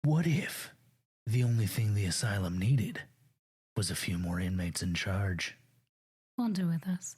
What if the only thing the asylum needed was a few more inmates in charge? Wander with us.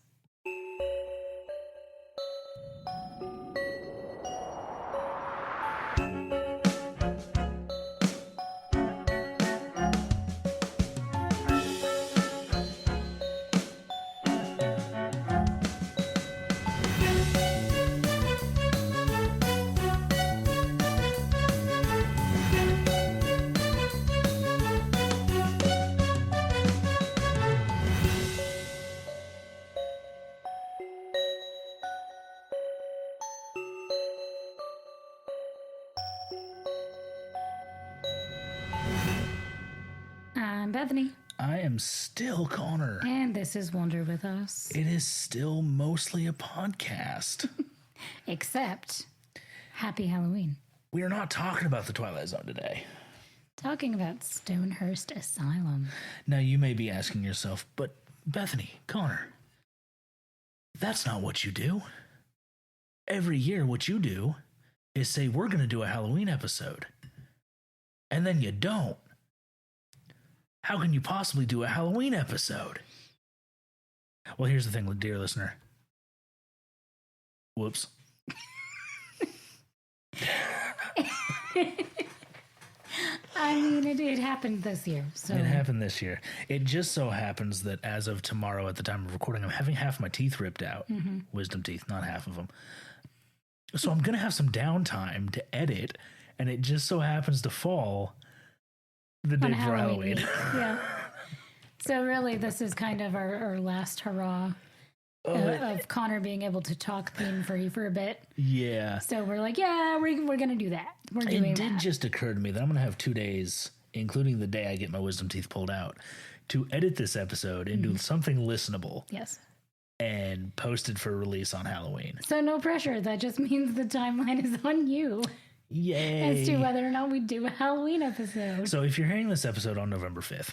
I'm Bethany. I am still Konr. And this is Wander with Us. It is still mostly a podcast. Except, Happy Halloween. We are not talking about the Twilight Zone today. Talking about Stonehearst Asylum. Now, you may be asking yourself, but Bethany, Konr, that's not what you do. Every year, what you do is say, we're going to do a Halloween episode. And then you don't. How can you possibly do a Halloween episode? Well, here's the thing, dear listener. Whoops. I mean, it happened this year. So It happened this year. It just so happens that as of tomorrow, at the time of recording, I'm having half my teeth ripped out. Mm-hmm. Wisdom teeth, not half of them. So I'm going to have some downtime to edit, and it just so happens to fall the day on before Halloween. week. Yeah. So really, this is kind of our last hurrah of Konr being able to talk pain-free for a bit. Yeah. So we're like, yeah, we're going to do that. We're doing It did that. just occur to me that I'm going to have 2 days, including the day I get my wisdom teeth pulled out, to edit this episode into something listenable Yes. and post it for release on Halloween. So no pressure. That just means the timeline is on you Yay. as to whether or not we do a Halloween episode. So if you're hearing this episode on November 5th.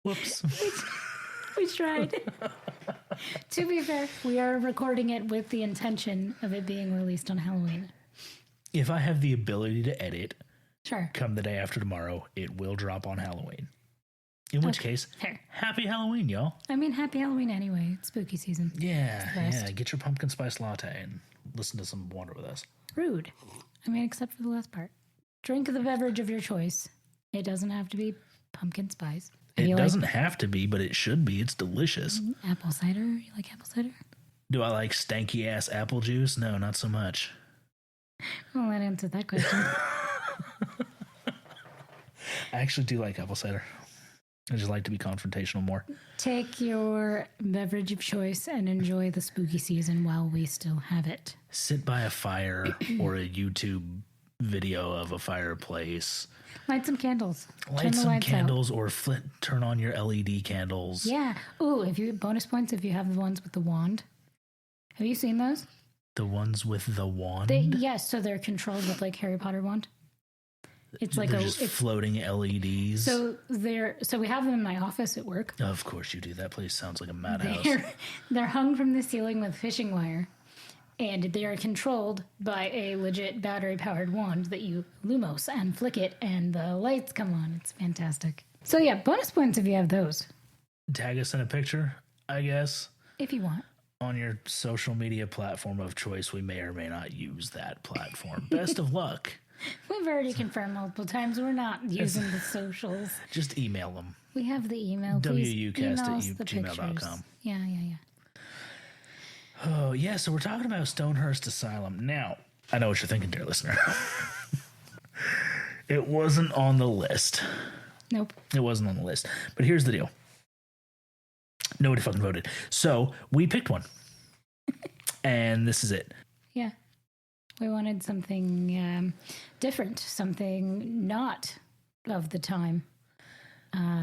Whoops. We tried. To be fair, we are recording it with the intention of it being released on Halloween. If I have the ability to edit, Sure. come the day after tomorrow, it will drop on Halloween. In which case, Fair. happy Halloween, y'all. I mean, happy Halloween anyway. It's spooky season. Yeah, the best. yeah. Get your pumpkin spice latte and listen to some Wander with us. Rude. I mean, except for the last part. Drink the beverage of your choice. It doesn't have to be pumpkin spice. It You doesn't have to be, but it should be. It's delicious. like apple cider? You like apple cider? Do I like stanky ass apple juice? No, not so much. Well, that answered that question. I actually do like apple cider. I just like to be confrontational more. Take your beverage of choice and enjoy the spooky season while we still have it. Sit by a fire or a YouTube video of a fireplace. Light some candles. Turn Light the some lights out. candles or turn on your LED candles. Yeah. Ooh, if you bonus points if you have the ones with the wand. Have you seen those? The ones with the wand? Yes, so they're controlled with like Harry Potter wand. It's like They're just floating LEDs. so we have them in my office at work. Of course you do. That place sounds like a madhouse. They're hung from the ceiling with fishing wire, and they are controlled by a legit battery-powered wand that you lumos and flick it, and the lights come on. It's fantastic. So yeah, bonus points if you have those, Tag us in a picture, I guess. if you want. On your social media platform of choice, we may or may not use that platform. Best of luck. We've already confirmed multiple times we're not using the socials. Just email them. We have the email. Please email us the wucast@gmail.com. pictures. Yeah. Oh, yeah, so we're talking about Stonehearst Asylum. Now, I know what you're thinking, dear listener. It wasn't on the list. Nope. It wasn't on the list. But here's the deal. Nobody fucking voted. So we picked one. And this is it. Yeah. We wanted something different, something not of the time.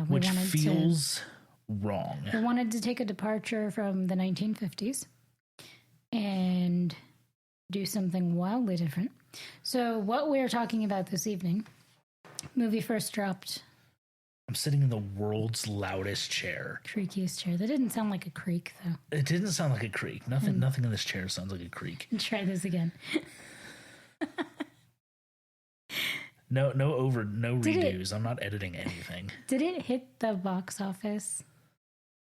Which feels wrong. We wanted to take a departure from the 1950s and do something wildly different. So what we're talking about this evening, movie first dropped. I'm sitting in the world's loudest chair. Creakiest chair. That didn't sound like a creak, though. It didn't sound like a creak. Nothing in this chair sounds like a creak. Try this again. No redos. I'm not editing anything. Did it hit the box office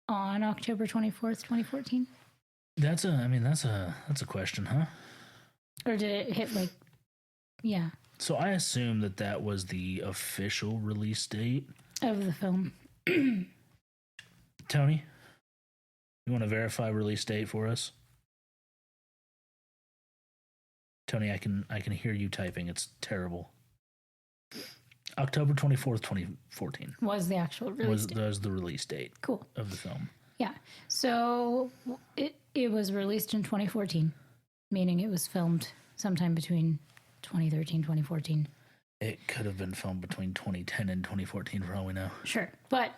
on October 24th, 2014? That's a question, huh? Or did it hit like, yeah. So I assume that was the official release date of the film. Tony, you want to verify release date for us? Tony, I can hear you typing. It's terrible. October 24th, 2014. Was the actual release date. Was the release date. Cool. Of the film. Yeah. So it was released in 2014, meaning it was filmed sometime between 2013, 2014. It could have been filmed between 2010 and 2014 for all we know. Sure. But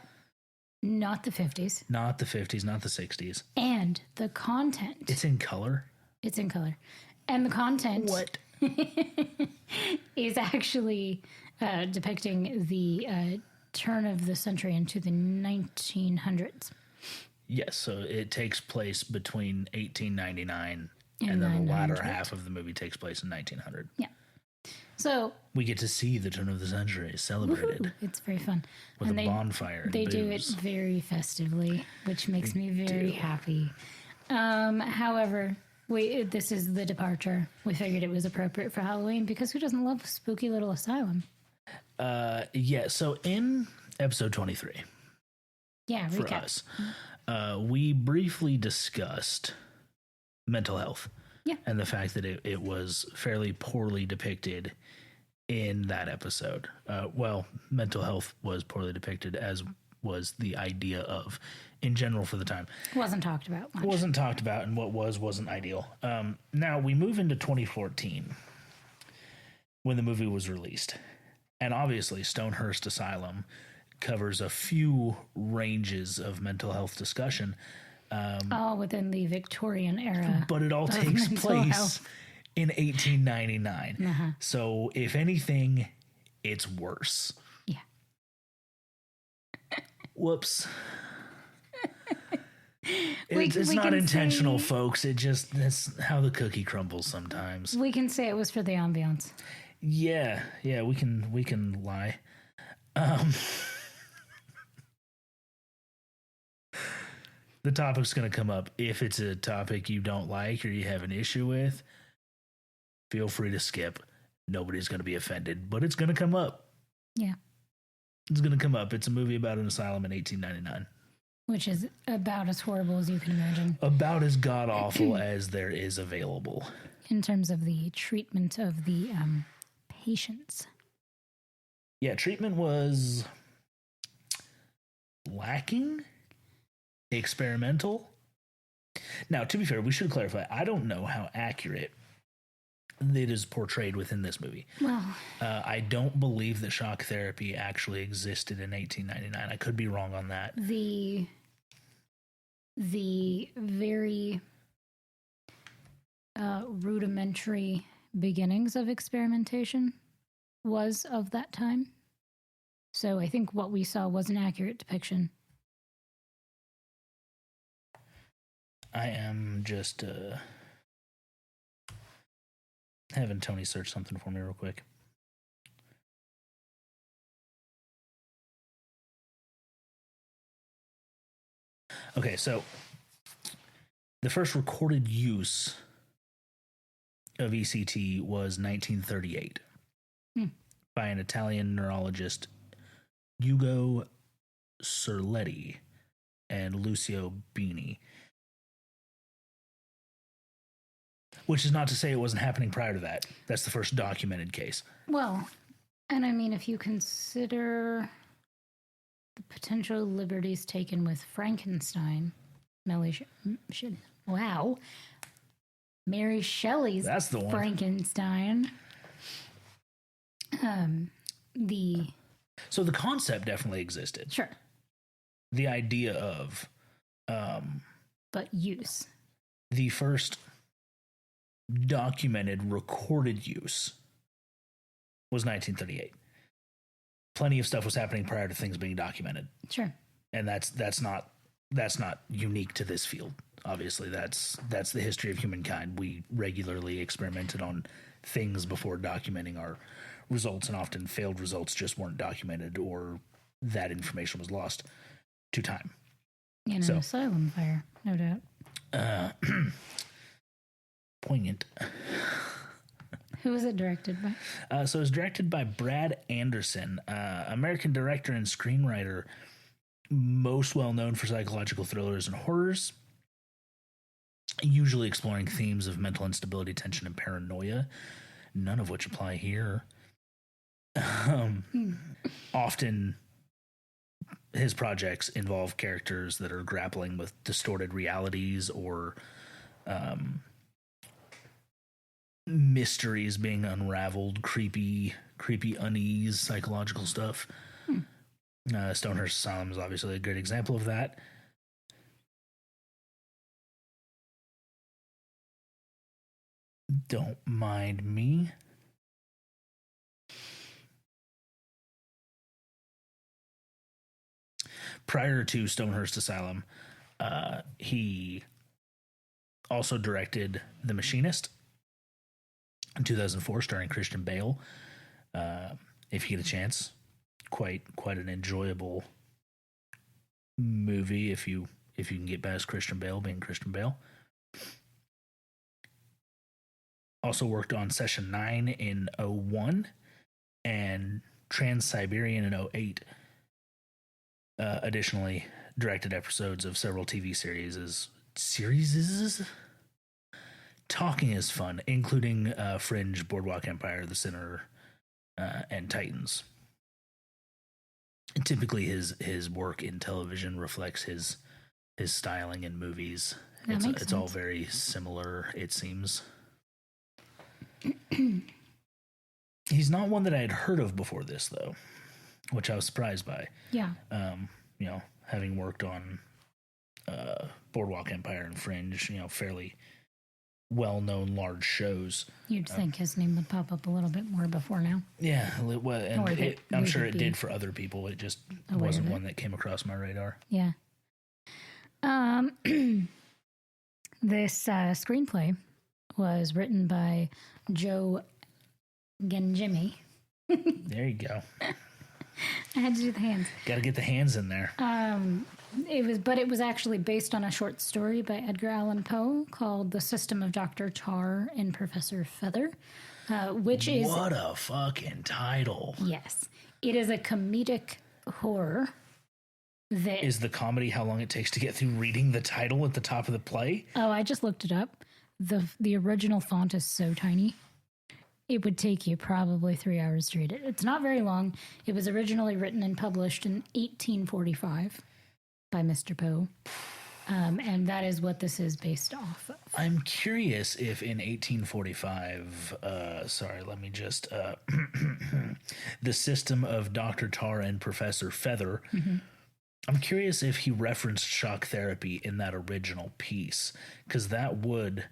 not the 50s. Not the 50s, not the 60s. And the content. It's in color? It's in color. And the content. What? is actually depicting the turn of the century into the 1900s. Yes, so it takes place between 1899 and then the latter half of the movie takes place in 1900. Yeah. So we get to see the turn of the century celebrated. Woohoo. It's very fun. With a bonfire. They do it very festively, which makes me very happy. However, this is the departure. We figured it was appropriate for Halloween because who doesn't love a spooky little asylum? Yeah, so in episode 23. Yeah, for recap. us. We briefly discussed mental health. Yeah. And the fact that it was fairly poorly depicted in that episode. Mental health was poorly depicted, as was the idea of, in general for the time. Wasn't talked about much. Wasn't talked about, and what wasn't ideal. Now, we move into 2014, when the movie was released. And obviously, Stonehearst Asylum covers a few ranges of mental health discussion. All within the Victorian era. But it all takes place in 1899. Uh-huh. So, if anything, it's worse. Yeah. Whoops. It's not intentional, folks. That's how the cookie crumbles sometimes. We can say it was for the ambiance. Yeah, we can lie. The topic's going to come up. If it's a topic you don't like or you have an issue with, feel free to skip. Nobody's going to be offended, but it's going to come up. Yeah. It's going to come up. It's a movie about an asylum in 1899. Which is about as horrible as you can imagine. About as god-awful as there is available. In terms of the treatment of the patients. Yeah, treatment was lacking. Experimental. Now, to be fair, we should clarify, I don't know how accurate it is portrayed within this movie. Well, I don't believe that shock therapy actually existed in 1899. I could be wrong on that. The very rudimentary beginnings of experimentation was of that time. So I think what we saw was an accurate depiction. I am just having Tony search something for me real quick. Okay, so the first recorded use of ECT was 1938 by an Italian neurologist, Ugo Cerletti and Lucio Bini. Which is not to say it wasn't happening prior to that. That's the first documented case. Well, and I mean, if you consider the potential liberties taken with Frankenstein, Mary Shelley's That's the one. Frankenstein. So the concept definitely existed. Sure. The idea of but use. The first documented recorded use was 1938. Plenty of stuff was happening prior to things being documented. Sure. And that's not unique to this field. Obviously, that's the history of humankind. We regularly experimented on things before documenting our results, and often failed results just weren't documented, or that information was lost to time. In an asylum fire, no doubt. Poignant. Who was it directed by? So it was directed by Brad Anderson, American director and screenwriter, most well known for psychological thrillers and horrors, usually exploring themes of mental instability, tension, and paranoia, none of which apply here. Often his projects involve characters that are grappling with distorted realities or mysteries being unraveled, creepy unease, psychological stuff. Stonehearst Asylum is obviously a great example of that. Don't mind me. Prior to Stonehearst Asylum, he also directed The Machinist in 2004, starring Christian Bale. If you get a chance, quite an enjoyable movie if you can get past Christian Bale being Christian Bale. Also worked on Session 9 in 2001 and Trans-Siberian in 2008. Additionally, directed episodes of several TV series. Talking is fun, including Fringe, Boardwalk Empire, The Sinner, and Titans. And typically, his work in television reflects his styling in movies. It's all very similar, it seems. He's not one that I had heard of before this, though, which I was surprised by. Yeah. Having worked on Boardwalk Empire and Fringe, fairly well-known large shows. You'd think his name would pop up a little bit more before now. Yeah, and I'm sure it did for other people. It just wasn't one that came across my radar. Yeah. This screenplay was written by Joe Genjimi. There you go. I had to do the hands. Got to get the hands in there. It was actually based on a short story by Edgar Allan Poe called "The System of Dr. Tar and Professor Feather," which is what a fucking title. Yes, it is a comedic horror. That is the comedy how long it takes to get through reading the title at the top of the play. Oh, I just looked it up. The original font is so tiny. It would take you probably 3 hours to read it. It's not very long. It was originally written and published in 1845 by Mr. Poe. And that is what this is based off of. I'm curious if in 1845, The System of Dr. Tar and Professor Feather. Mm-hmm. I'm curious if he referenced shock therapy in that original piece, because that would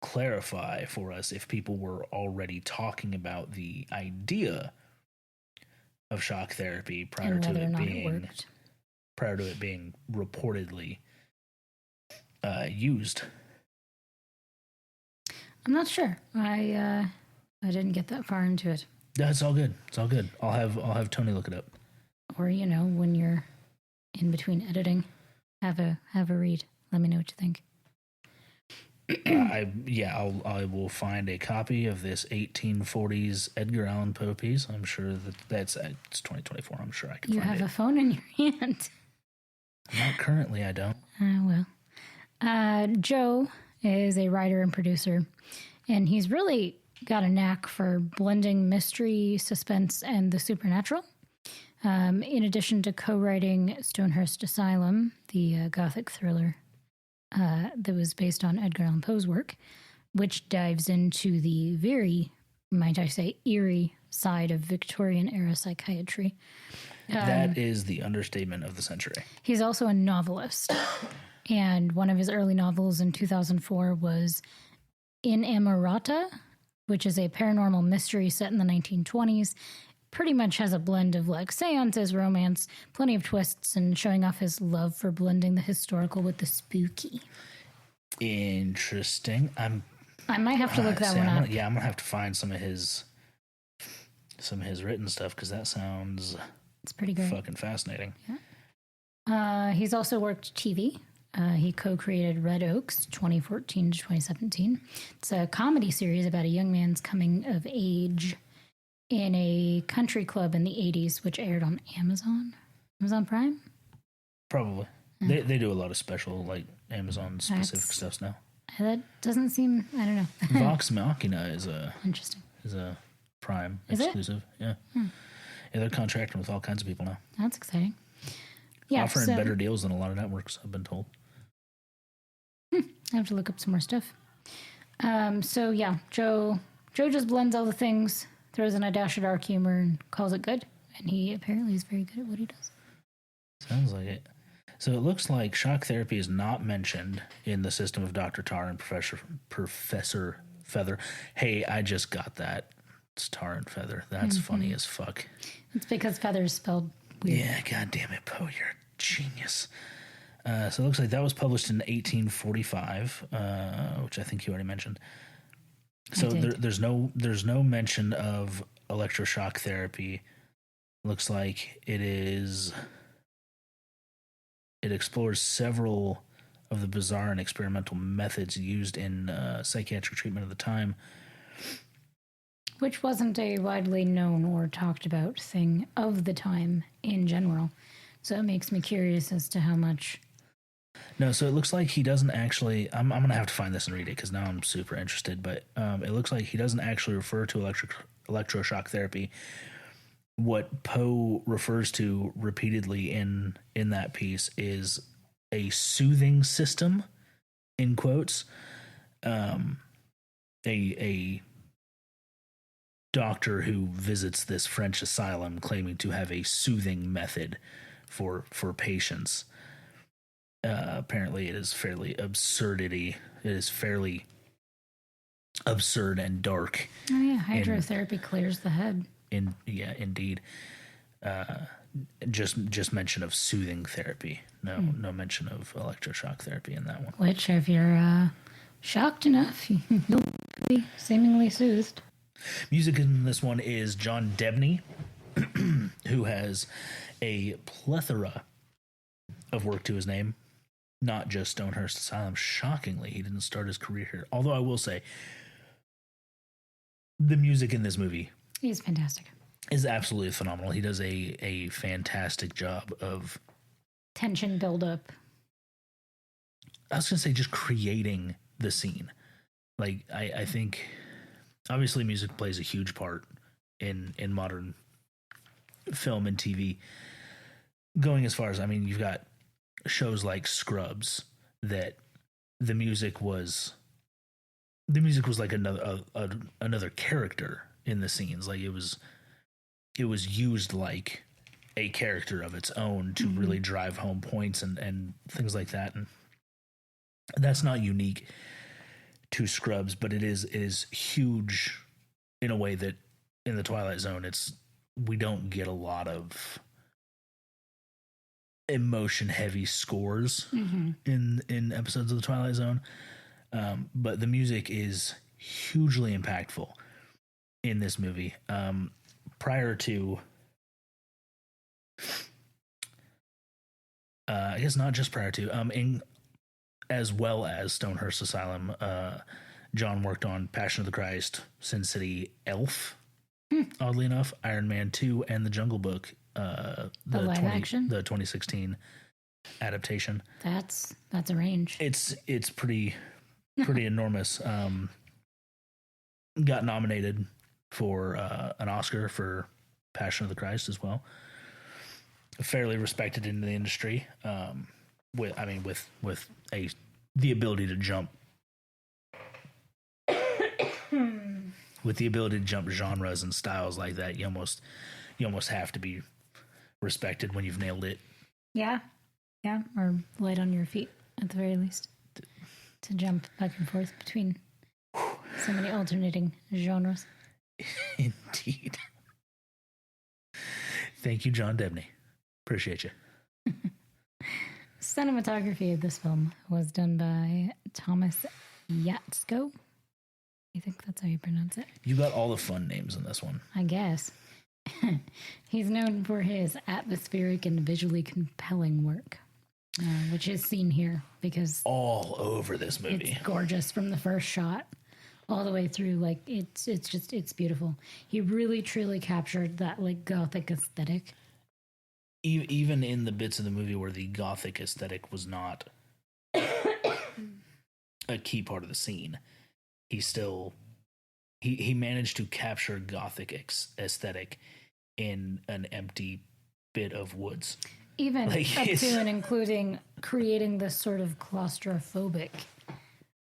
clarify for us if people were already talking about the idea of shock therapy prior to it being reportedly used. I'm not sure. I didn't get that far into it. That's all good. It's all good. I'll have Tony look it up. Or when you're in between editing, have a read. Let me know what you think. I will find a copy of this 1840s Edgar Allan Poe piece. I'm sure it's 2024. I'm sure I can find it. You have a phone in your hand. Not currently, I don't. Joe is a writer and producer, and he's really got a knack for blending mystery, suspense, and the supernatural. In addition to co-writing Stonehearst Asylum, the gothic thriller that was based on Edgar Allan Poe's work, which dives into the very, might I say, eerie side of Victorian-era psychiatry. That is the understatement of the century. He's also a novelist, and one of his early novels in 2004 was Inamorata, which is a paranormal mystery set in the 1920s. Pretty much has a blend of seances, romance, plenty of twists, and showing off his love for blending the historical with the spooky. Interesting. I'm I might have to look that one up. I'm gonna have to find some of his written stuff because that sounds It's pretty great. Fucking fascinating. Yeah. He's also worked TV. He co-created Red Oaks 2014 to 2017. It's a comedy series about a young man's coming of age in a country club in the 80s, which aired on Amazon Prime. Probably. They do a lot of special, like, Amazon-specific stuff now. That doesn't seem... I don't know. Vox Machina is a Prime exclusive. Yeah. Yeah, they're contracting with all kinds of people now. That's exciting. Yeah, offering better deals than a lot of networks, I've been told. I have to look up some more stuff. Joe just blends all the things, throws in a dash of dark humor, and calls it good. And he apparently is very good at what he does. Sounds like it. So it looks like shock therapy is not mentioned in the system of Dr. Tar and Professor Feather. Hey, I just got that. It's Tar and Feather. That's funny as fuck. It's because Feather is spelled weird. Yeah, God damn it, Poe, you're a genius. So it looks like that was published in 1845, which I think you already mentioned. So there's no mention of electroshock therapy. Looks like it explores several of the bizarre and experimental methods used in psychiatric treatment of the time, which wasn't a widely known or talked about thing of the time in general. So it makes me curious as to how much. No, so it looks like he doesn't actually... I'm going to have to find this and read it because now I'm super interested. But it looks like he doesn't actually refer to electroshock therapy. What Poe refers to repeatedly in that piece is a soothing system, in quotes. A doctor who visits this French asylum claiming to have a soothing method for patients. Apparently it is fairly absurdity. It is fairly absurd and dark. Oh yeah, hydrotherapy clears the head. Indeed. Just mention of soothing therapy. No mention of electroshock therapy in that one. Which, if you're shocked enough, you'll be seemingly soothed. Music in this one is John Debney, who has a plethora of work to his name. Not just Stonehearst Asylum. Shockingly, he didn't start his career here. Although I will say, the music in this movie... He's fantastic. Is absolutely phenomenal. He does a fantastic job of... tension buildup. I was going to say just creating the scene. Like, I think... Obviously, music plays a huge part in modern film and TV. Going as far as... I mean, you've got shows like Scrubs that the music was like another character in the scenes. Like it was used like a character of its own to really drive home points and things like that. And that's not unique to Scrubs, but it is huge in a way that in the Twilight Zone we don't get a lot of emotion heavy scores in episodes of the Twilight Zone, but the music is hugely impactful in this movie. Prior to I guess not just prior to as well as Stonehearst Asylum, John worked on Passion of the Christ, Sin City, Elf, oddly enough, Iron Man 2, and The Jungle Book. The live action, the 2016 adaptation. That's a range. It's pretty enormous. Got nominated for an Oscar for Passion of the Christ as well. Fairly respected in the industry. With the ability to jump. With the ability to jump genres and styles like that, you almost have to be respected when you've nailed it. Yeah, or light on your feet at the very least to jump back and forth between so many alternating genres. Indeed. Thank you, John Debney. Appreciate you. Cinematography of this film was done by Thomas Yatsko. I think that's how you pronounce it. You got all the fun names in this one. I guess. He's known for his atmospheric and visually compelling work, which is seen here because all over this movie. It's gorgeous from the first shot all the way through. Like it's beautiful. He really truly captured that like gothic aesthetic. Even in the bits of the movie where the gothic aesthetic was not a key part of the scene, he managed to capture gothic aesthetic in an empty bit of woods. Even like, up to and including creating this sort of claustrophobic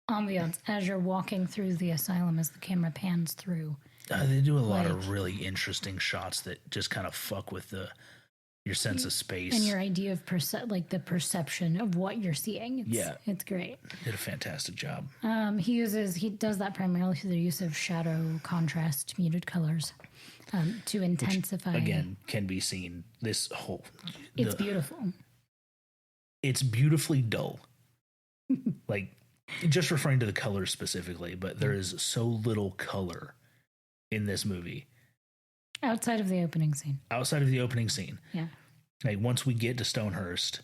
ambiance as you're walking through the asylum as the camera pans through. They do a lot of really interesting shots that just kind of fuck with your sense of space and your idea of the perception of what you're seeing. It's great. Did a fantastic job. He does that primarily through the use of shadow, contrast, muted colors to intensify. Which, again, can be seen. It's beautiful. It's beautifully dull. Like, just referring to the colors specifically, but there is so little color in this movie. Outside of the opening scene. Yeah. Like, once we get to Stonehearst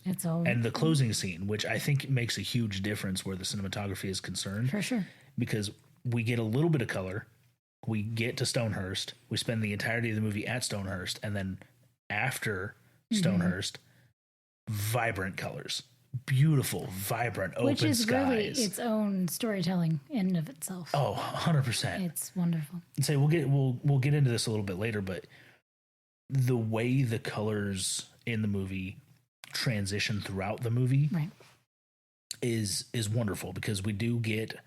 and the closing scene, which I think makes a huge difference where the cinematography is concerned. For sure. Because we get a little bit of color, we get to Stonehearst, we spend the entirety of the movie at Stonehearst, and then after Stonehearst, vibrant colors. Beautiful, vibrant, open skies. Which is really its own storytelling in and of itself. Oh, 100%. It's wonderful. And say we'll get into this a little bit later, but the way the colors in the movie transition throughout the movie is wonderful, because we do get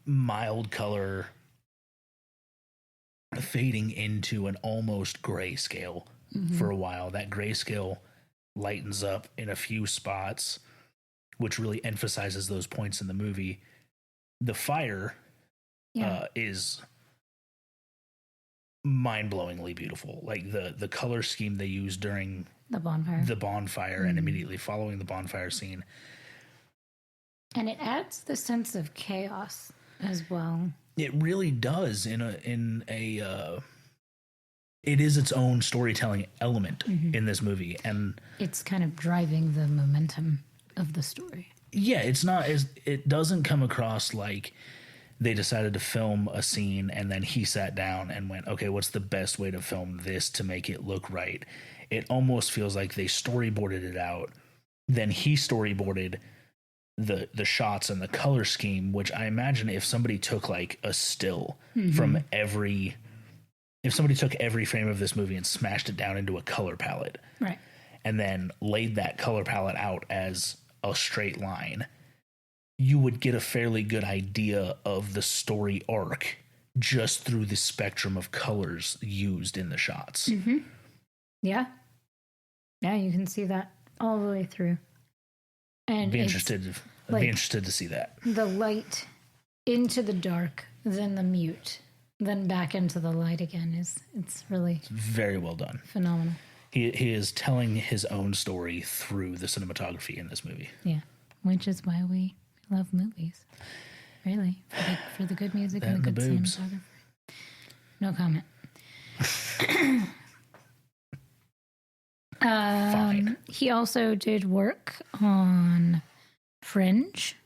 mild color fading into an almost grayscale for a while. That grayscale lightens up in a few spots, which really emphasizes those points in the movie. The fire is mind-blowingly beautiful. Like the color scheme they use during the bonfire and immediately following the bonfire scene. And it adds the sense of chaos as well. It really does it is its own storytelling element in this movie, and it's kind of driving the momentum of the story. Yeah, it doesn't come across like they decided to film a scene and then he sat down and went, okay, what's the best way to film this to make it look right? It almost feels like they storyboarded it out. Then he storyboarded the shots and the color scheme, which I imagine if somebody took like a still from if somebody took every frame of this movie and smashed it down into a color palette, right, and then laid that color palette out as a straight line, you would get a fairly good idea of the story arc just through the spectrum of colors used in the shots. Yeah, you can see that all the way through. And I'd be interested to see that. The light into the dark, then the mute, then back into the light again. It's really very well done. Phenomenal. He is telling his own story through the cinematography in this movie. Yeah, which is why we love movies. Really, for the good music and the good cinematography. No comment. Fine. He also did work on Fringe,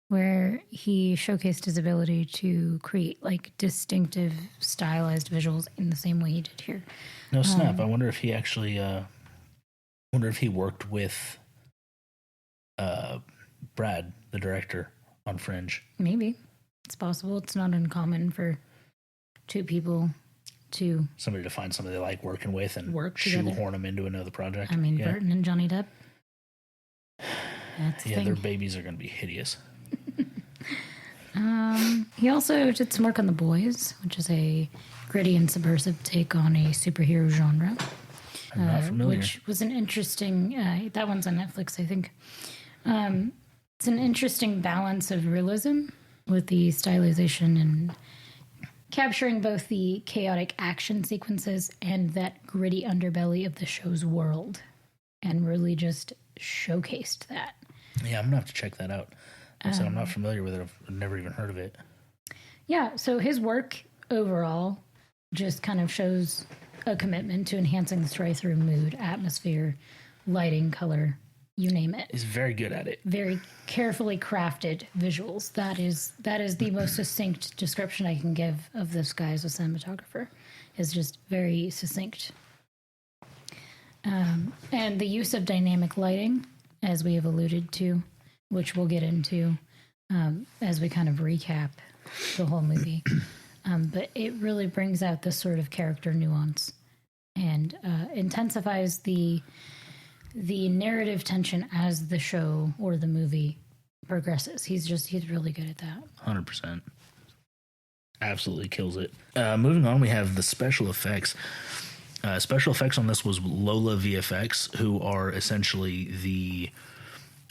where he showcased his ability to create like distinctive, stylized visuals in the same way he did here. No snap. I wonder if he actually, worked with Brad, the director, on Fringe. Maybe. It's possible. It's not uncommon for two people to... Somebody to find somebody they like working with and shoehorn together. Them into another project. I mean, Burton and Johnny Depp. That's the thing. Their babies are going to be hideous. He also did some work on The Boys, which is a gritty and subversive take on a superhero genre. I'm not familiar. Which was an interesting... that one's on Netflix, I think. It's an interesting balance of realism with the stylization and capturing both the chaotic action sequences and that gritty underbelly of the show's world, and really just showcased that. Yeah, I'm gonna have to check that out. I said I'm not familiar with it. I've never even heard of it. Yeah, so his work overall just kind of shows a commitment to enhancing the story through mood, atmosphere, lighting, color, you name it. He's very good at it. Very carefully crafted visuals. That is the most succinct description I can give of this guy as a cinematographer. Is just very succinct. And the use of dynamic lighting, as we have alluded to, which we'll get into as we kind of recap the whole movie. But it really brings out this sort of character nuance and intensifies the narrative tension as the show or the movie progresses. He's really good at that. 100%. Absolutely kills it. Moving on, we have the special effects. Special effects on this was Lola VFX, who are essentially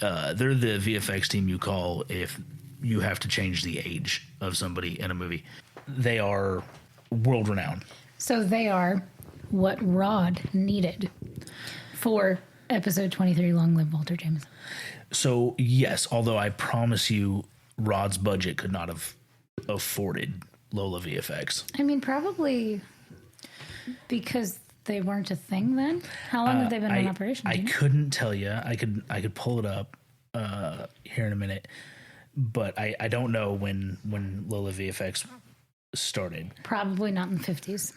they're the VFX team you call if you have to change the age of somebody in a movie. They are world renowned. So they are what Rod needed for episode 23, Long Live Walter Jameson. So yes, although I promise you Rod's budget could not have afforded Lola VFX. I mean, probably because they weren't a thing then. How long have they been in operation? I couldn't tell you. I could pull it up here in a minute, but I don't know when Lola VFX started. Probably not in the 50s.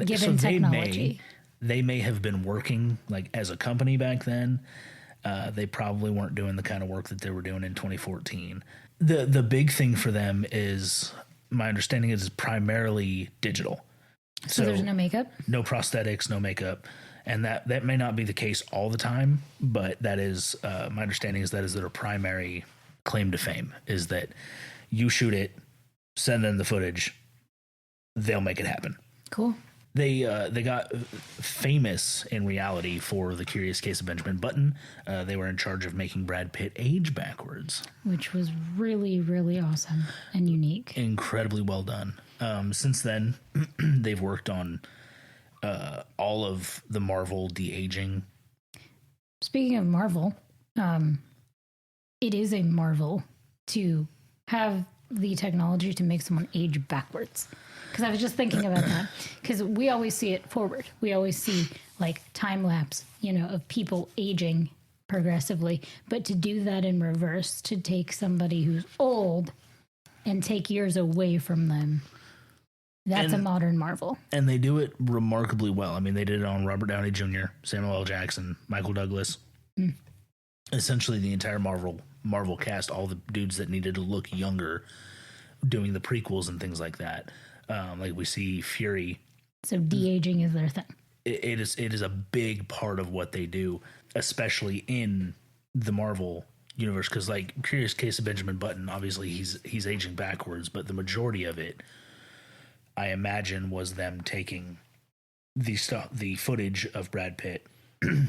Given technology. They may have been working like as a company back then. They probably weren't doing the kind of work that they were doing in 2014. The big thing for them is, my understanding is primarily digital. So there's no makeup? No prosthetics, no makeup. And that may not be the case all the time, but that is, my understanding is that is their primary claim to fame, is that you shoot it, send them the footage, they'll make it happen. Cool. They got famous in reality for The Curious Case of Benjamin Button. They were in charge of making Brad Pitt age backwards. Which was really, really awesome and unique. Incredibly well done. Since then, they've worked on all of the Marvel de-aging. Speaking of Marvel, it is a marvel to have the technology to make someone age backwards. Because I was just thinking about that. Because we always see it forward. We always see like time lapse, of people aging progressively. But to do that in reverse, to take somebody who's old and take years away from them, that's a modern marvel. And they do it remarkably well. I mean, they did it on Robert Downey Jr., Samuel L. Jackson, Michael Douglas. Essentially the entire Marvel cast, all the dudes that needed to look younger doing the prequels and things like that. Like we see Fury. So de-aging is their thing. It is a big part of what they do, especially in the Marvel universe. Because like Curious Case of Benjamin Button, obviously he's aging backwards, but the majority of it, I imagine, was them taking the footage of Brad Pitt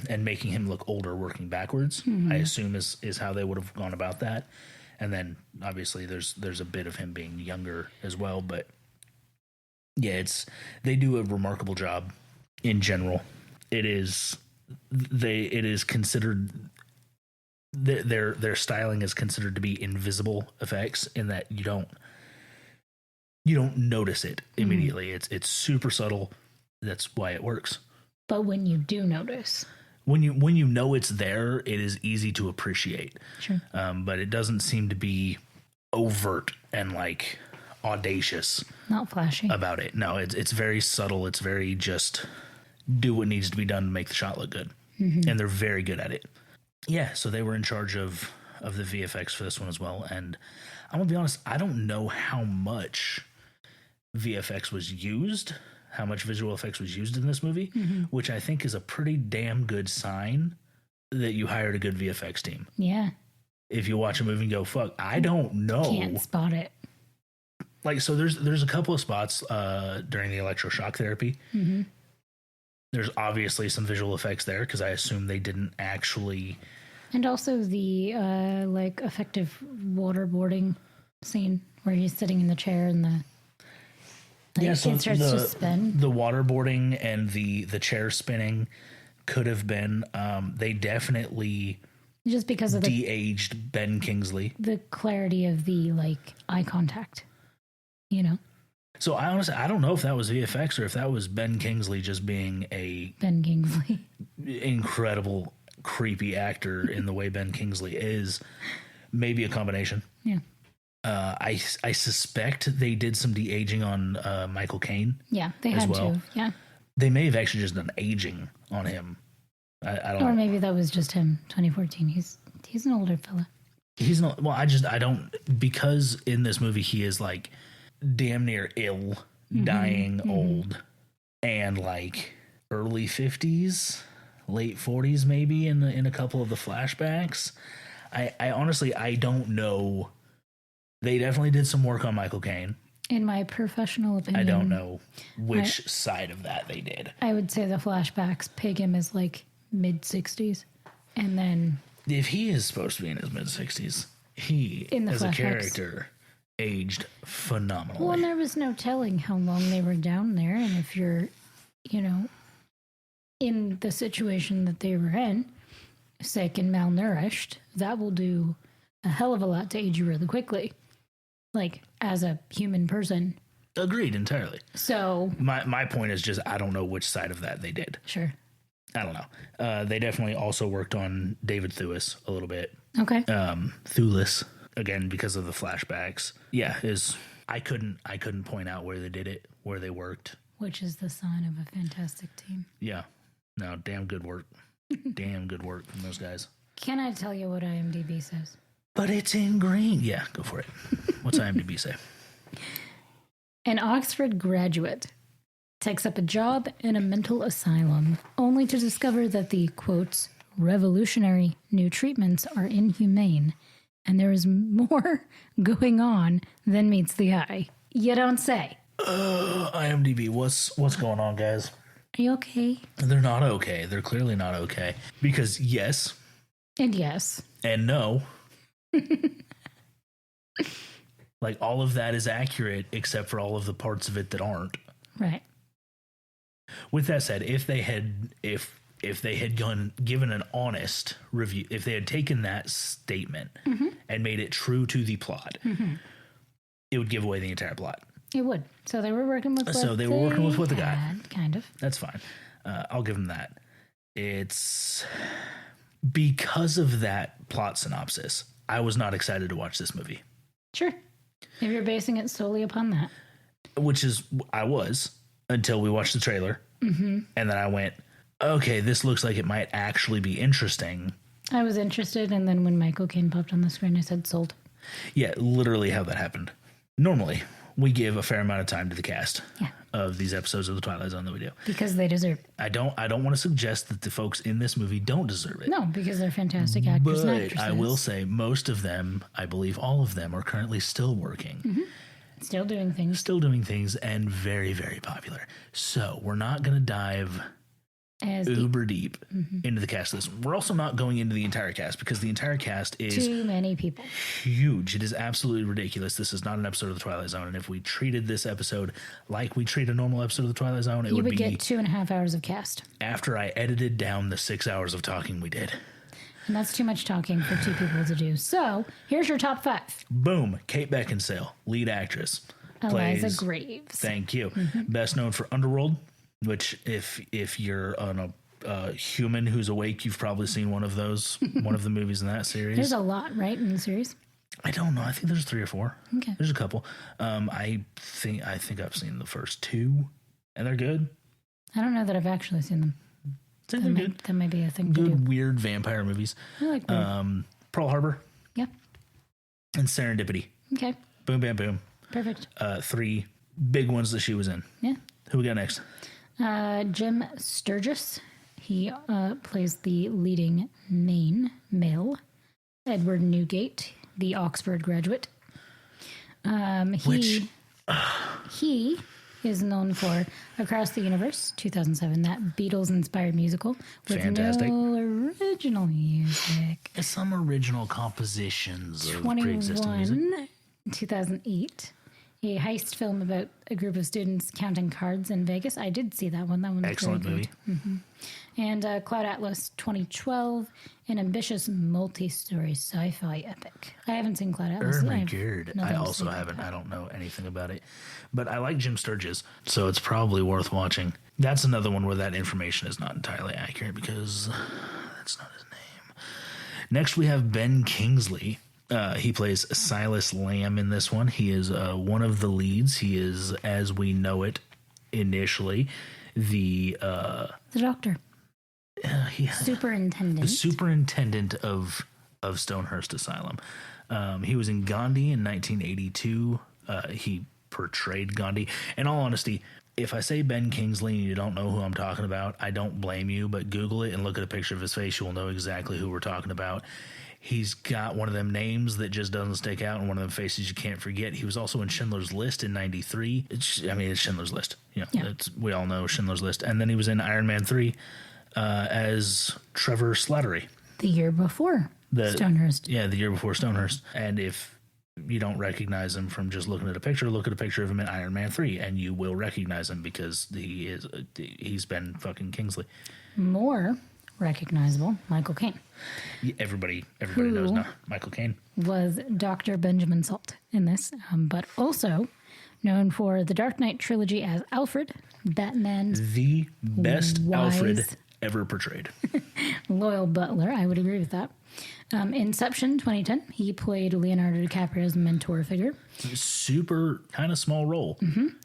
and making him look older working backwards. I assume is how they would have gone about that. And then obviously there's a bit of him being younger as well, but yeah, they do a remarkable job in general. It is considered, their styling is considered to be invisible effects in that you don't notice it immediately. It's super subtle. That's why it works. But when you do notice, when you know it's there, it is easy to appreciate. Sure. But it doesn't seem to be overt and like audacious. Not flashy about it. No, it's very subtle. It's very just do what needs to be done to make the shot look good. And they're very good at it. Yeah, so they were in charge of the VFX for this one as well. And I'm gonna be honest, I don't know how much VFX was used, how much visual effects was used in this movie, which I think is a pretty damn good sign that you hired a good VFX team. Yeah. If you watch a movie and go, fuck, I don't know. Can't spot it. Like, so there's a couple of spots during the electroshock therapy. There's obviously some visual effects there because I assume they didn't actually. And also the like effective waterboarding scene where he's sitting in the chair and the it starts to spin. The waterboarding and the chair spinning could have been. They definitely Just because of the de-aged Ben Kingsley. the clarity of the like eye contact, you know. So I don't know if that was VFX or if that was Ben Kingsley just being a Ben Kingsley. incredible creepy actor in the way Ben Kingsley is. Maybe a combination. Yeah. I suspect they did some de-aging on Michael Caine. Yeah, they had to. Yeah. They may have actually just done aging on him. I don't know. Or maybe that was just him. 2014. He's an older fella. He's not. Well, I don't, because in this movie he is like damn near ill, dying, old, and like early 50s, late 40s maybe in a couple of the flashbacks. I honestly, I don't know. They definitely did some work on Michael Caine. In my professional opinion, I don't know which side of that they did. I would say the flashbacks peg him as like mid 60s, and then if he is supposed to be in his mid 60s, he in the as flashbacks, a character aged phenomenally. Well, and there was no telling how long they were down there, and if you're, you know, in the situation that they were in, sick and malnourished, that will do a hell of a lot to age you really quickly, like as a human person. Agreed entirely. So my point is just I don't know which side of that they did. Sure. I don't know. They definitely also worked on David Thewlis a little bit. Okay. Thewlis again because of the flashbacks. Yeah, I couldn't point out where they did it, where they worked. Which is the sign of a fantastic team. Yeah. No, damn good work. Damn good work from those guys. Can I tell you what IMDb says? But it's in green. Yeah, go for it. What's IMDb say? An Oxford graduate takes up a job in a mental asylum, only to discover that the, quotes, revolutionary new treatments are inhumane, and there is more going on than meets the eye. You don't say. IMDb, what's going on, guys? Are you okay? They're not okay. They're clearly not okay. Because yes. And yes. And no. Like all of that is accurate except for all of the parts of it that aren't. Right. With that said, if they had given an honest review, if they had taken that statement and made it true to the plot, it would give away the entire plot. It would. So they were working with what they got. Kind of. That's fine. I'll give them that. It's because of that plot synopsis, I was not excited to watch this movie. Sure. If you're basing it solely upon that. Which is, I was, until we watched the trailer. And then I went, okay, this looks like it might actually be interesting. I was interested, and then when Michael Caine popped on the screen, I said sold. Yeah, literally how that happened. Normally, we give a fair amount of time to the cast of these episodes of The Twilight Zone that we do. Because they deserve it. I don't want to suggest that the folks in this movie don't deserve it. No, because they're fantastic actors and actresses. I will say most of them, I believe all of them, are currently still working. Still doing things. Still doing things and very, very popular. So we're not going to dive uber deep into the cast of this. We're also not going into the entire cast because the entire cast is too many people. Huge. It is absolutely ridiculous. This is not an episode of The Twilight Zone. And if we treated this episode like we treat a normal episode of The Twilight Zone, you would get 2.5 hours of cast. After I edited down the 6 hours of talking we did. And that's too much talking for two people to do. So here's your top 5. Boom. Kate Beckinsale, lead actress. Eliza Graves. Thank you. Best known for Underworld, which if you're on a human who's awake, you've probably seen one of the movies in that series. There's a lot, right, in the series? I don't know. I think there's 3 or 4. Okay. There's a couple. I think I've seen the first 2, and they're good. I don't know that I've actually seen them. That might be a thing to do. Good, weird vampire movies. I like them. Pearl Harbor. Yeah. And Serendipity. Okay. Boom, bam, boom. Perfect. 3 big ones that she was in. Yeah. Who we got next? Jim Sturgis. He plays the leading main male. Edward Newgate, the Oxford graduate. He is known for Across the Universe, 2007, that Beatles-inspired musical with Fantastic. no original music. Some original compositions of pre-existing music. 2008, a heist film about a group of students counting cards in Vegas. I did see that one. That one's Excellent very movie. good. And Cloud Atlas 2012, an ambitious multi-story sci-fi epic. I haven't seen Cloud Atlas. Oh my god. I also haven't. I don't know anything about it. But I like Jim Sturgis, so it's probably worth watching. That's another one where that information is not entirely accurate because that's not his name. Next, we have Ben Kingsley. He plays Silas Lamb in this one. He is one of the leads. He is, as we know it initially, the doctor. Superintendent. The superintendent of Stonehearst Asylum. He was in Gandhi in 1982. He portrayed Gandhi. In all honesty, if I say Ben Kingsley and you don't know who I'm talking about, I don't blame you, but Google it and look at a picture of his face. You will know exactly who we're talking about. He's got one of them names that just doesn't stick out and one of them faces you can't forget. He was also in Schindler's List in 93. It's Schindler's List. Yeah. We all know Schindler's List. And then he was in Iron Man 3 as Trevor Slattery. The year before Stonehurst. Yeah, the year before Stonehurst. And if you don't recognize him from just looking at a picture, look at a picture of him in Iron Man 3 and you will recognize him because he's Ben fucking Kingsley. More recognizable, Michael Caine. Yeah, everybody knows now. Michael Caine was Dr. Benjamin Salt in this, but also known for the Dark Knight trilogy as Alfred, Batman. The best Alfred ever portrayed. Loyal butler, I would agree with that. Inception 2010, he played Leonardo DiCaprio's mentor figure. Super kind of small role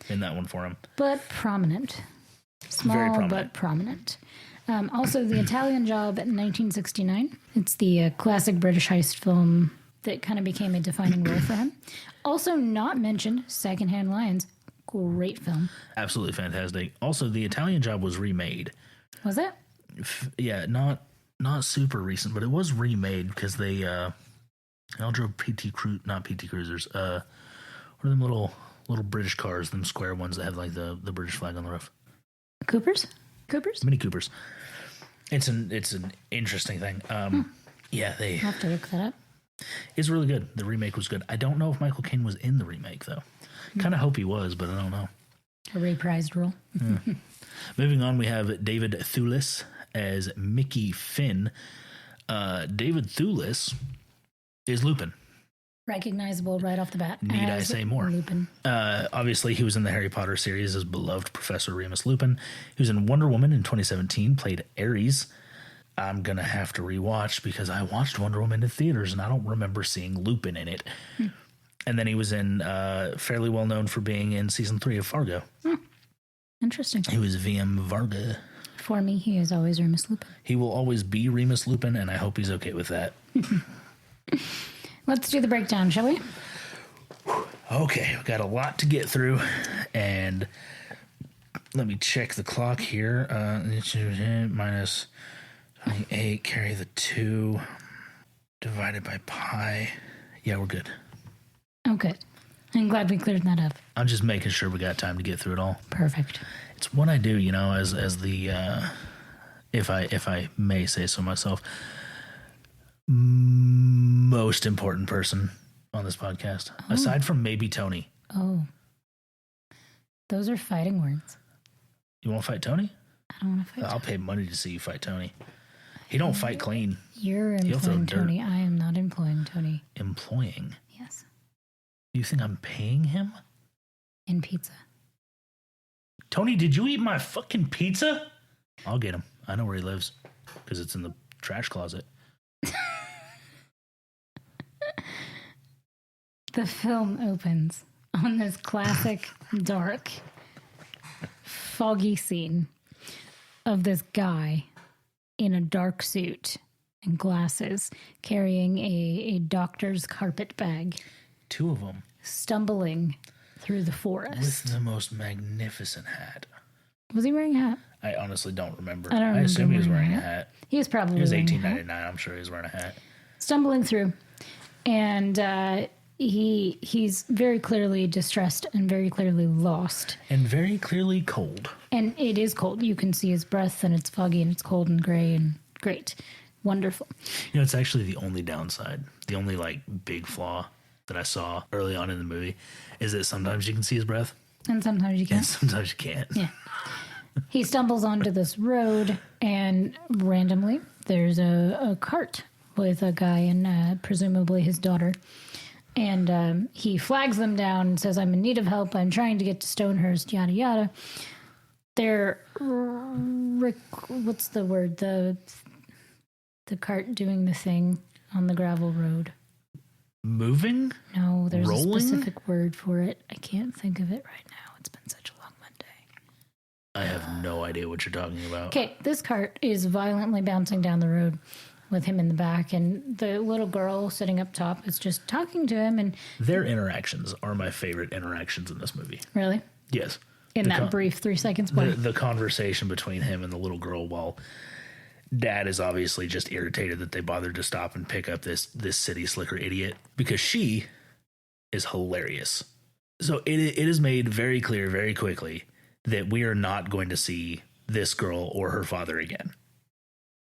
in that one for him. But prominent. Small, very prominent. But prominent. Also, The Italian Job in 1969. It's the classic British heist film that kind of became a defining role for him. Also not mentioned, Secondhand Lions. Great film. Absolutely fantastic. Also, The Italian Job was remade. Was it? Yeah, not super recent, but it was remade because they all drove not PT Cruisers. What are them little British cars, them square ones that have like the British flag on the roof? Coopers? Mini Coopers. It's an interesting thing. Yeah, they I'll have to look that up. It's really good. The remake was good. I don't know if Michael Caine was in the remake though. Kind of hope he was, but I don't know. A reprised role. Yeah. Moving on, we have David Thewlis as Mickey Finn. David Thewlis is Lupin. Recognizable right off the bat. Need I say more? Lupin. Obviously, he was in the Harry Potter series as beloved Professor Remus Lupin. He was in Wonder Woman in 2017, played Ares. I'm going to have to rewatch because I watched Wonder Woman in theaters and I don't remember seeing Lupin in it. And then he was in, fairly well known for being in season 3 of Fargo. Interesting. He was VM Varga. For me, he is always Remus Lupin. He will always be Remus Lupin, and I hope he's okay with that. Let's do the breakdown, shall we? Okay, we've got a lot to get through, and let me check the clock here. Minus 28, carry the 2, divided by pi. Yeah, we're good. Oh, good. I'm glad we cleared that up. I'm just making sure we got time to get through it all. Perfect. It's what I do, as the, if I may say so myself, most important person on this podcast, aside from maybe Tony. Oh. Those are fighting words. You want to fight Tony? I don't want to fight I'll pay money to see you fight Tony. He don't fight clean. You're employing Tony. I am not employing Tony. Employing? Yes. You think I'm paying him? In pizza. Tony, did you eat my fucking pizza? I'll get him. I know where he lives because it's in the trash closet. The film opens on this classic, dark, foggy scene of this guy in a dark suit and glasses carrying a doctor's carpet bag. 2 of them. Stumbling through the forest. With the most magnificent hat. Was he wearing a hat? I honestly don't remember. I assume he was wearing a hat. He was probably It was $18.99. I'm sure he was wearing a hat. Stumbling through. And he's very clearly distressed and very clearly lost. And very clearly cold. And it is cold. You can see his breath and it's foggy and it's cold and gray and great. Wonderful. It's actually the only downside. The only, big flaw. that I saw early on in the movie is that sometimes you can see his breath And sometimes you and can't. sometimes you can't. Yeah. He stumbles onto this road, and randomly there's a cart with a guy and presumably his daughter. And he flags them down and says, I'm in need of help. I'm trying to get to Stonehearst, yada, yada. They're, what's the word? The cart doing the thing on the gravel road. Moving? No, there's Rolling? a specific word for it. I can't think of it right now. It's been such a long Monday. I have no idea what you're talking about. Okay, this cart is violently bouncing down the road with him in the back, and the little girl sitting up top is just talking to him. And Their interactions are my favorite interactions in this movie. really, Yes. in The that brief 3 seconds, why? the conversation between him and the little girl, while Dad is obviously just irritated that they bothered to stop and pick up this city slicker idiot, because she is hilarious. So it is made very clear very quickly that we are not going to see this girl or her father again.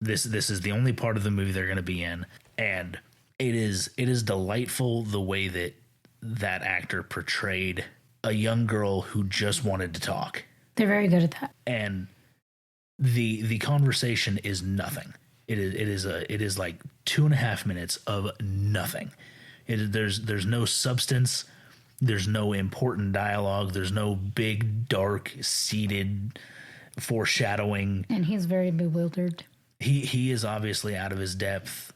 This is the only part of the movie they're going to be in, and it is delightful the way that actor portrayed a young girl who just wanted to talk. They're very good at that. And the conversation is nothing. It is like 2.5 minutes of nothing. There's no substance. There's no important dialogue. There's no big, dark, seated foreshadowing. And he's very bewildered. He is obviously out of his depth.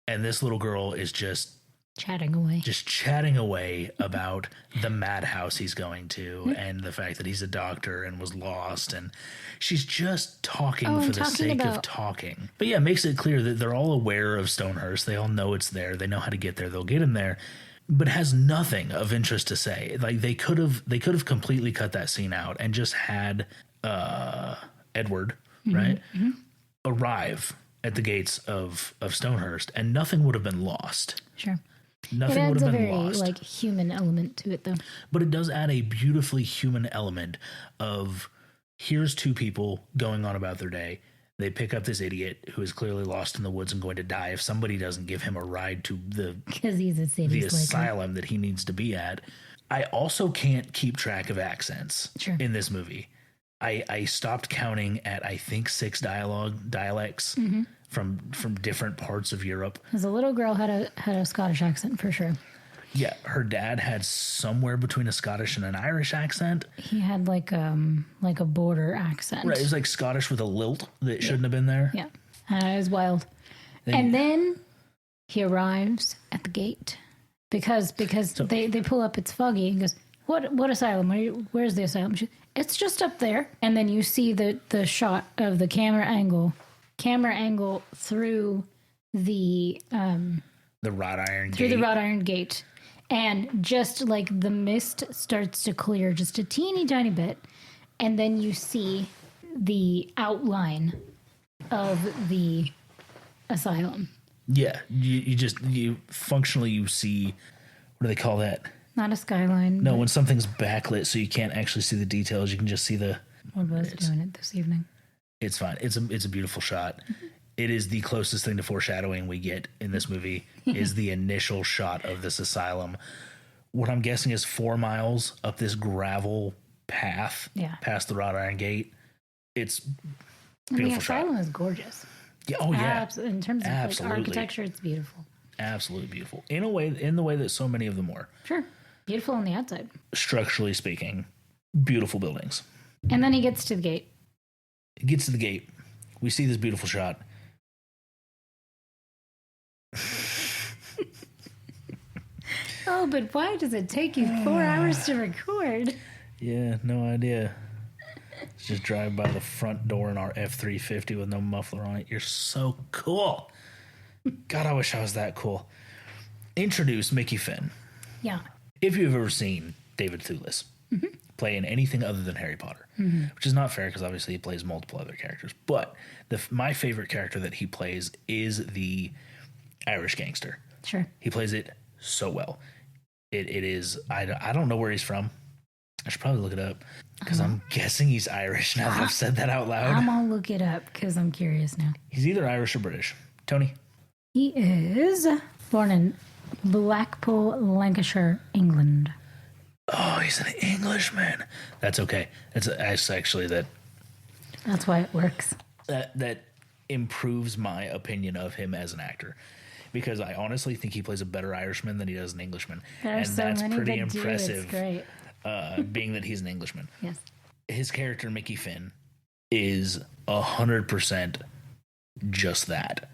And this little girl is just Chatting away. chatting away about the madhouse he's going to and the fact that he's a doctor and was lost, and she's just talking for the sake of talking. But yeah, it makes it clear that they're all aware of Stonehurst. They all know it's there. They know how to get there. They'll get him there, but has nothing of interest to say. Like they could have completely cut that scene out and just had Edward, right? Mm-hmm. Arrive at the gates of Stonehearst, and nothing would have been lost. Sure. Nothing it would adds have a been very lost. like human element to it, though. But it does add a beautifully human element of here's two people going on about their day. They pick up this idiot who is clearly lost in the woods and going to die if somebody doesn't give him a ride to Because he's a city slicker. asylum that he needs to be at. I also can't keep track of accents in this movie. I stopped counting at I think 6 dialects from different parts of Europe. Because the little girl had a Scottish accent for sure. Yeah, her dad had somewhere between a Scottish and an Irish accent. He had like a border accent. Right, it was like Scottish with a lilt that shouldn't have been there. Yeah, it was wild. And then he arrives at the gate because they pull up. It's foggy. He goes, "What asylum? Where's the asylum?" It's just up there. And then you see the shot of the camera angle through the wrought iron through gate. the wrought iron gate. And just like the mist starts to clear just a teeny tiny bit, and then you see the outline of the asylum. Yeah, you functionally you see, what do they call that? Not a skyline. No, when something's backlit so you can't actually see the details, you can just see the... What was doing it this evening? It's fine. It's a beautiful shot. It is the closest thing to foreshadowing we get in this movie is the initial shot of this asylum. What I'm guessing is 4 miles up this gravel path past the wrought iron gate. It's beautiful. The asylum is gorgeous. Yeah, oh yeah. In terms of like architecture, it's beautiful. Absolutely beautiful. In the way that so many of them were. Sure. Beautiful on the outside. Structurally speaking, beautiful buildings. And then he gets to the gate. He gets to the gate. We see this beautiful shot. Oh, but why does it take you 4 hours to record? Yeah, no idea. Let's just drive by the front door in our F-350 with no muffler on it. You're so cool. God, I wish I was that cool. Introduce Mickey Finn. Yeah. If you've ever seen David Thewlis play in anything other than Harry Potter, which is not fair because obviously he plays multiple other characters, but my favorite character that he plays is the Irish gangster. Sure. He plays it so well. It is, I don't know where he's from. I should probably look it up because I'm guessing he's Irish now that I've said that out loud. I'm going to look it up because I'm curious now. He's either Irish or British. Tony? He is born in Blackpool, Lancashire, England. Oh, he's an Englishman. That's okay. That's actually That's why it works. that improves my opinion of him as an actor, because I honestly think he plays a better Irishman than he does an Englishman, There are so that's many pretty that do. impressive. It's great. Being that he's an Englishman. Yes. His character Mickey Finn is 100% just that.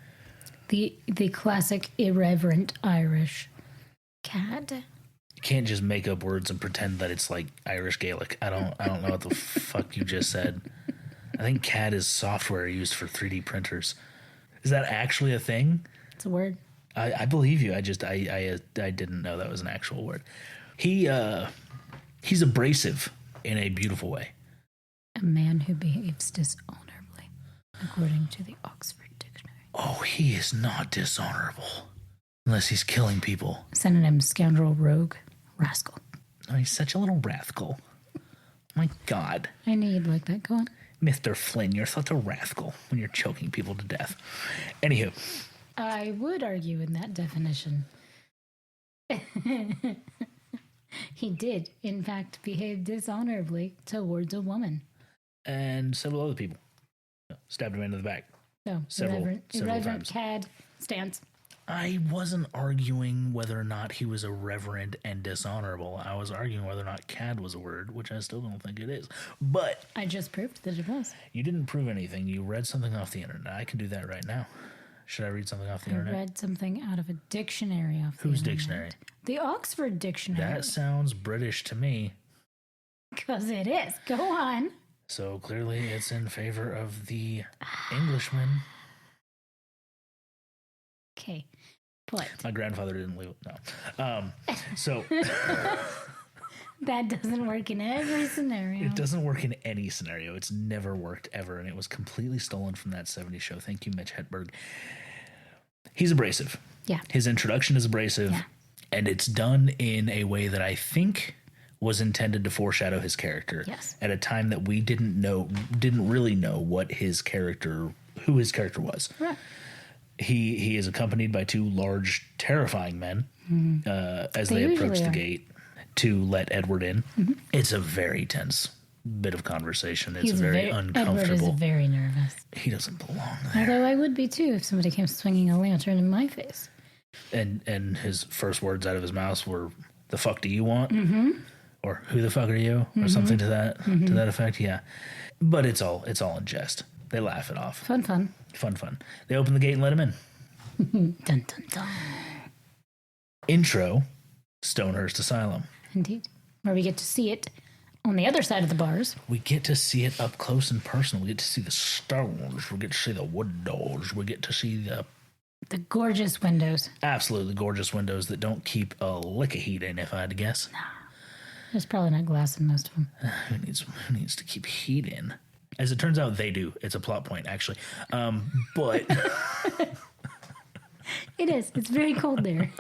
The classic irreverent Irish cad. You can't just make up words and pretend that it's like Irish Gaelic. I don't know what the fuck you just said. I think CAD is software used for 3D printers. Is that actually a thing? It's a word. I believe you. I didn't know that was an actual word. He's abrasive in a beautiful way. A man who behaves dishonorably, according to the Oxford Dictionary. Oh, he is not dishonorable. Unless he's killing people. Synonym: scoundrel, rogue, rascal. Oh, he's such a little rascal. My God. I knew you'd like that. Go on. Mr. Flynn, you're such a rascal when you're choking people to death. Anywho. I would argue in that definition. He did, in fact, behave dishonorably towards a woman. And several other people. Stabbed him into the back. So, Several irreverent times. cad stance. I wasn't arguing whether or not he was irreverent and dishonorable. I was arguing whether or not cad was a word, which I still don't think it is. But I just proved that it was. you didn't prove anything. You read something off the internet. I can do that right now. Should I read something off the I internet? read something out of a dictionary off the Whose internet. dictionary? The Oxford Dictionary. That sounds British to me. Because it is. Go on. So clearly it's in favor of the Englishman. Okay. But My grandfather didn't leave. No. So that doesn't work in every scenario. it doesn't work in any scenario. It's never worked ever. And it was completely stolen from that 70s show. Thank you, Mitch Hedberg. He's abrasive. Yeah. His introduction is abrasive. Yeah. And it's done in a way that I think was intended to foreshadow his character. Yes. At a time that we didn't really know who his character was. Right. He is accompanied by two large, terrifying men as they approach the gate to let Edward in. Mm-hmm. It's a very tense bit of conversation. It's very uncomfortable. Edward is very nervous. He doesn't belong there. Although I would be too if somebody came swinging a lantern in my face. And his first words out of his mouth were, "The fuck do you want?" Mm-hmm. Or "Who the fuck are you?" Or something to that effect. Yeah, but it's all in jest. They laugh it off. Fun. They open the gate and let him in. Dun, dun, dun. Intro, Stonehearst Asylum. Indeed. Where we get to see it on the other side of the bars. We get to see it up close and personal. We get to see the stones. We get to see the wood doors. We get to see the gorgeous windows. Absolutely gorgeous windows that don't keep a lick of heat in, if I had to guess. No. There's probably not glass in most of them. Who needs to keep heat in? As it turns out, they do. It's a plot point, actually. But it is. It's very cold there.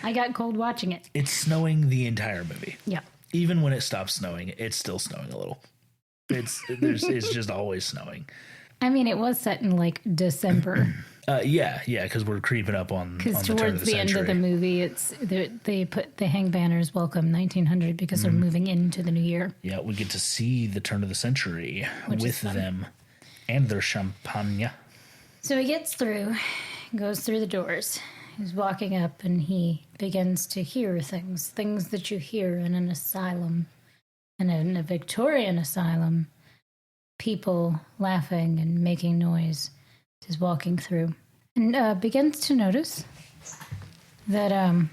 I got cold watching it. It's snowing the entire movie. Yeah. Even when it stops snowing, it's still snowing a little. It's just always snowing. I mean, it was set in like December. Yeah, because we're creeping up on the turn of the century. Towards the end of the movie, they hang banners "Welcome 1900" because they're moving into the new year. Yeah, we get to see the turn of the century with them and their champagne. So he gets through, goes through the doors. He's walking up, and he begins to hear things that you hear in an asylum, and in a Victorian asylum. People laughing and making noise. He's walking through and begins to notice that,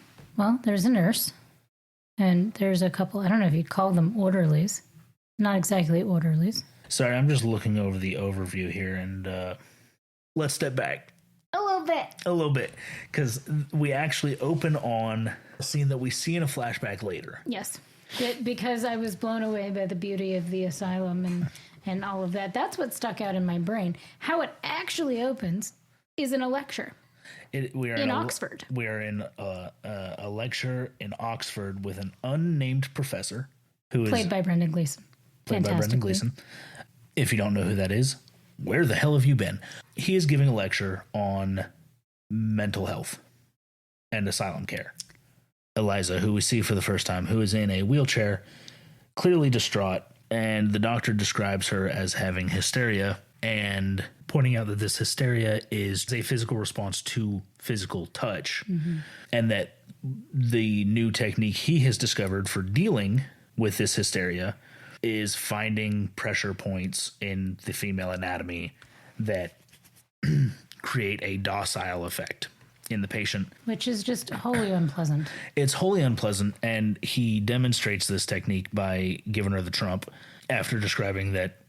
there's a nurse and there's a couple, I don't know if you'd call them orderlies. Not exactly orderlies. Sorry, I'm just looking over the overview here and let's step back. A little bit. Because we actually open on a scene that we see in a flashback later. Yes. Because I was blown away by the beauty of the asylum and all of that. That's what stuck out in my brain. How it actually opens is in a lecture. We are in Oxford. We are in a lecture in Oxford with an unnamed professor who is played by Brendan Gleeson. If you don't know who that is, where the hell have you been? He is giving a lecture on mental health. and asylum care. Eliza, who we see for the first time, who is in a wheelchair, clearly distraught, and the doctor describes her as having hysteria and pointing out that this hysteria is a physical response to physical touch, and that the new technique he has discovered for dealing with this hysteria is finding pressure points in the female anatomy that create a docile effect in the patient. Which is just wholly unpleasant. It's wholly unpleasant, and he demonstrates this technique by giving her the trump after describing that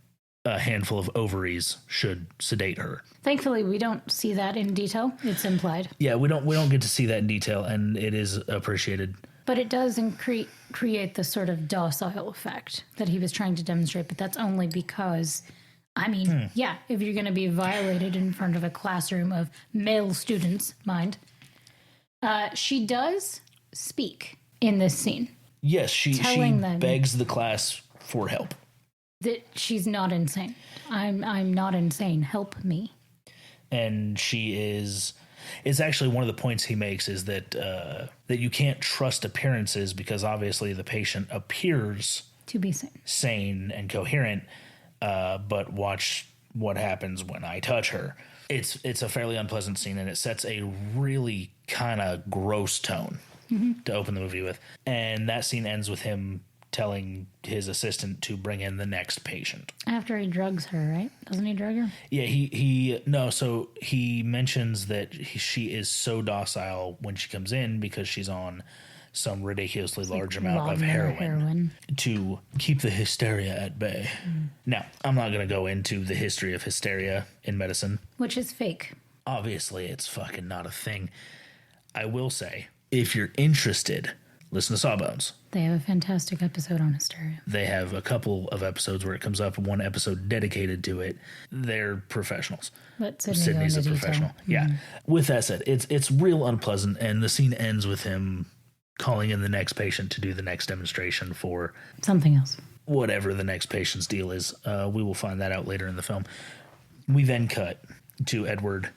a handful of ovaries should sedate her. Thankfully, we don't see that in detail. It's implied. Yeah, we don't get to see that in detail, and it is appreciated. But it does create the sort of docile effect that he was trying to demonstrate, but that's only because, I mean, yeah, if you're going to be violated in front of a classroom of male students, mind, she does speak in this scene. Yes, she begs the class for help. That she's not insane. I'm not insane. Help me. And she is... It's actually one of the points he makes is that that you can't trust appearances because obviously the patient appears to be sane and coherent, but watch what happens when I touch her. It's a fairly unpleasant scene, and it sets a really kind of gross tone to open the movie with. And that scene ends with him telling his assistant to bring in the next patient. After he drugs her, right? Doesn't he drug her? Yeah, so he mentions that she is so docile when she comes in because she's on some ridiculously large amount of heroin to keep the hysteria at bay. Now, I'm not going to go into the history of hysteria in medicine. Which is fake. Obviously, it's fucking not a thing. I will say, if you're interested... Listen to Sawbones. They have a fantastic episode on hysteria. They have a couple of episodes where it comes up, one episode dedicated to it. They're professionals. But Sydney's a professional. Yeah. With that said, it's real unpleasant, and the scene ends with him calling in the next patient to do the next demonstration for something else. Whatever the next patient's deal is. We will find that out later in the film. We then cut to Edward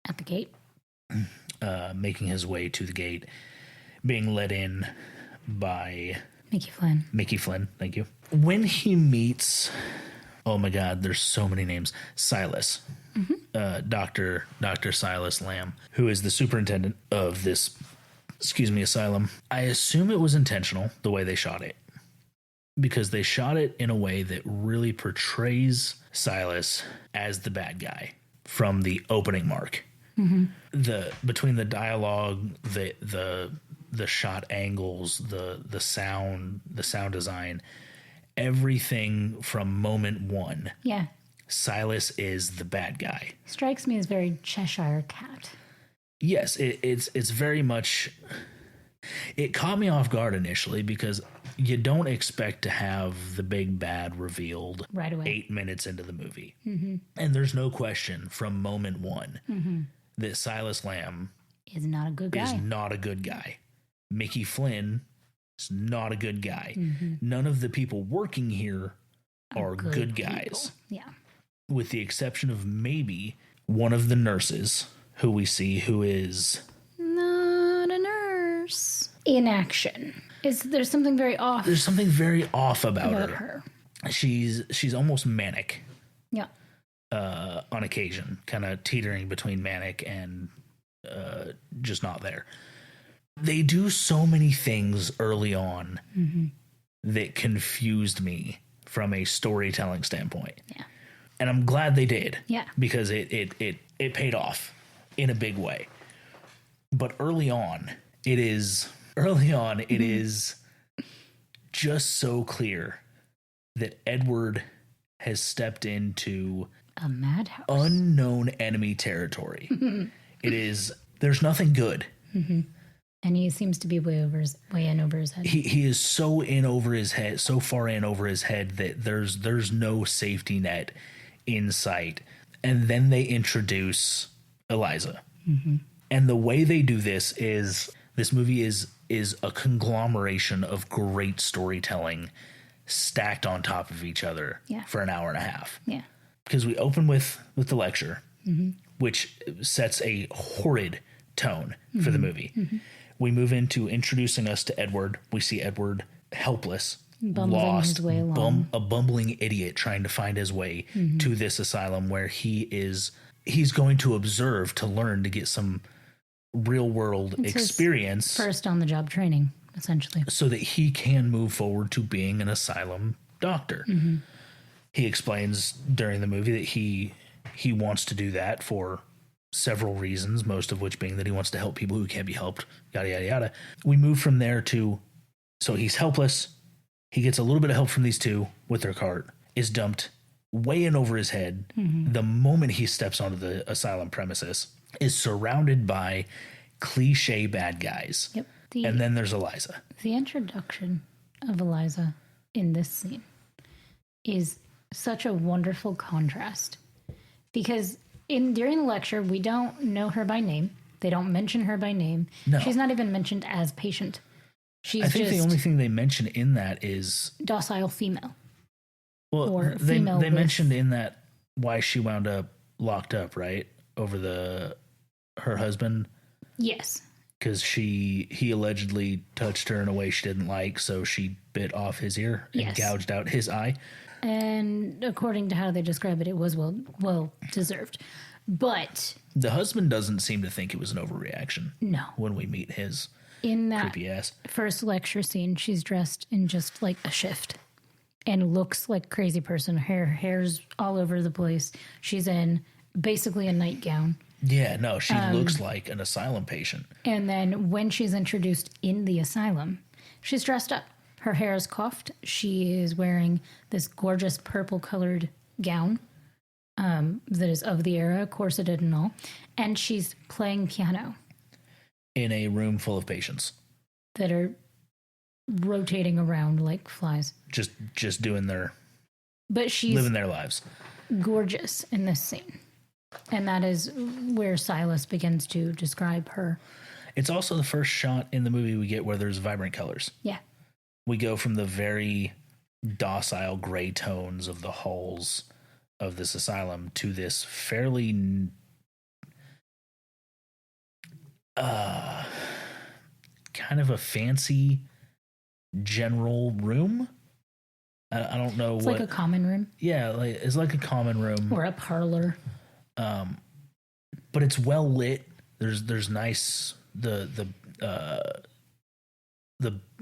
at the gate, making his way to the gate, being led in by Mickey Flynn, thank you. When he meets, oh my God, there's so many names. Silas, Dr. Silas Lamb, who is the superintendent of this, asylum. I assume it was intentional, the way they shot it, because they shot it in a way that really portrays Silas as the bad guy from the opening mark. Between the dialogue, the shot angles, the sound design, everything from moment one. Yeah. Silas is the bad guy. Strikes me as very Cheshire Cat. Yes, it's very much... It caught me off guard initially because you don't expect to have the big bad revealed right away 8 minutes into the movie. And there's no question from moment one that Silas Lamb is not a good guy. Mickey Flynn is not a good guy. None of the people working here are good guys. Yeah. With the exception of maybe one of the nurses who we see who is... not a nurse. In action. There's something very off. There's something very off about her. She's almost manic. Yeah. On occasion. Kind of teetering between manic and just not there. They do so many things early on that confused me from a storytelling standpoint. Yeah. And I'm glad they did. Yeah. Because it paid off in a big way. But early on, it is just so clear that Edward has stepped into a madhouse, unknown enemy territory. There's nothing good. And he seems to be way in over his head. He is so far in over his head that there's no safety net in sight. And then they introduce Eliza. And the way they do this movie is a conglomeration of great storytelling stacked on top of each other for an hour and a half. Yeah. Because we open with the lecture, which sets a horrid tone for the movie. We move into introducing us to Edward. We see Edward helpless, Bumbling lost, his way along. a bumbling idiot trying to find his way to this asylum where he's going to observe to learn to get some real world experience. First on the job training, essentially. So that he can move forward to being an asylum doctor. He explains during the movie that he wants to do that for several reasons, most of which being that he wants to help people who can't be helped, yada, yada, yada. We move from there to, so he's helpless. He gets a little bit of help from these two with their cart, is dumped way in over his head. The moment he steps onto the asylum premises, is surrounded by cliche bad guys. Yep. And then there's Eliza. The introduction of Eliza in this scene is such a wonderful contrast because during the lecture, we don't know her by name. They don't mention her by name. No. She's not even mentioned as patient. She's I think just the only thing they mention in that is docile female. well, or they female with- mentioned in that why she wound up locked up, right, over her husband, Yes. because he allegedly touched her in a way she didn't like, so she bit off his ear and Yes. gouged out his eye. And according to how they describe it, it was well deserved. But The husband doesn't seem to think it was an overreaction. no. When we meet his In that creepy ass. first lecture scene, she's dressed in just like a shift and looks like a crazy person. Her hair's all over the place. She's in basically a nightgown. Yeah, no, she looks like an asylum patient. And then when she's introduced in the asylum, she's dressed up. Her hair is coiffed. She is wearing this gorgeous purple colored gown that is of the era, corseted and all. And she's playing piano In a room full of patients. that are rotating around like flies. Just doing But she's living their lives. gorgeous in this scene. And that is where Silas begins to describe her. It's also the first shot in the movie we get where there's vibrant colors. Yeah. We go from the very docile gray tones of the halls of this asylum to this fairly kind of a fancy general room. I don't know It's what. like a common room Yeah, it's like a common room. or a parlor. But it's well lit. There's nice the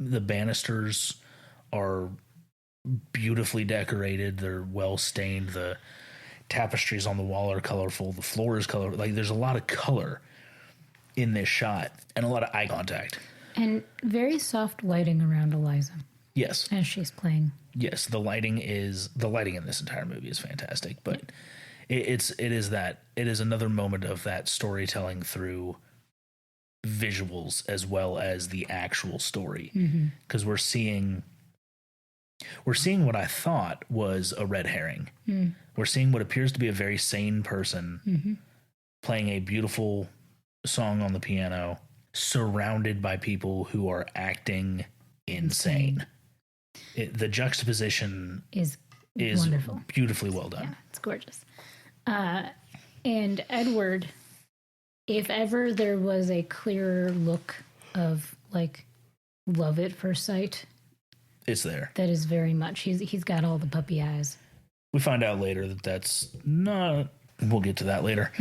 banisters are beautifully decorated. They're well stained. The tapestries on the wall are colorful. The floor is colorful. Like there's a lot of color in this shot and a lot of eye contact. And very soft lighting around Eliza Yes. as she's playing. Yes, the lighting in this entire movie is fantastic, but it is another moment of that storytelling through visuals as well as the actual story, because we're seeing what I thought was a red herring. We're seeing what appears to be a very sane person playing a beautiful song on the piano, surrounded by people who are acting insane. The juxtaposition Is is wonderful. beautifully well done. Yeah, it's gorgeous. And Edward, if ever there was a clearer look of like love at first sight, It's there. that is very much he's got all the puppy eyes. We find out later that that's not. We'll get to that later.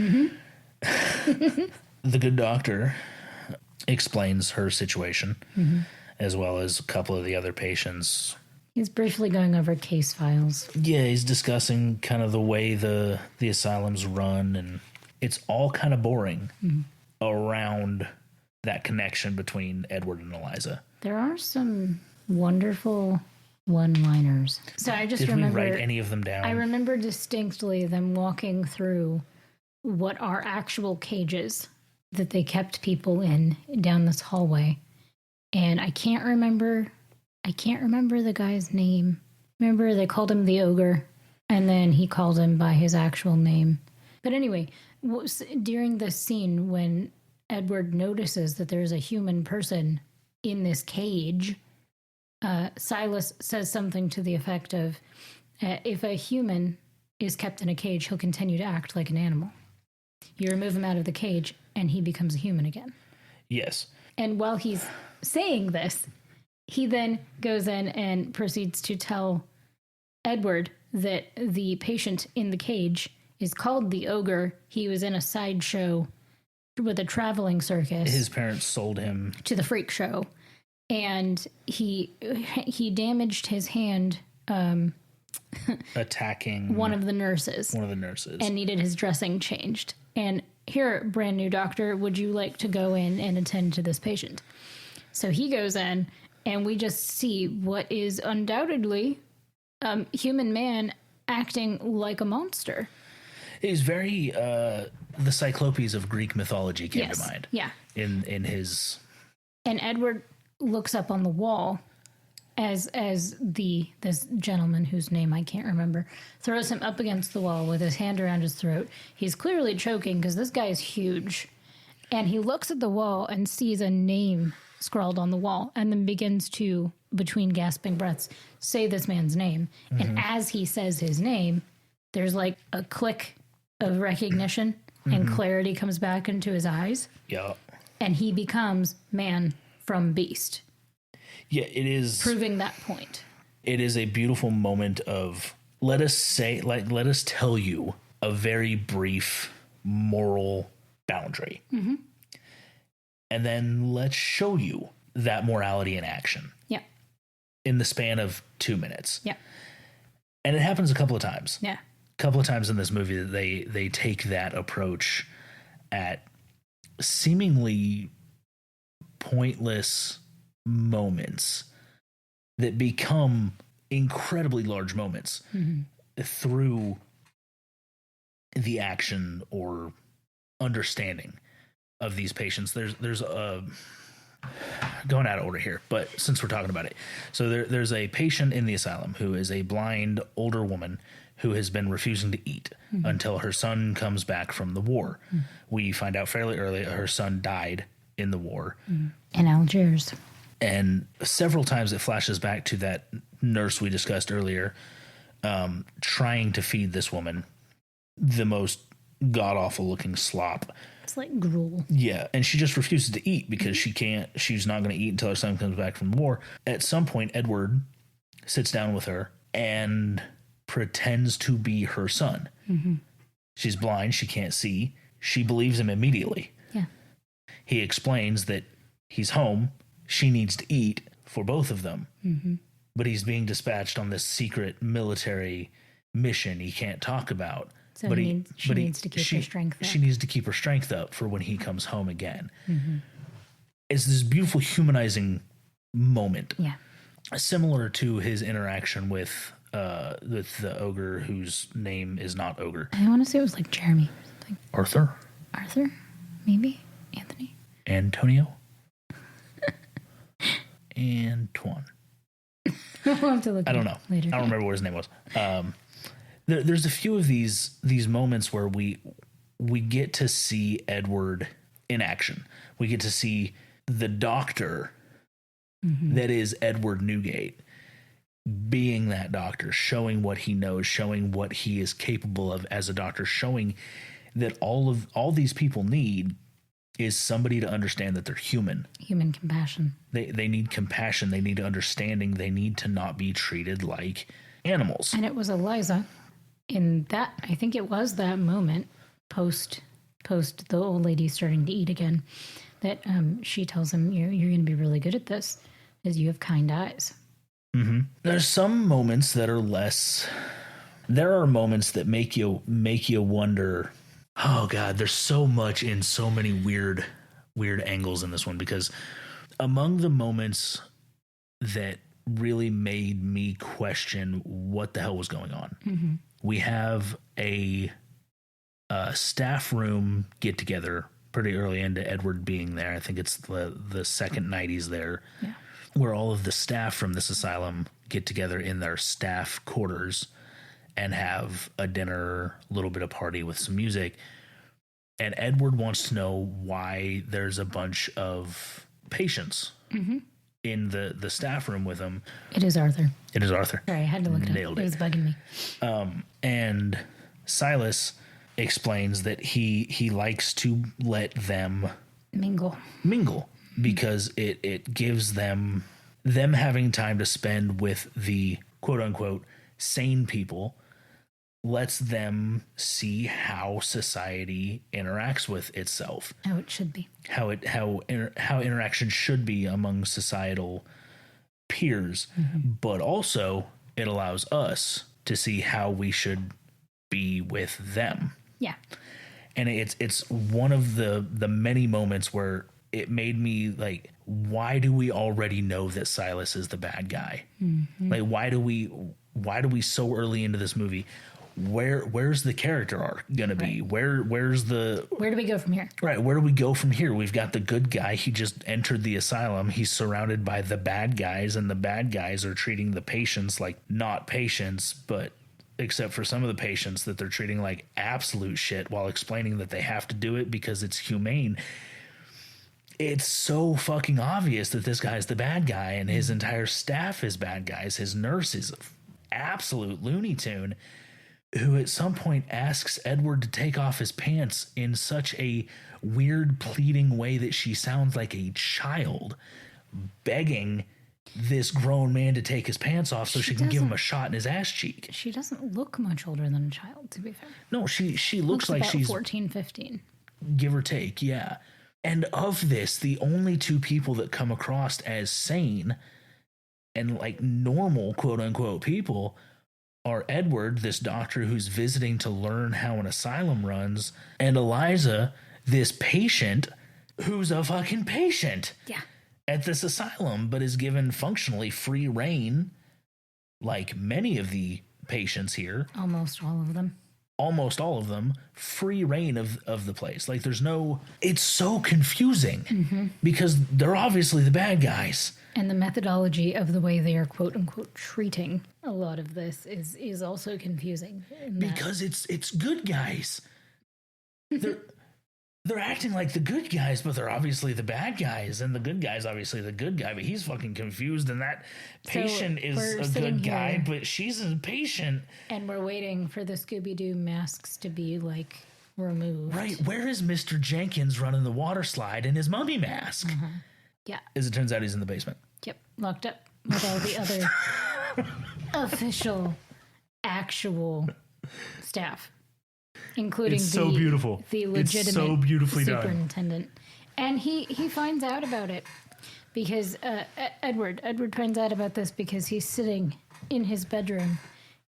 The good doctor explains her situation, as well as a couple of the other patients. He's briefly going over case files. Yeah, he's discussing kind of the way the asylums run, and it's all kind of boring around that connection between Edward and Eliza. There are some wonderful one-liners. So I just Did remember we write any of them down? I remember distinctly them walking through what are actual cages that they kept people in down this hallway. And I can't remember the guy's name. Remember they called him the ogre and then he called him by his actual name. But anyway, during this scene when Edward notices that there's a human person in this cage, Silas says something to the effect of, if a human is kept in a cage, he'll continue to act like an animal. You remove him out of the cage and he becomes a human again. Yes. And while he's saying this, he then goes in and proceeds to tell Edward that the patient in the cage is called the ogre. He was in a sideshow with a traveling circus. His parents sold him to the freak show, and he damaged his hand attacking one of the nurses. And needed his dressing changed. And here, brand new doctor, would you like to go in and attend to this patient? So he goes in, and we just see what is undoubtedly human man acting like a monster. He's very the Cyclopes of Greek mythology came to mind. Yeah. In his. And Edward looks up on the wall as this gentleman whose name I can't remember throws him up against the wall with his hand around his throat. He's clearly choking because this guy is huge. And he looks at the wall and sees a name scrawled on the wall and then begins to, between gasping breaths, say this man's name. Mm-hmm. And as he says his name, there's like a click of recognition and clarity comes back into his eyes. Yeah. And he becomes man from beast. Yeah, it is. Proving that point. It is a beautiful moment of, let us tell you a very brief moral boundary. Mm-hmm. And then let's show you that morality in action. Yeah. In the span of 2 minutes. Yeah. And it happens a couple of times. Yeah. A couple of times in this movie that they take that approach at seemingly pointless moments that become incredibly large moments through the action or understanding of these patients. There's a going out of order here, but since we're talking about it, so there's a patient in the asylum who is a blind older woman who has been refusing to eat until her son comes back from the war. We find out fairly early her son died in the war. In Algiers. And several times it flashes back to that nurse we discussed earlier, trying to feed this woman the most god-awful looking slop. It's like gruel. Yeah, and she just refuses to eat because she's not going to eat until her son comes back from the war. At some point, Edward sits down with her and pretends to be her son. Mm-hmm. She's blind, she can't see. She believes him immediately. Yeah. He explains that he's home, she needs to eat for both of them. Mm-hmm. But he's being dispatched on this secret military mission he can't talk about. So she needs to keep her strength up. She needs to keep her strength up for when he comes home again. Mm-hmm. It's this beautiful humanizing moment. Yeah. Similar to his interaction with the ogre whose name is not Ogre. I want to say it was like Jeremy or something. Arthur? Maybe? Anthony? Antonio? Antoine. We'll have to look. I don't know. Later. I don't remember what his name was. There's a few of these moments where we get to see Edward in action. We get to see the doctor that is Edward Newgate being that doctor, showing what he knows, showing what he is capable of as a doctor, showing that all these people need is somebody to understand that they're human. Human compassion. They need compassion. They need understanding. They need to not be treated like animals. And it was Eliza in that, I think it was that moment post the old lady starting to eat again, that she tells him, you're going to be really good at this because you have kind eyes. Mm-hmm. There's some moments that are less. There are moments that make you wonder. Oh God, there's so much in so many weird angles in this one, because among the moments that really made me question what the hell was going on, we have a staff room get together pretty early into Edward being there. I think it's the second night he's there. Yeah. Where all of the staff from this asylum get together in their staff quarters and have a dinner, a little bit of party with some music. And Edward wants to know why there's a bunch of patients in the staff room with him. It is Arthur. It is Arthur. Sorry, I had to look it up. Nailed it. It was bugging me. And Silas explains that he likes to let them Mingle. because it gives them having time to spend with the quote unquote sane people lets them see how society interacts with itself, How it should be. how interaction should be among societal peers, but also it allows us to see how we should be with them. Yeah. And it's one of the many moments where it made me like, why do we already know that Silas is the bad guy? Like, why do we so early into this movie? Where's the character arc gonna be? Right. Where do we go from here? Right, where do we go from here? We've got the good guy. He just entered the asylum. He's surrounded by the bad guys, and the bad guys are treating the patients like not patients, but except for some of the patients that they're treating like absolute shit while explaining that they have to do it because it's humane. It's so fucking obvious that this guy's the bad guy and his entire staff is bad guys. His nurse is absolute Looney Tune, who at some point asks Edward to take off his pants in such a weird pleading way that she sounds like a child begging this grown man to take his pants off so she can give him a shot in his ass cheek. She doesn't look much older than a child, to be fair. No, she looks like about she's 14, 15. Give or take, yeah. And of this, the only two people that come across as sane and like normal quote unquote people are Edward, this doctor who's visiting to learn how an asylum runs, and Eliza, this patient who's a fucking patient at this asylum, but is given functionally free reign, like many of the patients here. Almost all of them, free reign of the place. Like it's so confusing because they're obviously the bad guys. And the methodology of the way they are quote unquote treating a lot of this is also confusing. Because it's good guys. They're acting like the good guys, but they're obviously the bad guys. And the good guy's obviously the good guy, but he's fucking confused. And that patient is a good guy, but she's a patient. And we're waiting for the Scooby-Doo masks to be like removed. Right. Where is Mr. Jenkins running the water slide in his mummy mask? Yeah. As it turns out, he's in the basement. Yep. Locked up with all the other official, actual staff. Including so beautiful. The legitimate so beautifully superintendent. Done. And he finds out about it because Edward finds out about this because he's sitting in his bedroom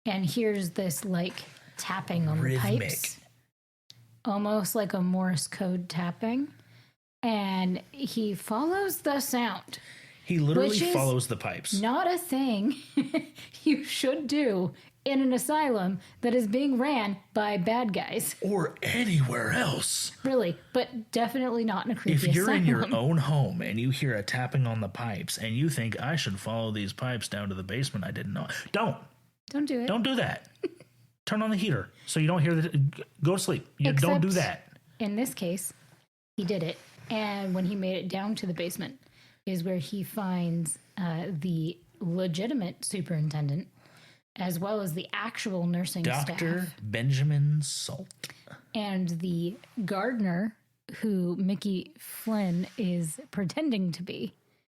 and hears this like tapping on the pipes. Almost like a Morse code tapping. And he follows the sound. He literally follows the pipes. Not a thing you should do in an asylum that is being ran by bad guys. Or anywhere else. Really, but definitely not in a creepy asylum. If you're in your own home and you hear a tapping on the pipes and you think, I should follow these pipes down to the basement, I didn't know. Don't do it. Don't do that. Turn on the heater so you don't hear go to sleep. Don't do that. In this case, he did it. And when he made it down to the basement is where he finds the legitimate superintendent as well as the actual nursing staff. Dr. Benjamin Salt. And the gardener who Mickey Flynn is pretending to be.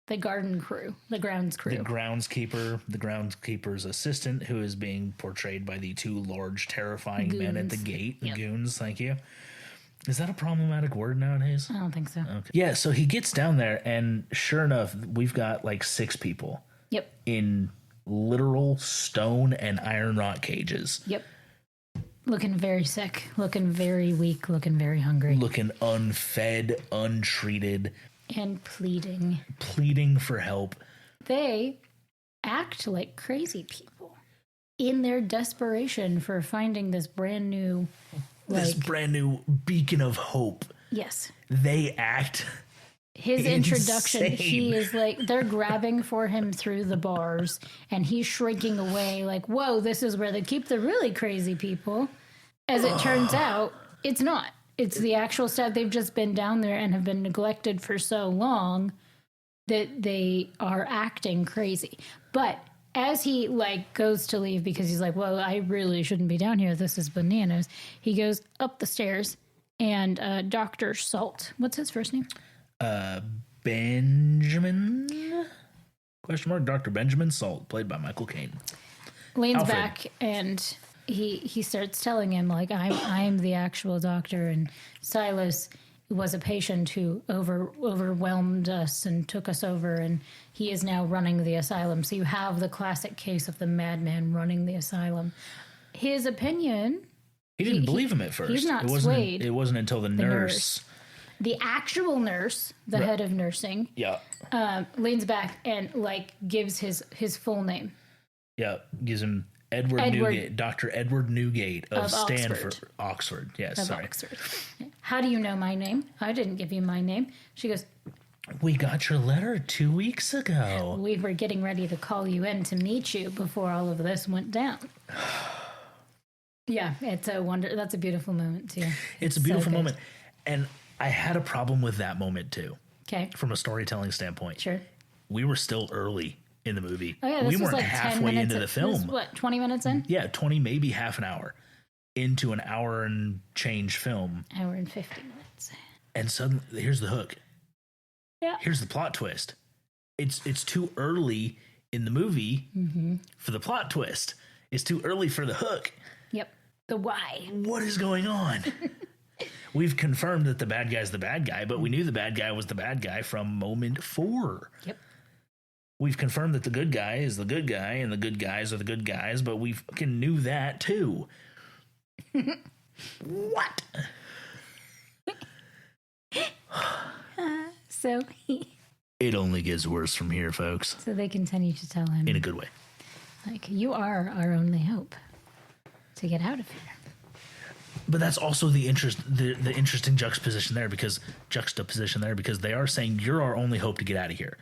The garden crew, the grounds crew. The groundskeeper's assistant, who is being portrayed by the two large, terrifying men at the gate. Yep. Goons, thank you. Is that a problematic word nowadays? I don't think so. Okay. Yeah, so he gets down there, and sure enough, we've got like 6 people. Yep. In literal stone and iron rock cages. Yep. Looking very sick, looking very weak, looking very hungry. Looking unfed, untreated. And pleading. Pleading for help. They act like crazy people in their desperation for finding this brand new... This brand new beacon of hope. Yes. They act... His introduction, he is like, they're grabbing for him through the bars, and he's shrinking away like, whoa, this is where they keep the really crazy people. As it turns out, it's not. It's the actual staff. They've just been down there and have been neglected for so long that they are acting crazy. But as he like goes to leave because he's like, well, I really shouldn't be down here. This is bananas. He goes up the stairs and Dr. Salt, what's his first name? Benjamin? Question mark. Dr. Benjamin Salt, played by Michael Caine. Leans Alfred. back and he starts telling him like, I'm the actual doctor, and Silas was a patient who overwhelmed us and took us over, and he is now running the asylum. So you have the classic case of the madman running the asylum. His opinion... He didn't believe him at first. He's not swayed. It wasn't until the nurse... The actual nurse, the head of nursing, leans back and like gives his full name. Yeah, gives him Edward Newgate, Dr. Edward Newgate of Stanford, Oxford. Yes, sorry. Oxford. How do you know my name? I didn't give you my name. She goes, we got your letter 2 weeks ago. We were getting ready to call you in to meet you before all of this went down. Yeah, it's a wonder. That's a beautiful moment too. It's a beautiful moment, and I had a problem with that moment too. Okay, from a storytelling standpoint. Sure. We were still early in the movie. Oh yeah, this we was weren't like halfway 10 minutes into the film. What, 20 minutes in? Yeah, 20, maybe half an hour into an hour and change film. Hour and 50 minutes. And suddenly, here's the hook. Yeah. Here's the plot twist. It's too early in the movie for the plot twist. It's too early for the hook. Yep. The why. What is going on? We've confirmed that the bad guy's the bad guy, but we knew the bad guy was the bad guy from moment 4. Yep. We've confirmed that the good guy is the good guy and the good guys are the good guys, but we fucking knew that too. What? So it only gets worse from here, folks. So they continue to tell him. In a good way. Like, you are our only hope to get out of here. But that's also the interesting juxtaposition there because they are saying you're our only hope to get out of here.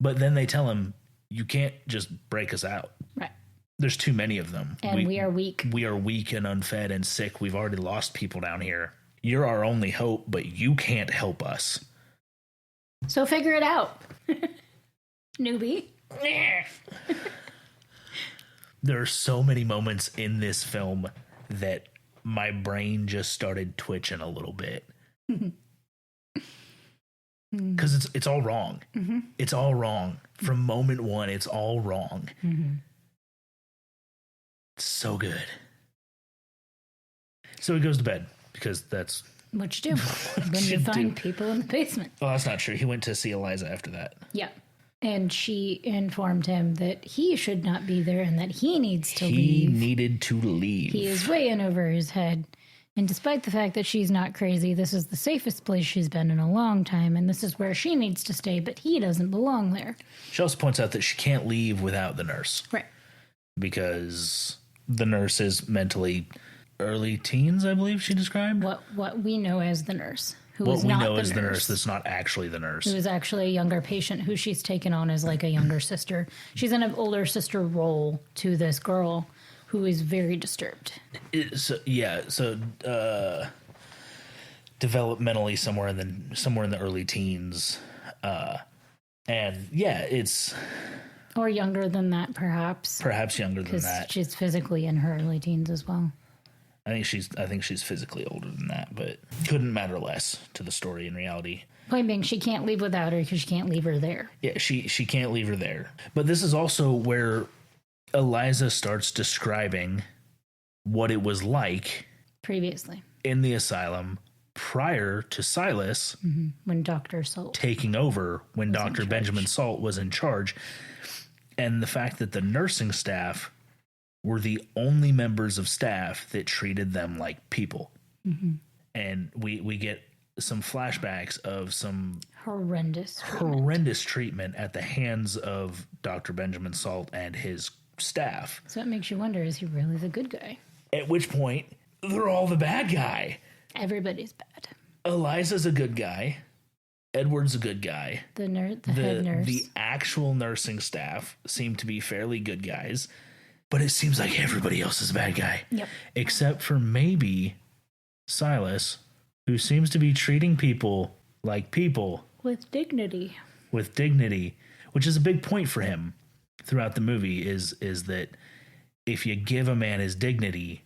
But then they tell him you can't just break us out. Right. There's too many of them. And we are weak. We are weak and unfed and sick. We've already lost people down here. You're our only hope, but you can't help us. So figure it out. Newbie. There are so many moments in this film that my brain just started twitching a little bit. Because it's all wrong. Mm-hmm. It's all wrong. From moment 1, it's all wrong. Mm-hmm. It's so good. So he goes to bed because that's... What you do when you find people in the basement. Well, that's not true. He went to see Eliza after that. Yeah. And she informed him that he should not be there and that he needs to leave. He needed to leave. He is way in over his head. And despite the fact that she's not crazy, this is the safest place she's been in a long time, and this is where she needs to stay, but he doesn't belong there. She also points out that she can't leave without the nurse. Right. Because the nurse is mentally early teens, I believe she described. What we know as the nurse. What we know as the nurse that's not actually the nurse. Who is actually a younger patient who she's taken on as like a younger sister. She's in an older sister role to this girl who is very disturbed. Developmentally somewhere in the early teens. And yeah, it's... Or younger than that, perhaps. Perhaps younger than that. Because she's physically in her early teens as well. I think she's physically older than that, but couldn't matter less to the story in reality. Point being, she can't leave without her because she can't leave her there. Yeah, she can't leave her there. But this is also where Eliza starts describing what it was like previously in the asylum prior to Silas when Dr. Salt taking over, when Dr. Benjamin Salt was in charge, and the fact that the nursing staff were the only members of staff that treated them like people. Mm-hmm. And we get some flashbacks of some horrendous treatment at the hands of Dr. Benjamin Salt and his staff. So it makes you wonder, is he really the good guy? At which point, they're all the bad guy. Everybody's bad. Eliza's a good guy. Edward's a good guy. The head nurse. The actual nursing staff seem to be fairly good guys. But it seems like everybody else is a bad guy. Yep. Except for maybe Silas, who seems to be treating people like people. With dignity. Which is a big point for him. throughout the movie is that if you give a man his dignity,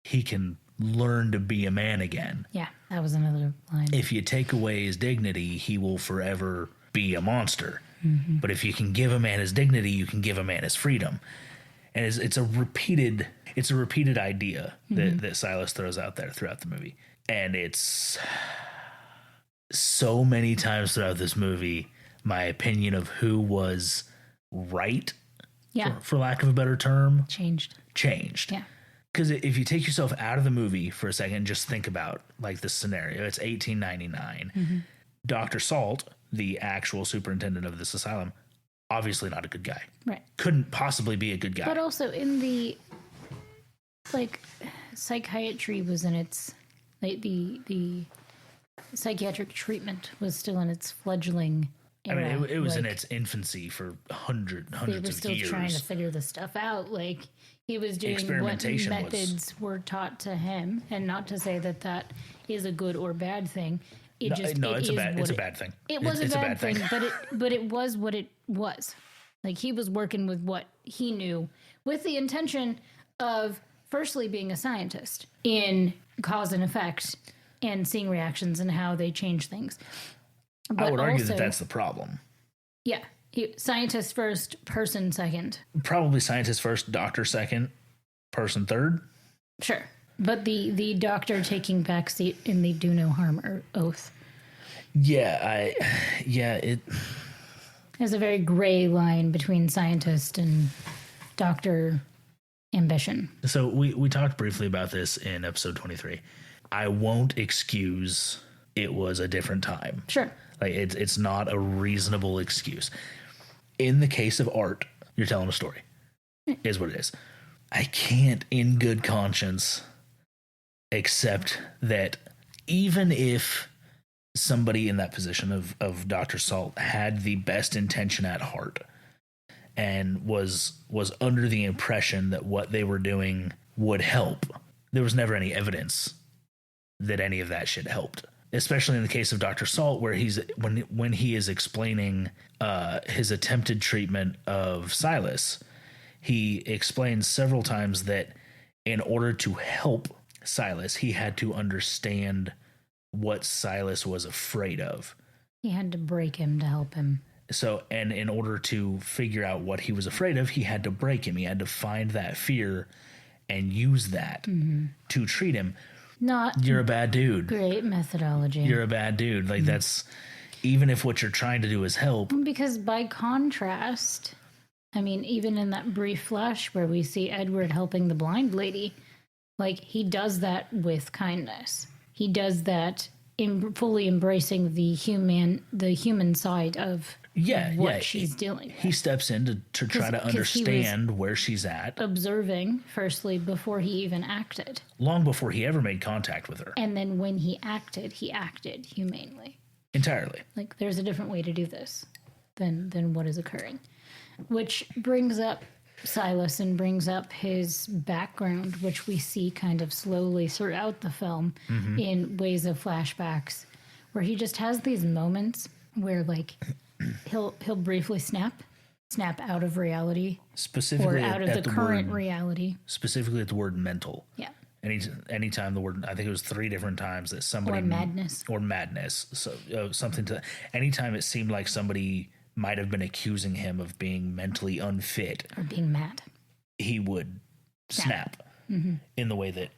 he can learn to be a man again. Yeah, that was another line. If you take away his dignity, he will forever be a monster. Mm-hmm. But if you can give a man his dignity, you can give a man his freedom. And it's a repeated idea that Silas throws out there throughout the movie. And it's so many times throughout this movie, my opinion of who was right, for lack of a better term, changed. Yeah. Because if you take yourself out of the movie for a second and just think about like this scenario, it's 1899. Mm-hmm. Dr. Salt, the actual superintendent of this asylum, obviously not a good guy. Right. Couldn't possibly be a good guy. But also in the, like, psychiatry was in its, like, the psychiatric treatment was still in its fledgling era. I mean, it was in its infancy for hundreds of years. They were still trying to figure this stuff out. Like, he was doing what methods were taught to him, and not to say that is a good or bad thing. It's a bad thing. It was a bad thing, but it was what it was. Like, he was working with what he knew with the intention of firstly being a scientist in cause and effect and seeing reactions and how they change things. But I would argue that that's the problem. Yeah. Scientist first, person second. Probably scientist first, doctor second, person third. Sure. But the doctor taking backseat in the do no harm oath. Yeah, There's a very gray line between scientist and doctor ambition. So we talked briefly about this in episode 23. I won't excuse it was a different time. Sure. Like, it's not a reasonable excuse. In the case of art, you're telling a story. Is what it is. I can't, in good conscience, accept that even if somebody in that position of Dr. Salt had the best intention at heart and was under the impression that what they were doing would help, there was never any evidence that any of that shit helped. Especially in the case of Dr. Salt, where when he is explaining his attempted treatment of Silas, he explains several times that in order to help Silas, he had to understand what Silas was afraid of. He had to break him to help him. So, and in order to figure out what he was afraid of, he had to break him. He had to find that fear and use that to treat him. You're a bad dude. Great methodology. You're a bad dude. Like, that's, even if what you're trying to do is help. Because by contrast, I mean, even in that brief flash where we see Edward helping the blind lady, like, he does that with kindness. He does that in fully embracing the human side of what she's dealing with. He steps in to try to understand where she's at. Observing, firstly, before he even acted. Long before he ever made contact with her. And then when he acted humanely. Entirely. Like, there's a different way to do this than what is occurring. Which brings up Silas and brings up his background, which we see kind of slowly throughout the film in ways of flashbacks, where he just has these moments where, like, he'll briefly snap out of reality, specifically or out of the current reality. Specifically at the word mental. Yeah. Anytime the word, I think it was 3 different times that somebody or madness. So something to. Anytime it seemed like somebody might have been accusing him of being mentally unfit or being mad, he would snap in the way that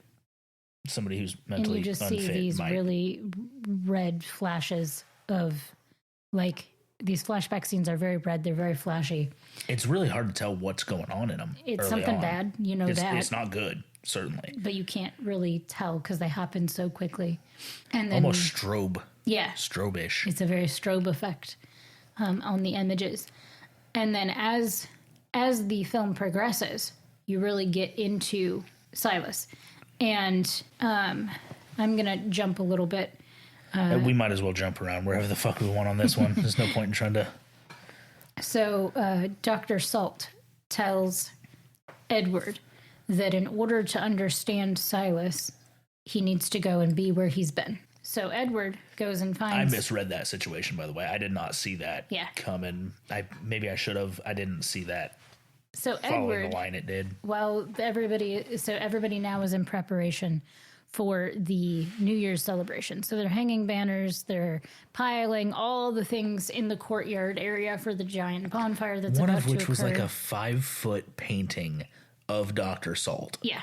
somebody who's mentally unfit might. And you just see these really red flashes of, like, these flashback scenes are very red. They're very flashy. It's really hard to tell what's going on in them. It's something bad, that. It's not good, certainly. But you can't really tell because they happen so quickly. And then, almost strobe. Yeah. Strobe-ish. It's a very strobe effect on the images. And then as the film progresses, you really get into Silas. And I'm going to jump a little bit. We might as well jump around wherever the fuck we want on this one. There's no point in trying to... So Dr. Salt tells Edward that in order to understand Silas, he needs to go and be where he's been. So Edward goes and finds... I misread that situation, by the way. I did not see that coming. Maybe I should have. I didn't see that So following Edward, the line it did. well, everybody now is in preparation for the New Year's celebration. So they're hanging banners, they're piling all the things in the courtyard area for the giant bonfire that's One about of which to was like occur. a 5-foot painting of Dr. Salt. Yeah.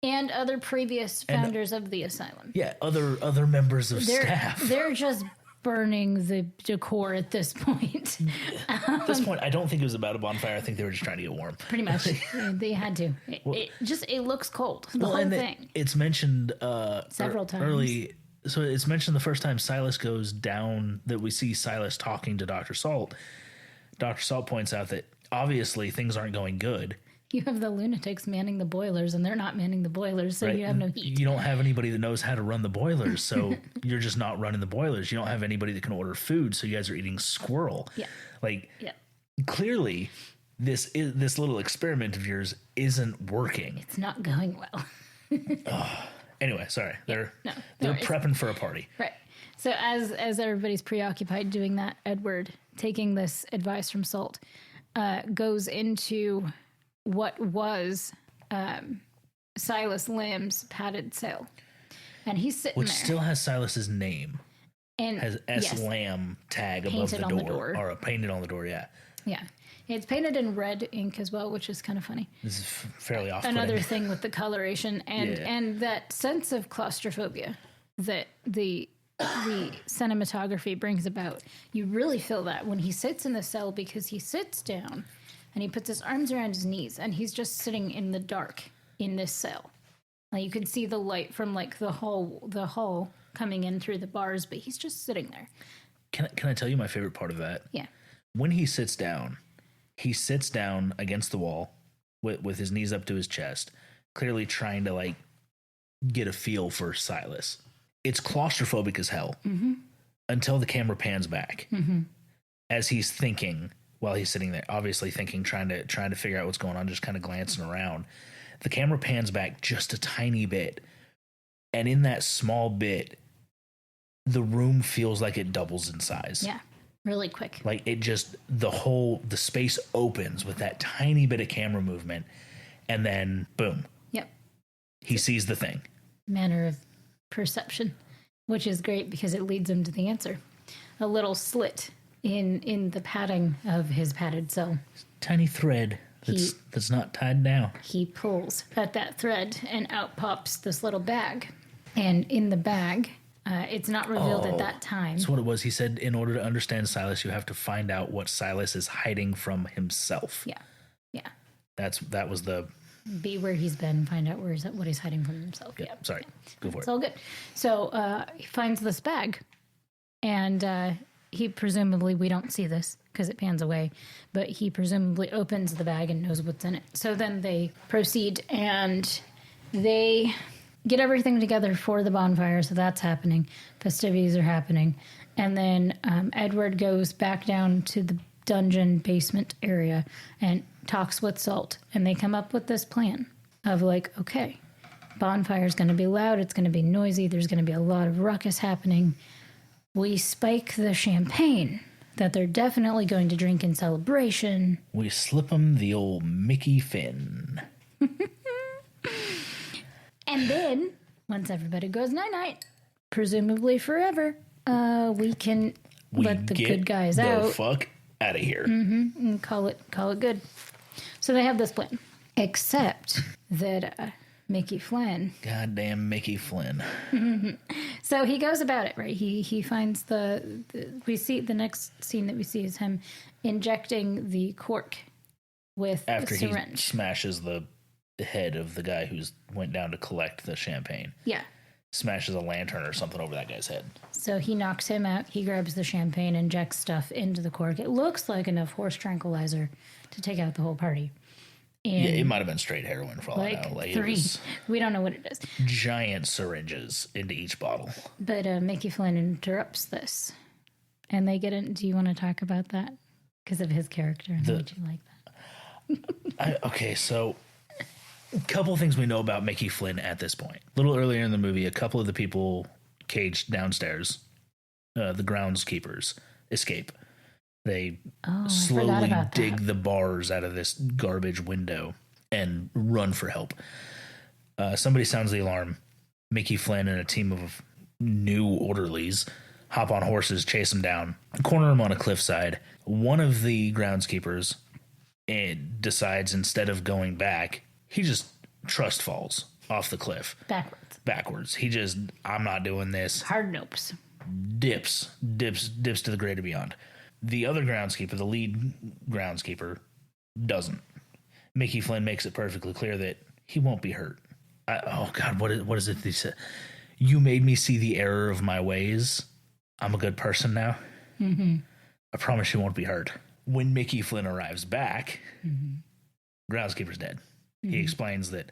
And other previous founders of the asylum. Yeah, other members of staff. They're just burning the decor at this point. At this point, I don't think it was about a bonfire. I think they were just trying to get warm. Pretty much. They had to. It looks cold. The whole thing. It's mentioned Several times. early. So it's mentioned the first time Silas goes down, that we see Silas talking to Dr. Salt. Dr. Salt points out that obviously things aren't going good. You have the lunatics manning the boilers, and they're not manning the boilers, so Right? you have no heat. You don't have anybody that knows how to run the boilers, so you're just not running the boilers. You don't have anybody that can order food, so you guys are eating squirrel. Yeah. Like, Yeah. clearly, this little experiment of yours isn't working. It's not going well. Anyway, sorry. They're worries. prepping for a party. Right. So as everybody's preoccupied doing that, Edward, taking this advice from Salt, goes into what was Silas Lamb's padded cell. And he's sitting Which there. still has Silas's name. And Has S. yes, Lamb tag above Painted the on door. the door. Or painted on the door, yeah. yeah. It's painted in red ink as well, which is kind of funny. This is fairly off-putting. Another thing with the coloration and Yeah. and that sense of claustrophobia that the cinematography brings about. You really feel that when he sits in the cell, because he sits down and he puts his arms around his knees and he's just sitting in the dark in this cell. Like you can see the light from like the hall coming in through the bars, but he's just sitting there. Can I tell you my favorite part of that? Yeah. When he sits down against the wall with his knees up to his chest, clearly trying to like get a feel for Silas. It's claustrophobic as hell until the camera pans back as he's thinking while he's sitting there, obviously thinking, trying to figure out what's going on, just kind of glancing around. The camera pans back just a tiny bit, and in that small bit, the room feels like it doubles in size. Yeah. Really quick. Like it just, the space opens with that tiny bit of camera movement, and then boom, Yep. he sees the thing. Manner of perception, which is great because it leads him to the answer. A little slit in the padding of his padded cell. Tiny thread that's not tied down. He pulls at that thread and out pops this little bag. And in the bag, it's not revealed at that time. That's what it was. He said, in order to understand Silas, you have to find out what Silas is hiding from himself. Yeah. Yeah. That was the... Be where he's been, find out what he's hiding from himself. Yeah, sorry. Go for It's it. all good. So he finds this bag, and he presumably, we don't see this because it pans away, but he presumably opens the bag and knows what's in it. So then they proceed and they get everything together for the bonfire. So that's happening. Festivities are happening. And then Edward goes back down to the dungeon basement area and talks with Salt, and they come up with this plan of like, okay, bonfire's going to be loud, it's going to be noisy, there's going to be a lot of ruckus happening. We spike the champagne that they're definitely going to drink in celebration. We slip him the old Mickey Finn. And then, once everybody goes night-night, presumably forever, we can let the get good guys the out fuck out of here. and call it good. So they have this plan, except that Mickey Flynn. Goddamn Mickey Flynn. So he goes about it, right? He finds we see the next scene that we see is him injecting the cork with After a he syringe. smashes the head of the guy who's went down to collect the champagne. Yeah. Smashes a lantern or something over that guy's head. So he knocks him out. He grabs the champagne, injects stuff into the cork. It looks like enough horse tranquilizer to take out the whole party. And Yeah, it might have been straight heroin for all I know. Like, it 3. was We don't know what it is. giant syringes into each bottle. But Mickey Flynn interrupts this. And they get in. Do you want to talk about that? Because of his character. And how would you like that? Okay, so a couple of things we know about Mickey Flynn at this point. A little earlier in the movie, a couple of the people caged downstairs, the groundskeepers, escape. They I forgot slowly about dig that. the bars out of this garbage window and run for help. Somebody sounds the alarm. Mickey Flynn and a team of new orderlies hop on horses, chase him down, corner him on a cliffside. One of the groundskeepers decides instead of going back, he just trust falls off the cliff. Backwards. He just, I'm not doing this. Hard nopes. Dips to the greater beyond. The other groundskeeper, the lead groundskeeper, doesn't. Mickey Flynn makes it perfectly clear that he won't be hurt. Oh God, what is it he said? You made me see the error of my ways. I'm a good person now. Mm-hmm. I promise you won't be hurt. When Mickey Flynn arrives back, groundskeeper's dead. He explains that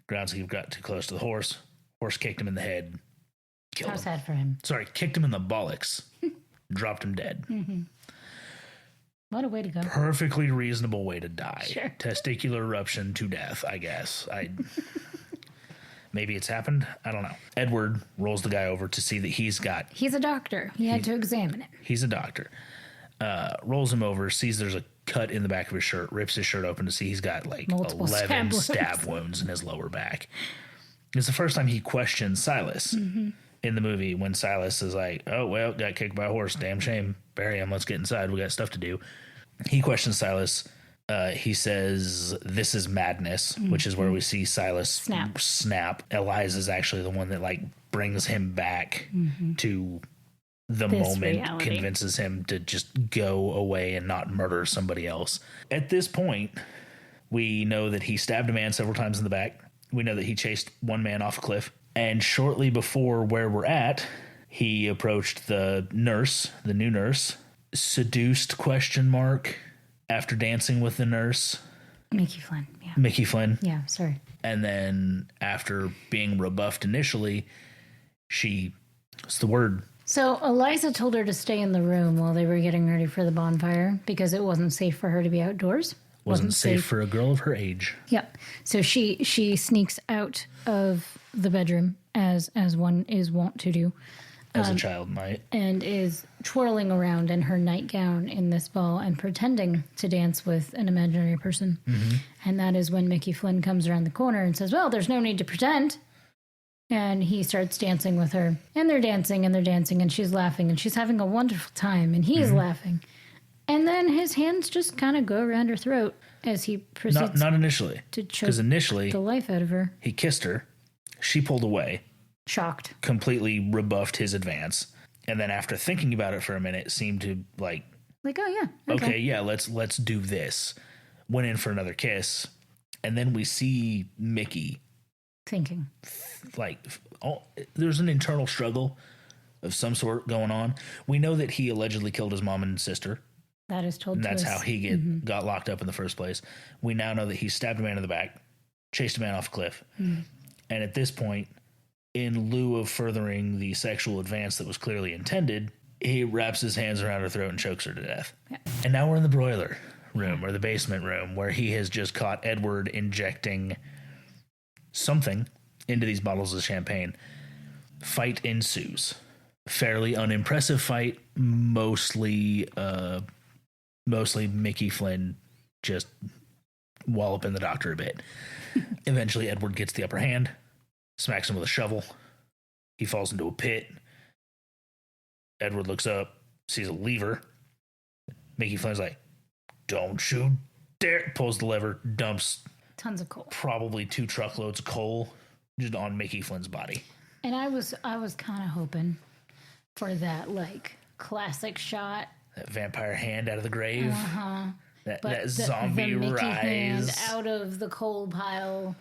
groundskeeper got too close to the horse. Horse kicked him in the head. Killed him. How sad for him. Sorry, kicked him in the bollocks. Dropped him dead. What a way to go. Perfectly reasonable way to die. Sure. Testicular eruption to death, I guess. Maybe it's happened. I don't know. Edward rolls the guy over to see that he's a doctor. He had to examine it. He's a doctor. Rolls him over, sees there's a cut in the back of his shirt, rips his shirt open to see he's got like Multiple 11 stab stab wounds in his lower back. It's the first time he questions Silas in the movie when Silas is like, oh, well, got kicked by a horse. Damn shame. Bury him. Let's get inside. We got stuff to do. He questions Silas. He says, this is madness, which is where we see Silas snap. Eliza's actually the one that like brings him back to the This moment, reality. convinces him to just go away and not murder somebody else. At this point, we know that he stabbed a man several times in the back. We know that he chased one man off a cliff. And shortly before where we're at, he approached the nurse, the new nurse, seduced ? After dancing with the nurse. Mickey Flynn, yeah. Mickey Flynn. Yeah, sorry. And then after being rebuffed initially, what's the word? So Eliza told her to stay in the room while they were getting ready for the bonfire because it wasn't safe for her to be outdoors. Wasn't safe for a girl of her age. Yep. So she sneaks out of the bedroom as one is wont to do. As a child might. And is twirling around in her nightgown in this ball and pretending to dance with an imaginary person. And that is when Mickey Flynn comes around the corner and says, well, there's no need to pretend. And he starts dancing with her. And they're dancing and she's laughing and she's having a wonderful time and he's laughing. And then his hands just kind of go around her throat as he proceeds not initially. to choke Because initially the life out of her. he kissed her. She pulled away. Shocked. Completely rebuffed his advance. And then after thinking about it for a minute, seemed to like, Oh, yeah. okay, yeah, let's do this. Went in for another kiss. And then we see Mickey Thinking. there's an internal struggle of some sort going on. We know that he allegedly killed his mom and sister. That is told And to us. that's how he got locked up in the first place. We now know that he stabbed a man in the back, chased a man off a cliff. And at this point, in lieu of furthering the sexual advance that was clearly intended, he wraps his hands around her throat and chokes her to death. Yeah. And now we're in the broiler room or the basement room where he has just caught Edward injecting something into these bottles of champagne. Fight ensues. Fairly unimpressive fight. Mostly Mickey Flynn just walloping the doctor a bit. Eventually, Edward gets the upper hand, smacks him with a shovel. He falls into a pit. Edward looks up, sees a lever. Mickey Flynn's like, don't you dare. Pulls the lever, dumps Tons of coal. probably 2 truckloads of coal just on Mickey Flynn's body. And I was kind of hoping for that, like, classic shot. That vampire hand out of the grave. Uh-huh. That zombie the Mickey hand rise. out of the coal pile.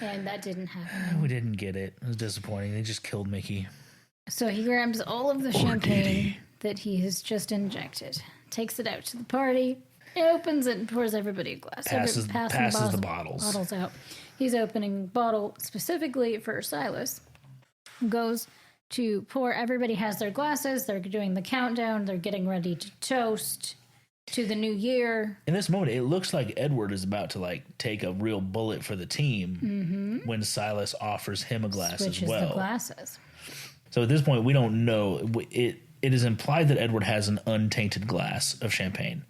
And that didn't happen. We didn't get it. It was disappointing. They just killed Mickey. So he grabs all of the champagne that he has just injected, takes it out to the party, opens it and pours everybody a glass. Passes the bottles. Bottles out. He's opening a bottle specifically for Silas. Goes to pour. Everybody has their glasses. They're doing the countdown. They're getting ready to toast to the new year. In this moment, it looks like Edward is about to like take a real bullet for the team when Silas offers him a glass Switches as well. the glasses. So at this point, we don't know. it is implied that Edward has an untainted glass of champagne.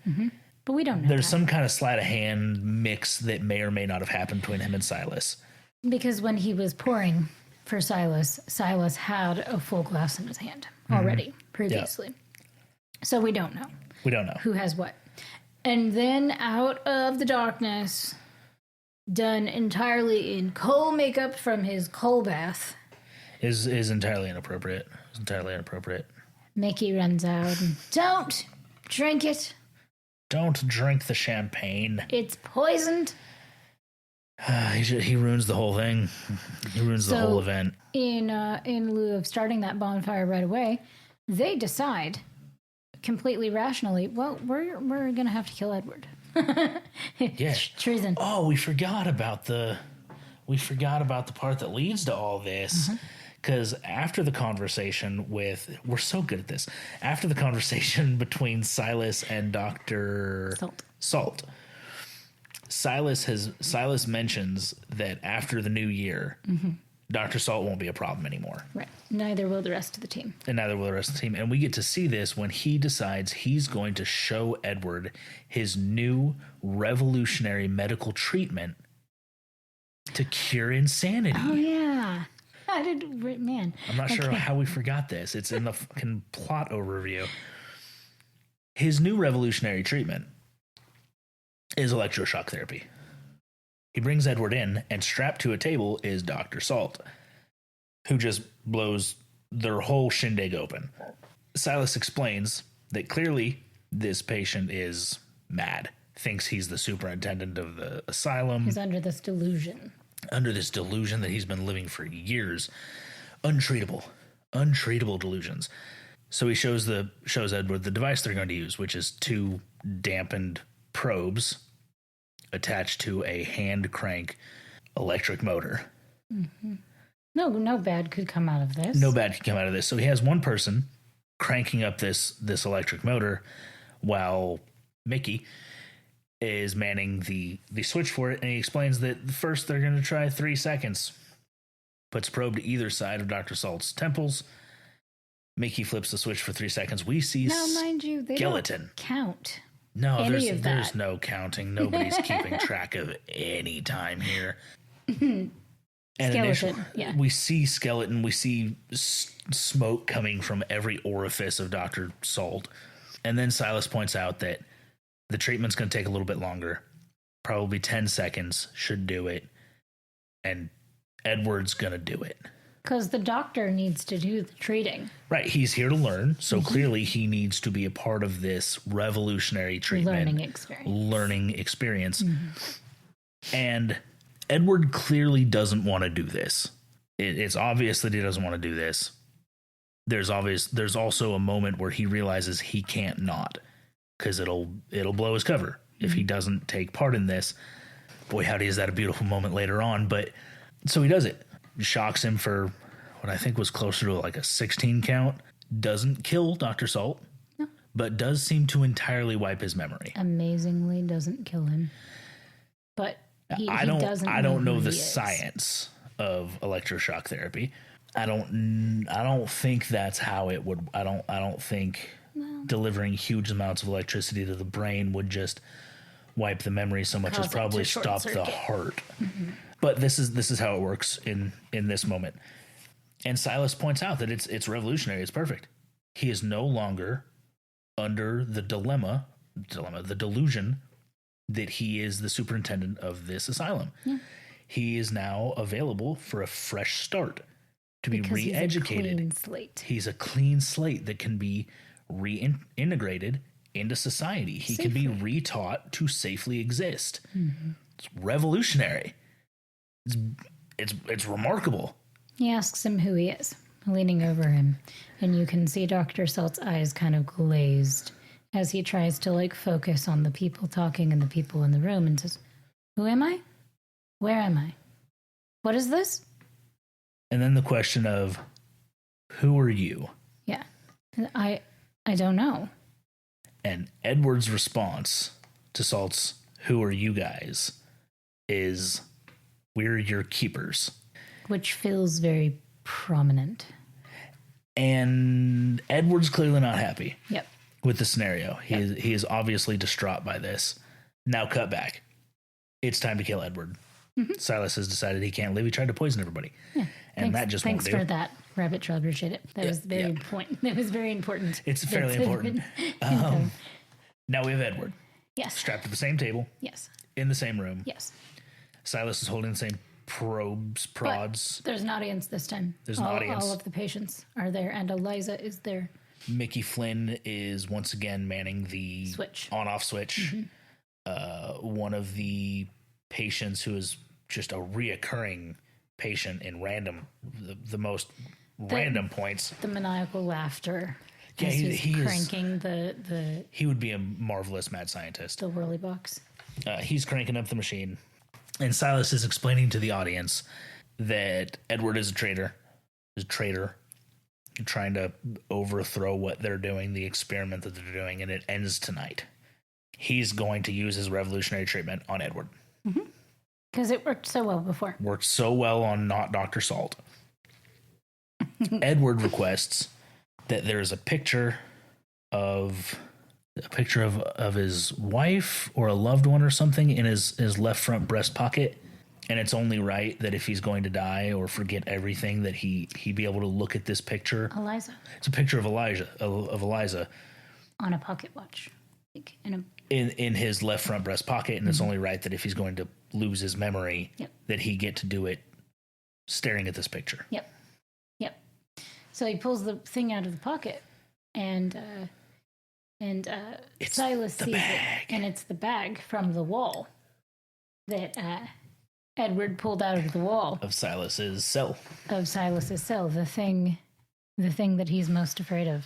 But we don't know. There's some kind of sleight of hand mix that may or may not have happened between him and Silas. Because when he was pouring for Silas, Silas had a full glass in his hand already, previously. So we don't know. We don't know. Who has what. And then out of the darkness, done entirely in coal makeup from his coal bath. Is entirely inappropriate. It's entirely inappropriate. Mickey runs out and, don't drink it. Don't drink the champagne. It's poisoned. He ruins the whole thing. He ruins the whole event. In lieu of starting that bonfire right away, they decide completely rationally, well, we're going to have to kill Edward. Yeah. Treason. Oh, we forgot about the part that leads to all this. Because after the conversation we're so good at this. After the conversation between Silas and Dr. Salt, Silas mentions that after the new year, Dr. Salt won't be a problem anymore. Right. Neither will the rest of the team. And we get to see this when he decides he's going to show Edward his new revolutionary medical treatment to cure insanity. Oh, yeah. Man. I'm not sure how we forgot this. It's in the fucking plot overview. His new revolutionary treatment is electroshock therapy. He brings Edward in, and strapped to a table is Dr. Salt, who just blows their whole shindig open. Silas explains that clearly this patient is mad, thinks he's the superintendent of the asylum. He's under this delusion. That he's been living for years. Untreatable delusions. So he shows Edward the device they're going to use, which is 2 dampened probes attached to a hand crank electric motor. No bad could come out of this. So he has one person cranking up this electric motor while Mickey is manning the switch for it, and he explains that first they're going to try 3 seconds. Puts a probe to either side of Dr. Salt's temples. Mickey flips the switch for 3 seconds. We see now, mind you, they skeleton. Don't count. No, there's no counting. Nobody's keeping track of any time here. And Skeleton, yeah. We see skeleton. We see smoke coming from every orifice of Dr. Salt. And then Silas points out that the treatment's going to take a little bit longer. Probably 10 seconds should do it. And Edward's going to do it. Because the doctor needs to do the treating. Right. He's here to learn. So clearly he needs to be a part of this revolutionary treatment. Learning experience. And Edward clearly doesn't want to do this. It's obvious that he doesn't want to do this. There's also a moment where he realizes he can't not. Because it'll blow his cover if he doesn't take part in this. Boy, howdy, is that a beautiful moment later on. But so he does it. Shocks him for what I think was closer to like a 16 count. Doesn't kill Dr. Salt, but does seem to entirely wipe his memory. Amazingly doesn't kill him. But I don't know the science of electroshock therapy. I don't think that's how it would. I don't think delivering huge amounts of electricity to the brain would just wipe the memory so much as probably stop the heart. But this is how it works in this moment. And Silas points out that it's revolutionary. It's perfect. He is no longer under the the delusion that he is the superintendent of this asylum. Yeah. He is now available for a fresh start, to be re-educated. He's a clean slate that can be reintegrated into society. He can be retaught to safely exist. It's revolutionary. It's remarkable. He asks him who he is, leaning over him, and you can see Dr. Salt's eyes kind of glazed as he tries to focus on the people talking and the people in the room and says, "Who am I? Where am I? What is this?" And then the question of, who are you? Yeah. I don't know. And Edward's response to Salt's, "Who are you guys?" is, "We're your keepers." Which feels very prominent. And Edward's clearly not happy Yep. with the scenario. He is obviously distraught by this. Now cut back. It's time to kill Edward. Silas has decided he can't live. He tried to poison everybody. Yeah. And that just won't do. Thanks for that, Rabbit Child It. That was very important. That was very important. It's fairly important. Now we have Edward. Yes. Strapped to the same table. Yes. In the same room. Yes. Silas is holding the same prods. But there's an audience this time. There's an audience. All of the patients are there, and Eliza is there. Mickey Flynn is once again manning the switch. On-off switch. One of the patients who is just a reoccurring patient in the most random points. The maniacal laughter. Yeah, he's cranking the. He would be a marvelous mad scientist. The whirly box. He's cranking up the machine, and Silas is explaining to the audience that Edward is a traitor, trying to overthrow what they're doing, the experiment that they're doing, and it ends tonight. He's going to use his revolutionary treatment on Edward. Because it worked so well before. Worked so well on not Dr. Salt. Edward requests that there's a picture of his wife or a loved one or something in his left front breast pocket. And it's only right that if he's going to die or forget everything, that he be able to look at this picture. Eliza. It's a picture of Eliza on a pocket watch, like in his left front breast pocket, and it's only right that if he's going to lose his memory, that he get to do it staring at this picture. Yep. So he pulls the thing out of the pocket, and Silas sees it, and it's the bag from the wall that Edward pulled out of the wall of Silas's cell. The thing that he's most afraid of.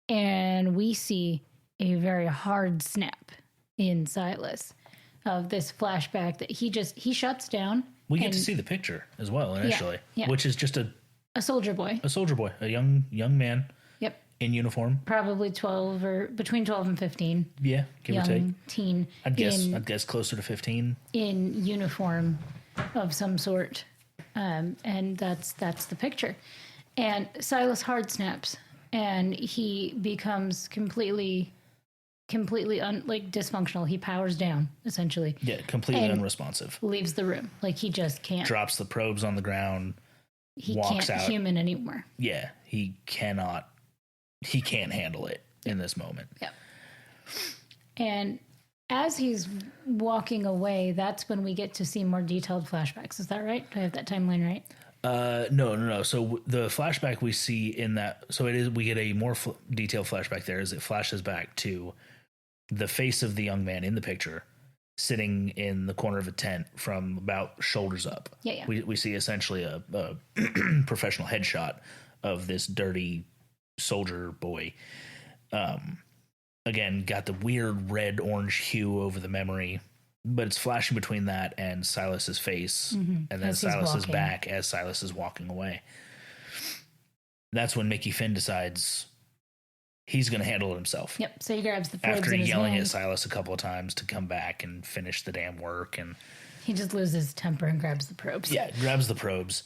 And we see a very hard snap in Silas of this flashback that he shuts down. We get to see the picture as well initially, which is just a soldier boy, a young man. Yep. In uniform, probably 12 or between 12 and 15. Yeah, give or take. Teen. I'd guess closer to 15. In uniform of some sort, and that's the picture. And Silas hard snaps, and he becomes completely dysfunctional. He powers down essentially. Yeah, completely unresponsive. Leaves the room, like he just can't. Drops the probes on the ground. He walks can't out. Human anymore. Yeah, he cannot. He can't handle it in this moment. Yeah. And as he's walking away, that's when we get to see more detailed flashbacks. Is that right? Do I have that timeline right? No. So the flashback we see in that, we get a more detailed flashback there as it flashes back to the face of the young man in the picture sitting in the corner of a tent from about shoulders up. Yeah. We see essentially a professional headshot of this dirty soldier boy. Again, got the weird red-orange hue over the memory, but it's flashing between that and Silas's face, and then Silas's back as Silas is walking away. That's when Mickey Finn decides he's going to handle it himself. Yep. So he grabs the probes after in his yelling hand. at Silas a couple of times to come back and finish the damn work, and he just loses temper and grabs the probes. Yeah, grabs the probes.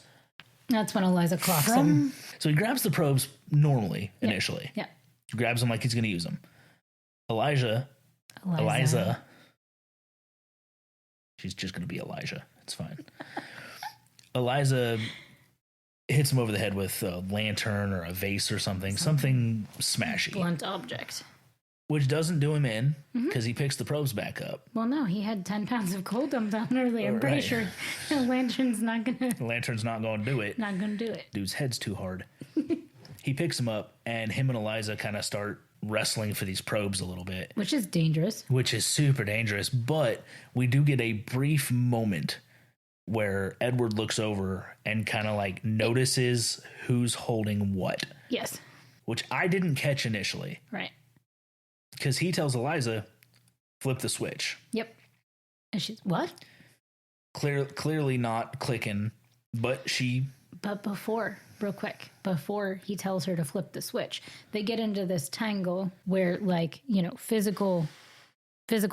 That's when Eliza clocks him. So he grabs the probes normally, initially. Yeah. He grabs them like he's going to use them. Eliza. She's just going to be Elijah. It's fine. Eliza hits him over the head with a lantern or a vase or something smashy. Blunt object. Which doesn't do him in because he picks the probes back up. Well, no, he had 10 pounds of coal dumped on earlier. I'm pretty sure the lantern's not going to... The lantern's not going to do it. Not going to do it. Dude's head's too hard. He picks him up, and him and Eliza kind of start wrestling for these probes a little bit. Which is dangerous. Which is super dangerous, but we do get a brief moment where Edward looks over and kind of like notices who's holding what. Yes. Which I didn't catch initially. Right. Because he tells Eliza, flip the switch. Yep. And she's, what? Clearly not clicking, but she... But before he tells her to flip the switch, they get into this tangle where, like, you know, physical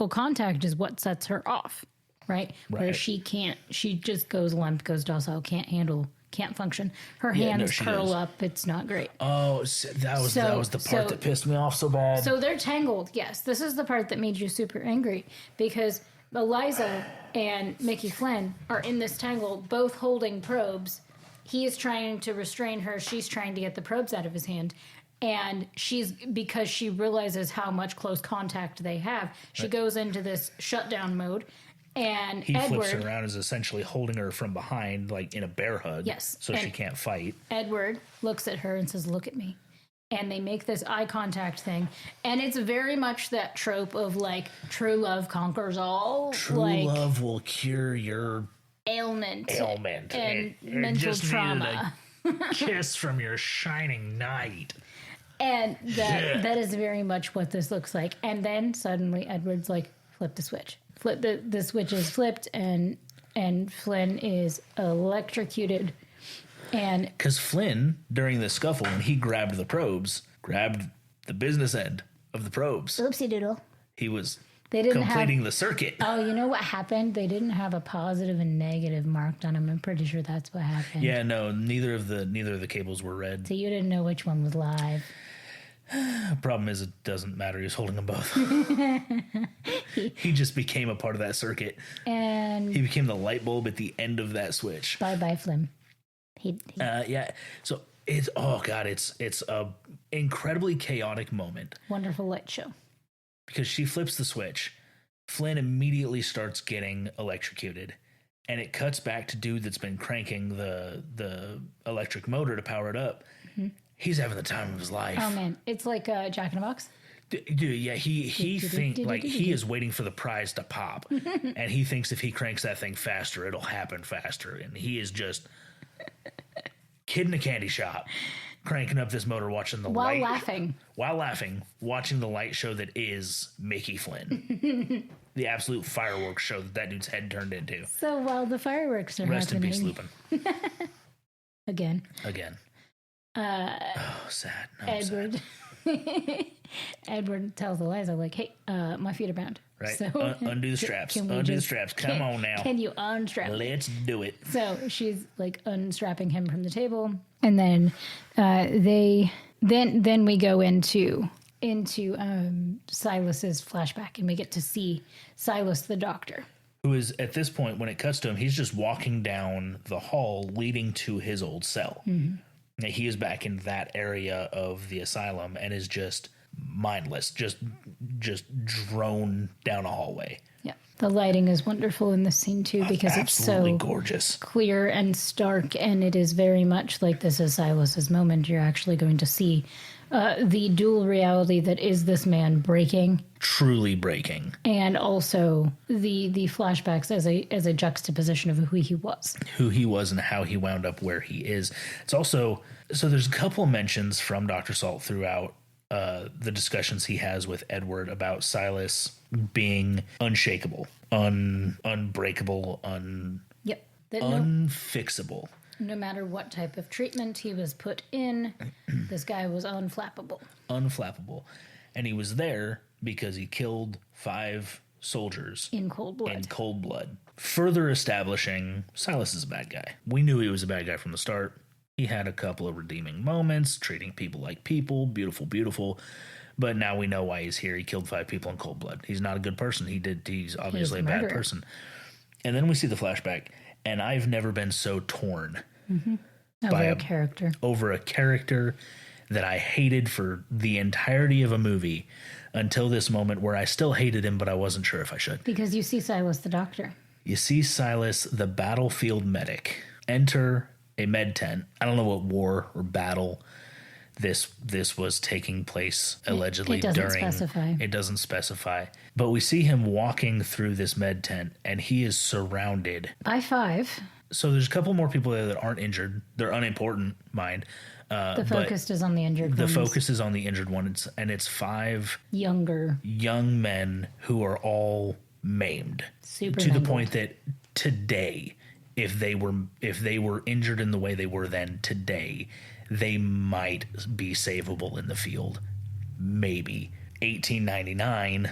contact is what sets her off, right? Where she just goes limp, goes docile, can't handle can't function. Her Yeah, no, hands she curl does. up. It's not great. Oh, that was the part that pissed me off so bad. So they're tangled. Yes, this is the part that made you super angry because Eliza and Mickey Flynn are in this tangle, both holding probes. He is trying to restrain her. She's trying to get the probes out of his hand. And because she realizes how much close contact they have, she goes into this shutdown mode. And he flips her around, is essentially holding her from behind, like in a bear hug. Yes. So she can't fight. Edward looks at her and says, "Look at me." And they make this eye contact thing. And it's very much that trope of like true love conquers all. True love will cure your ailment and It mental just trauma. needed a kiss from your shining knight. And that is very much what this looks like. And then suddenly Edward's like, flip the switch. The switch is flipped and Flynn is electrocuted. And because Flynn, during the scuffle, when he grabbed the probes, grabbed the business end of the probes. Oopsie doodle. He was completing the circuit. Oh, you know what happened? They didn't have a positive and negative marked on them. I'm pretty sure that's what happened. Yeah, no, neither of the cables were red. So you didn't know which one was live. The problem is it doesn't matter. He's holding them both. He just became a part of that circuit. And he became the light bulb at the end of that switch. Bye, Flynn. Yeah. So it's it's a incredibly chaotic moment. Wonderful light show. Because she flips the switch, Flynn immediately starts getting electrocuted, and it cuts back to dude that's been cranking the electric motor to power it up. Mm-hmm. He's having the time of his life. Oh man, it's like Jack in a Box. Dude, yeah, he thinks like he is waiting for the prize to pop, and he thinks if he cranks that thing faster, it'll happen faster, and he is just kid in a candy shop, cranking up this motor, watching the light while laughing, watching the light show that is Mickey Flynn, the absolute fireworks show that dude's head turned into. So while the fireworks are rest happening, in peace, Lupin. again. Sad. No, Edward. Sad. Edward tells Eliza, like, "Hey, my feet are bound. Right. So undo the straps. Undo the straps. Come on now. Can you unstrap? Let's do it." So she's like unstrapping him from the table, and then then we go into Silas's flashback, and we get to see Silas the doctor, who is at this point, when it cuts to him, he's just walking down the hall leading to his old cell. Mm-hmm. He is back in that area of the asylum and is just mindless, just drone down a hallway. Yeah, the lighting is wonderful in this scene too because it's so gorgeous, clear and stark, and it is very much like this is Silas's moment. You're actually going to see the dual reality that is this man truly breaking, and also the flashbacks as a juxtaposition of who he was and how he wound up where he is. It's also, so there's a couple mentions from Dr. Salt throughout the discussions he has with Edward about Silas being unshakable, unbreakable, unfixable. No matter what type of treatment he was put in, this guy was unflappable. And he was there because he killed 5 soldiers in cold blood. Further establishing Silas is a bad guy. We knew he was a bad guy from the start. He had a couple of redeeming moments, treating people like people, beautiful. But now we know why he's here. He killed 5 people in cold blood. He's not a good person. He's obviously a bad person. And then we see the flashback. And I've never been so torn over a character that I hated for the entirety of a movie until this moment where I still hated him, but I wasn't sure if I should. Because you see Silas the doctor. You see Silas, the battlefield medic, enter a med tent. I don't know what war or battle this was taking place allegedly during. It doesn't specify. But we see him walking through this med tent, and he is surrounded by 5. So there's a couple more people there that aren't injured. They're unimportant, mind. The focus is on the injured ones. The focus is on the injured one, it's 5 young men who are all maimed. To the point that today, if they were injured in the way they were then, today they might be savable in the field. Maybe. 1899.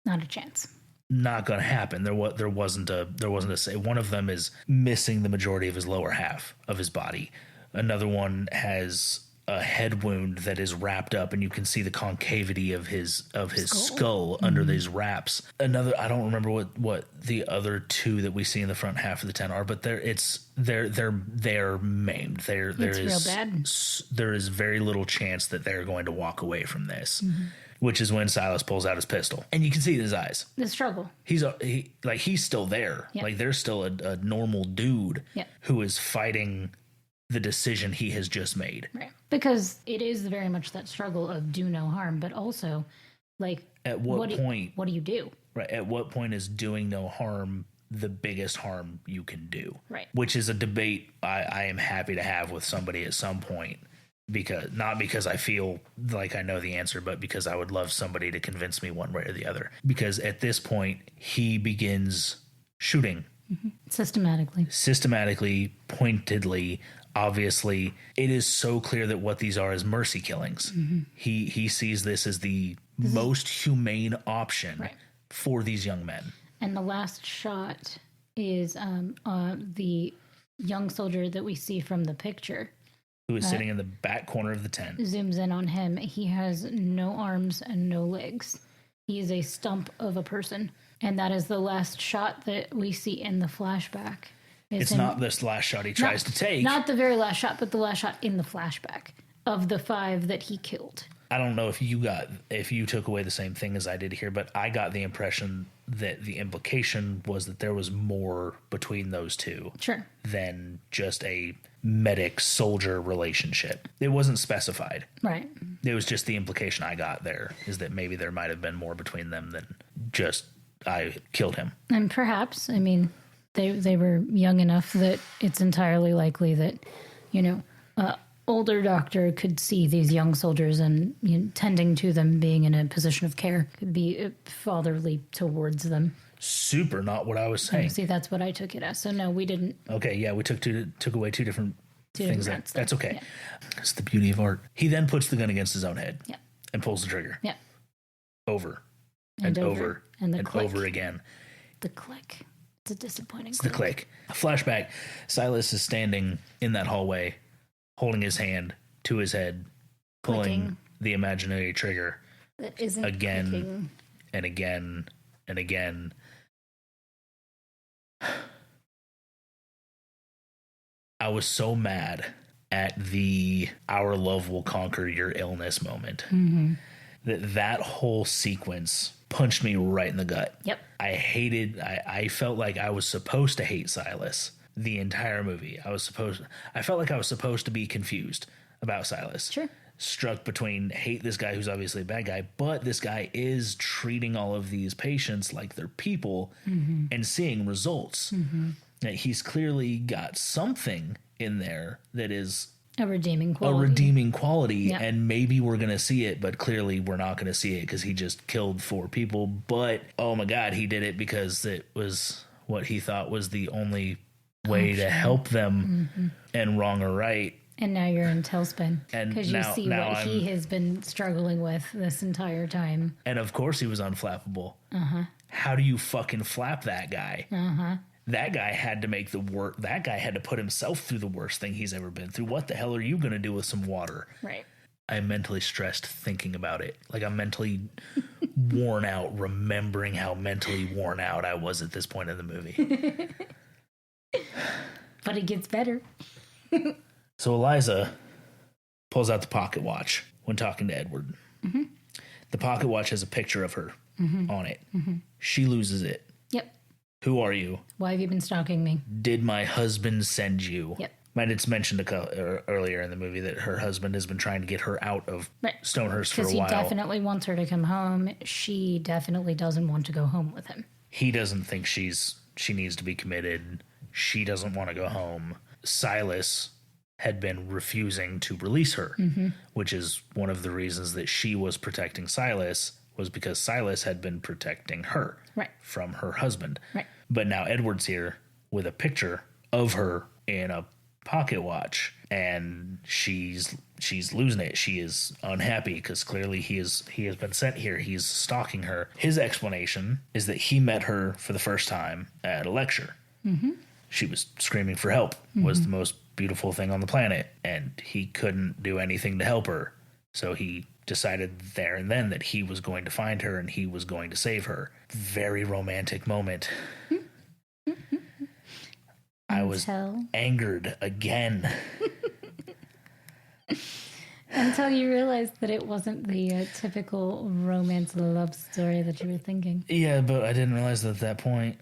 Not a chance. not going to happen. There wasn't a say. One of them is missing the majority of his lower half of his body. Another one has a head wound that is wrapped up, and you can see the concavity of his skull under these wraps. Another, I don't remember what the other two that we see in the front half of the tent are, but they're maimed. Real bad. There is very little chance that they're going to walk away from this. Which is when Silas pulls out his pistol, and you can see in his eyes the struggle. He's still there. Yep. Like, there's still a normal dude Yep. who is fighting the decision he has just made. Right. Because it is very much that struggle of do no harm, but also, like, At what point? What do you do? Right. At what point is doing no harm the biggest harm you can do? Right. Which is a debate I am happy to have with somebody at some point. Not because I feel like I know the answer, but because I would love somebody to convince me one way or the other. Because at this point, he begins shooting. Systematically, pointedly, obviously. It is so clear that what these are is mercy killings. He sees this as the most humane option for these young men. And the last shot is the young soldier that we see from the picture. Who is sitting in the back corner of the tent. Zooms in on him. He has no arms and no legs. He is a stump of a person. And that is the last shot that we see in the flashback. It's not this last shot he tries to take. Not the very last shot, but the last shot in the flashback of the 5 that he killed. I don't know if you took away the same thing as I did here, but I got the impression that the implication was that there was more between those two. Sure. Than just a medic-soldier relationship. It wasn't specified. Right. It was just the implication I got there, is that maybe there might have been more between them than just I killed him. And perhaps, I mean, they were young enough that it's entirely likely that, older doctor could see these young soldiers and tending to them, being in a position of care, could be fatherly towards them. Super not what I was saying. See, that's what I took it as. So no, we didn't. Okay, yeah, we took away two different things. That's okay. Yeah. It's the beauty of art. He then puts the gun against his own head. Yeah. And pulls the trigger. Yeah. Over. And over. And over again. The click. It's a disappointing click. The click. Flashback. Silas is standing in that hallway, holding his hand to his head, pulling the imaginary trigger. That isn't again clicking. And again and again. I was so mad at the "our love will conquer your illness" moment. That whole sequence punched me right in the gut. Yep. I felt like I was supposed to hate Silas the entire movie. I felt like I was supposed to be confused about Silas. Sure. Struck between hate this guy who's obviously a bad guy, but this guy is treating all of these patients like they're people and seeing results. That he's clearly got something in there that is a redeeming quality. Yeah. And maybe we're going to see it, but clearly we're not going to see it because he just killed 4 people. But, oh my God, he did it because it was what he thought was the only way to help them, and wrong or right. And now you're in tailspin because you see what he has been struggling with this entire time. And of course he was unflappable. How do you fucking flap that guy? That guy had to make that guy had to put himself through the worst thing he's ever been through. What the hell are you going to do with some water? Right. I'm mentally stressed thinking about it. Like, I'm mentally worn out remembering how mentally worn out I was at this point in the movie. But it gets better. So Eliza pulls out the pocket watch when talking to Edward. The pocket watch has a picture of her on it. She loses it. Yep. Who are you? Why have you been stalking me? Did my husband send you? Yep. And it's mentioned earlier in the movie that her husband has been trying to get her out of Stonehearst for a while. Because he definitely wants her to come home. She definitely doesn't want to go home with him. He doesn't think she needs to be committed. She doesn't want to go home. Silas had been refusing to release her, which is one of the reasons that she was protecting Silas, was because Silas had been protecting her from her husband. Right. But now Edward's here with a picture of her in a pocket watch, and she's she's losing it. She is unhappy because clearly he has been sent here. He's stalking her. His explanation is that he met her for the first time at a lecture. Mm-hmm. She was screaming for help, was the most beautiful thing on the planet, and he couldn't do anything to help her. So he decided there and then that he was going to find her and he was going to save her. Very romantic moment. I was angered again. Until you realized that it wasn't the typical romance love story that you were thinking. Yeah, but I didn't realize that at that point.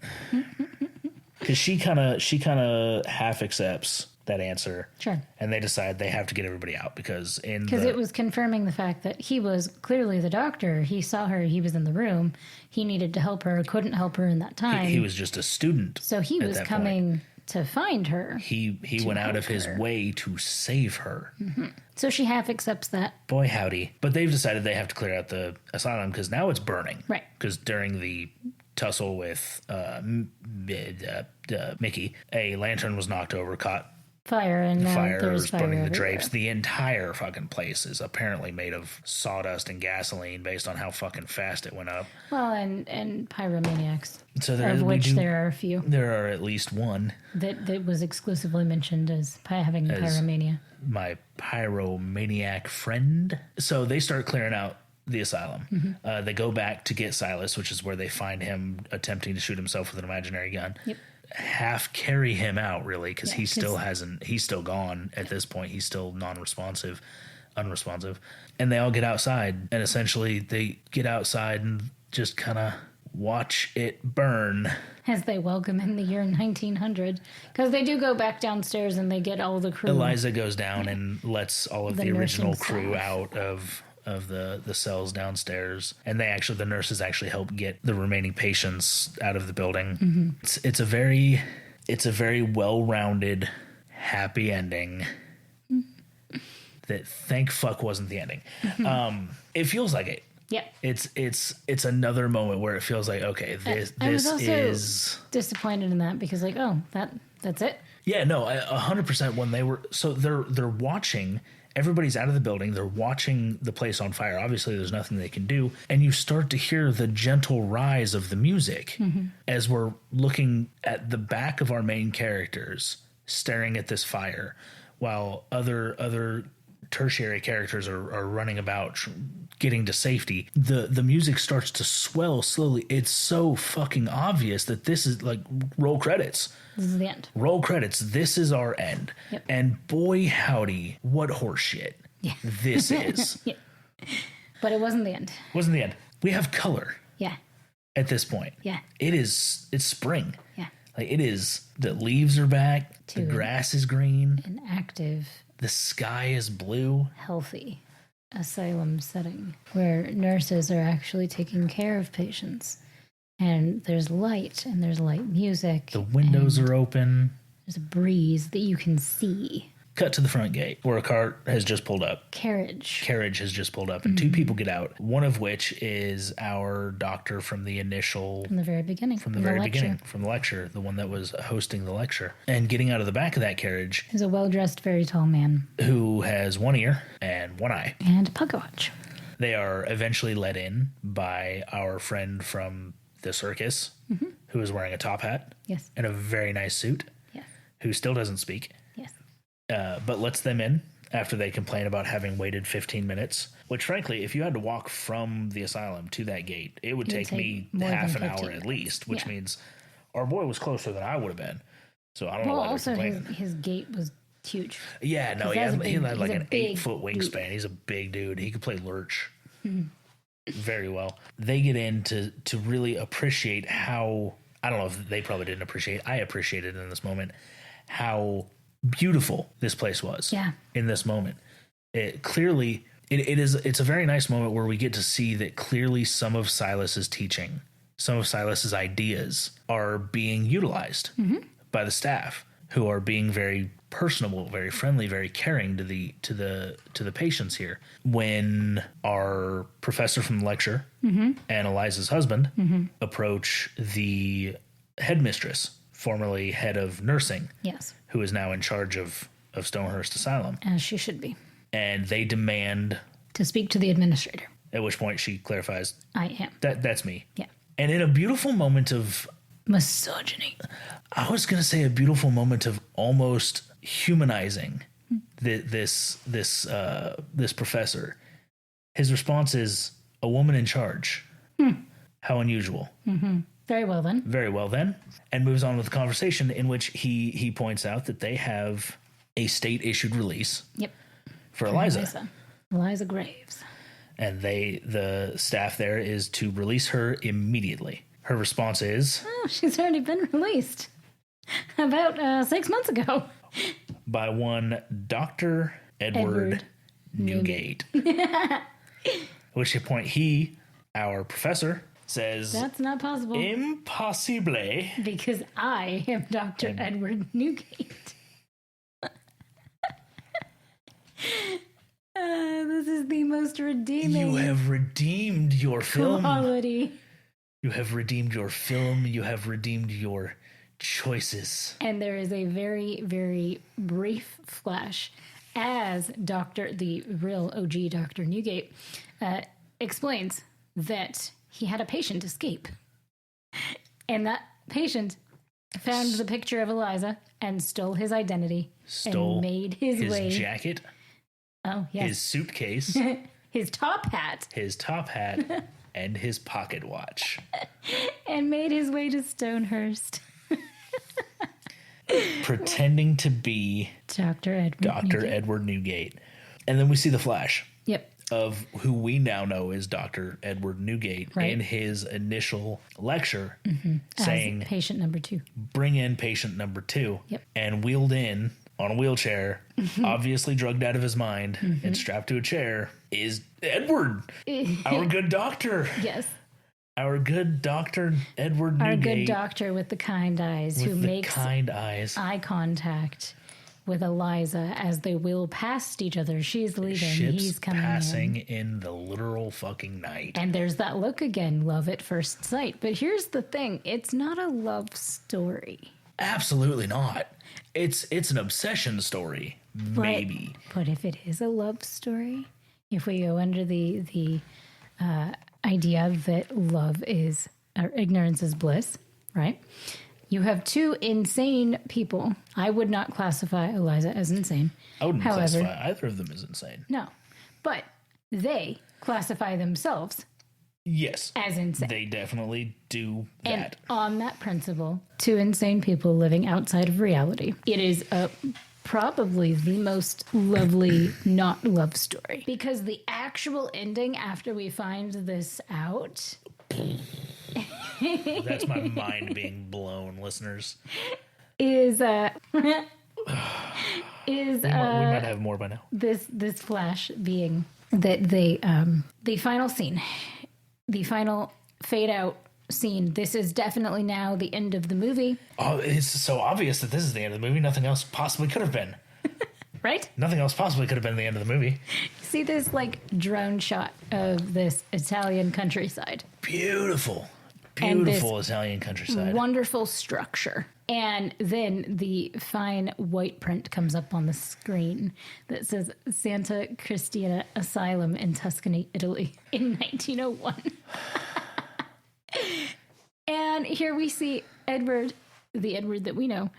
Because she kind of half accepts that answer. Sure. And they decide they have to get everybody out because it was confirming the fact that he was clearly the doctor. He saw her. He was in the room. He needed to help her. Couldn't help her in that time. He was just a student. So he was coming to find her. He went out of his way to save her. Mm-hmm. So she half accepts that. Boy, howdy. But they've decided they have to clear out the asylum because now it's burning. Right. Because during the tussle with Mickey, a lantern was knocked over, caught fire, and fire was burning everywhere. the drapes. The entire fucking place is apparently made of sawdust and gasoline based on how fucking fast it went up. Well, and pyromaniacs, so of which there are a few. There are at least one. That was exclusively mentioned as having pyromania. My pyromaniac friend. So they start clearing out the asylum. Mm-hmm. They go back to get Silas, which is where they find him attempting to shoot himself with an imaginary gun. Yep. Half carry him out, really, because he's still gone at this point. He's still unresponsive. And they all get outside, and essentially they get outside and just kind of watch it burn. As they welcome in the year 1900. Because they do go back downstairs and they get all the crew. Eliza goes down and lets all of the original crew out of the cells downstairs, and the nurses actually help get the remaining patients out of the building. Mm-hmm. It's a very well-rounded, happy ending. Mm-hmm. That thank fuck wasn't the ending. Mm-hmm. It feels like it. Yeah, it's another moment where it feels like, okay, this is disappointed in that because that's it. Yeah, no, 100%. When they're watching. Everybody's out of the building. They're watching the place on fire. Obviously, there's nothing they can do. And you start to hear the gentle rise of the music as we're looking at the back of our main characters staring at this fire while other tertiary characters are running about getting to safety. The music starts to swell slowly. It's so fucking obvious that this is like roll credits. This is the end. Roll credits. This is our end. Yep. And boy, howdy, what horseshit this is. Yeah. But it wasn't the end. Wasn't the end. We have color. Yeah. At this point. Yeah. It's spring. Yeah. Like it is. The leaves are back. The grass is green. An active. The sky is blue. Healthy asylum setting where nurses are actually taking care of patients. And there's light, and there's light music. The windows are open. There's a breeze that you can see. Cut to the front gate, where a cart has just pulled up. Carriage has just pulled up, and two people get out. One of which is our doctor from the very beginning. From the lecture, the one that was hosting the lecture. And getting out of the back of that carriage is a well-dressed, very tall man. Who has one ear and one eye. And a pocket watch. They are eventually let in by our friend from the circus, who is wearing a top hat. Yes. And a very nice suit. Yes. Who still doesn't speak. Yes. But lets them in after they complain about having waited 15 minutes. Which, frankly, if you had to walk from the asylum to that gate, it would take me half an hour at least, which means our boy was closer than I would have been. So I don't know why they're complaining. His gate was huge. Yeah, no, he had like an 8-foot wingspan. He's a big dude. He could play lurch very well. They get in to really appreciate how, I don't know if they probably didn't appreciate, I appreciated in this moment, how beautiful this place was. Yeah. In this moment. It's a very nice moment where we get to see that clearly some of Silas's teaching, some of Silas's ideas are being utilized by the staff, who are being very personable, very friendly, very caring to the patients here. When our professor from the lecture and Eliza's husband approach the headmistress, formerly head of nursing, yes, who is now in charge of Stonehearst Asylum. As she should be. and they demand, to speak to the administrator. at which point she clarifies, I am. That's me. Yeah. And in a beautiful moment of Misogyny. I was going to say a beautiful moment of almost humanizing this professor. His response is, a woman in charge. How unusual. Very well then. Very well then. And moves on with the conversation in which he points out that they have a state-issued release Yep. for Eliza. Eliza Graves. And the staff there is to release her immediately. Her response is... Oh, she's already been released. About 6 months ago. By one Dr. Edward Newgate. At which point he, our professor, says... That's not possible. Impossible. Because I am Dr. Edward Newgate. This is the most redeeming... You have redeemed your film. Quality. You have redeemed your film. You have redeemed your choices. And there is a very, very brief flash as the real OG Dr. Newgate explains that he had a patient escape. And that patient found the picture of Eliza and stole his identity. And made his way. His jacket. Oh, yes. His suitcase. His top hat. And his pocket watch. And made his way to Stonehurst. Pretending to be Dr. Edward Newgate. And then we see the flash. Yep. Of who we now know is Dr. Edward Newgate in his initial lecture saying, as patient number 2. Bring in patient number 2. Yep. And wheeled in on a wheelchair, obviously drugged out of his mind and strapped to a chair, is Edward, our good doctor. Yes. Our good Dr. Edward Newgate. Our good doctor with the kind eyes who makes eye contact with Eliza as they wheel past each other. She's leaving. He's coming passing in the literal fucking night. And there's that look again, love at first sight. But here's the thing. It's not a love story. Absolutely not. It's an obsession story, maybe. But if it is a love story, if we go under the idea that love is, or ignorance is bliss, right? You have 2 insane people. I would not classify Eliza as insane. I wouldn't classify either of them as insane. No. But they classify themselves as insane. They definitely do that. And on that principle, 2 insane people living outside of reality. It is probably the most lovely not love story. Because the actual ending after we find this out... That's my mind being blown, listeners. We might have more by now. This flash being that the final scene, the final fade out scene. This is definitely now the end of the movie. Oh, it's so obvious that this is the end of the movie. Nothing else possibly could have been. Right? Nothing else possibly could have been the end of the movie. See this drone shot of this Italian countryside. Beautiful Italian countryside. Wonderful structure. And then the fine white print comes up on the screen that says Santa Cristina Asylum in Tuscany, Italy in 1901. And here we see Edward, the Edward that we know,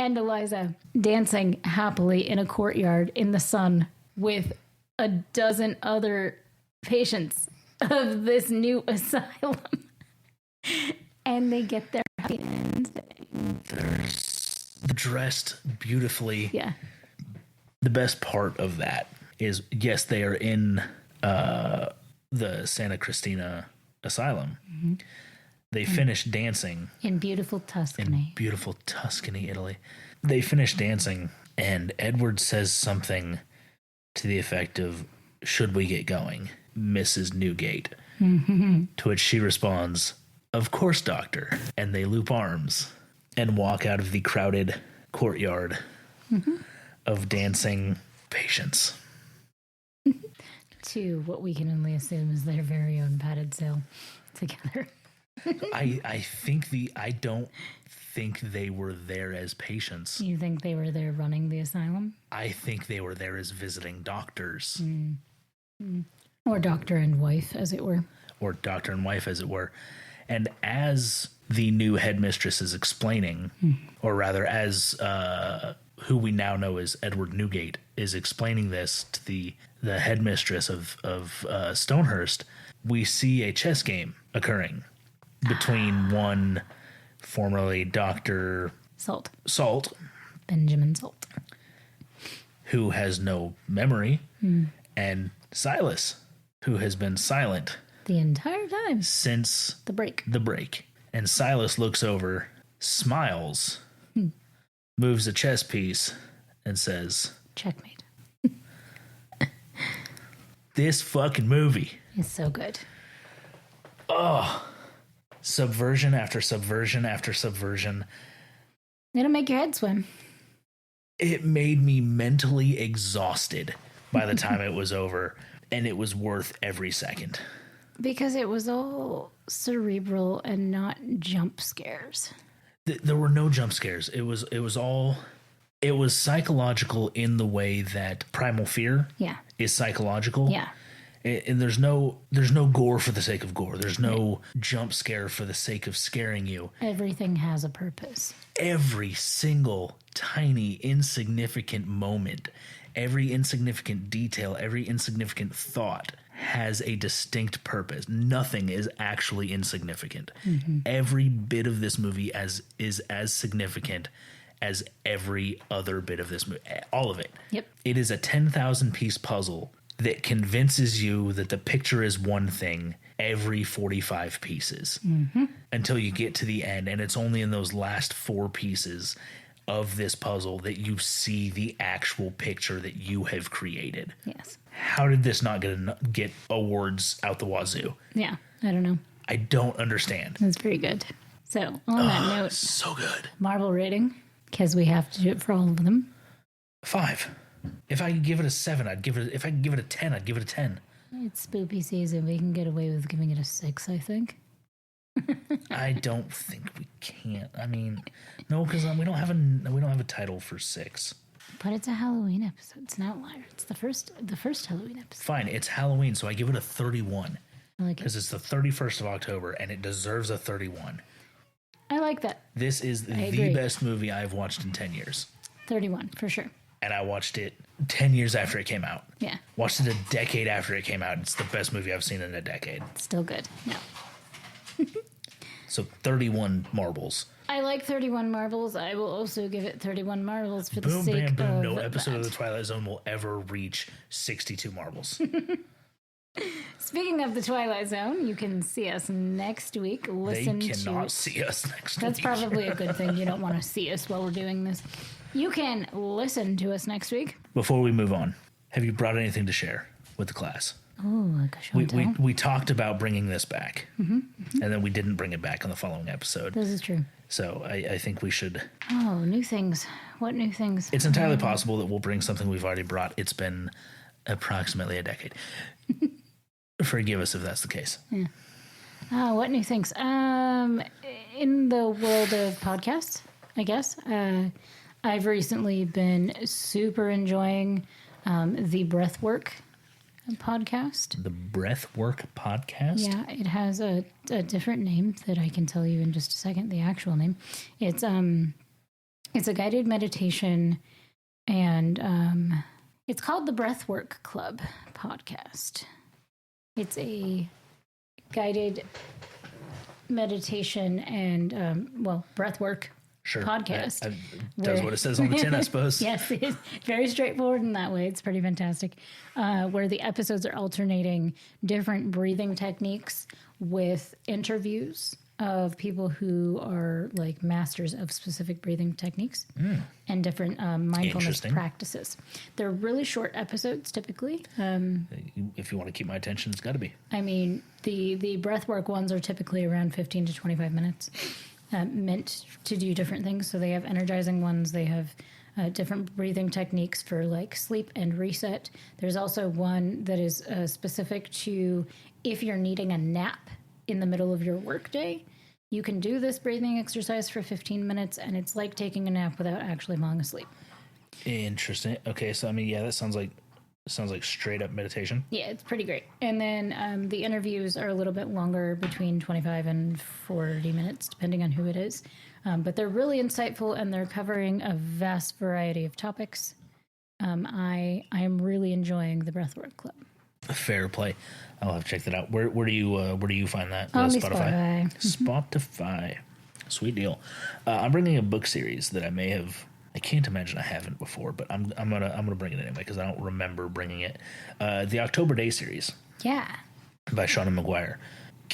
and Eliza dancing happily in a courtyard in the sun with a dozen other patients of this new asylum. And they get their happy end. They're dressed beautifully. Yeah. The best part of that is, yes, they are in the Santa Cristina Asylum. Mm-hmm. They finished dancing. In beautiful Tuscany. Italy. They finish dancing, and Edward says something to the effect of, "Should we get going, Mrs. Newgate?" Mm-hmm. To which she responds, "Of course, doctor." And they loop arms and walk out of the crowded courtyard of dancing patients. To what we can only assume is their very own padded sail together. I don't think they were there as patients. You think they were there running the asylum? I think they were there as visiting doctors. Or doctor and wife, as it were. Or doctor and wife, as it were. And as the new headmistress is explaining, or rather as who we now know as Edward Newgate is explaining this to the headmistress of Stonehearst, we see a chess game occurring between one formerly Dr. Salt, Benjamin Salt, who has no memory, and Silas, who has been silent the entire time since the break. And Silas looks over, smiles, moves a chess piece, and says, "Checkmate." This fucking movie is so good. Oh, subversion after subversion after subversion. It'll make your head swim. It made me mentally exhausted by the time it was over, and it was worth every second. Because it was all cerebral and not jump scares. There were no jump scares. It was psychological in the way that Primal Fear is psychological. Yeah. And there's no gore for the sake of gore. There's no jump scare for the sake of scaring you. Everything has a purpose. Every single tiny insignificant moment, every insignificant detail, every insignificant thought has a distinct purpose. Nothing is actually insignificant. Every bit of this movie is as significant as every other bit of this movie. All of it. Yep. It is a 10,000 piece puzzle that convinces you that the picture is one thing every 45 pieces until you get to the end. And it's only in those last 4 pieces of this puzzle that you see the actual picture that you have created. Yes. How did this not get awards out the wazoo? Yeah, I don't know. I don't understand. That's very good. So, on that note, so good. Marvel rating, because we have to do it for all of them. 5. If I could give it a 7, I'd give it. If I could give it a 10, I'd give it a 10. It's spoopy season. We can get away with giving it a 6, I think. I don't think we can. I mean, no, because we don't have a title for 6. But it's a Halloween episode. It's an outlier. It's the first Halloween episode. Fine, it's Halloween, so I give it a 31. I like it. Because it's the 31st of October, and it deserves a 31. I like that. This is the best movie I've watched in 10 years. 31, for sure. And I watched it 10 years after it came out. Yeah. Watched it a decade after it came out. It's the best movie I've seen in a decade. Still good. No. So 31 marbles. I like 31 marbles. I will also give it 31 marbles for the Boom, sake bam, boom. of No episode of The Twilight Zone will ever reach 62 marbles. Speaking of The Twilight Zone, you can see us next week. They cannot see us next week. That's probably a good thing. You don't want to see us while we're doing this. You can listen to us next week. Before we move on, have you brought anything to share with the class? Oh, like a show and tell? We talked about bringing this back, and then we didn't bring it back on the following episode. This is true. So I think we should... Oh, new things. What new things? It's entirely possible that we'll bring something we've already brought. It's been approximately a decade. Forgive us if that's the case. Yeah. What new things? In the world of podcasts, I guess, I've recently been super enjoying the Breathwork podcast. The Breathwork podcast? Yeah, it has a different name that I can tell you in just a second, the actual name. It's a guided meditation, and it's called the Breathwork Club podcast. It's a guided meditation and, breathwork podcast. Does what it says on the tin, I suppose. Yes, it's very straightforward in that way. It's pretty fantastic. Where the episodes are alternating different breathing techniques with interviews of people who are like masters of specific breathing techniques and different mindfulness practices. They're really short episodes typically. If you want to keep my attention, it's got to be. I mean, the breathwork ones are typically around 15 to 25 minutes, meant to do different things. So they have energizing ones. They have different breathing techniques for like sleep and reset. There's also one that is specific to if you're needing a nap in the middle of your workday. You can do this breathing exercise for 15 minutes, and it's like taking a nap without actually falling asleep. Interesting. Okay, so I mean, yeah, that sounds like straight up meditation. Yeah, it's pretty great. And then the interviews are a little bit longer, between 25 and 40 minutes, depending on who it is. But they're really insightful, and they're covering a vast variety of topics. I am really enjoying the Breathwork Club. Fair play. I'll have to check that out. Where do you find that? On Spotify. Spotify. Sweet deal. I'm bringing a book series that I can't imagine I haven't before, but I'm gonna bring it anyway because I don't remember bringing it. The October Day series. Yeah. By Sean McGuire.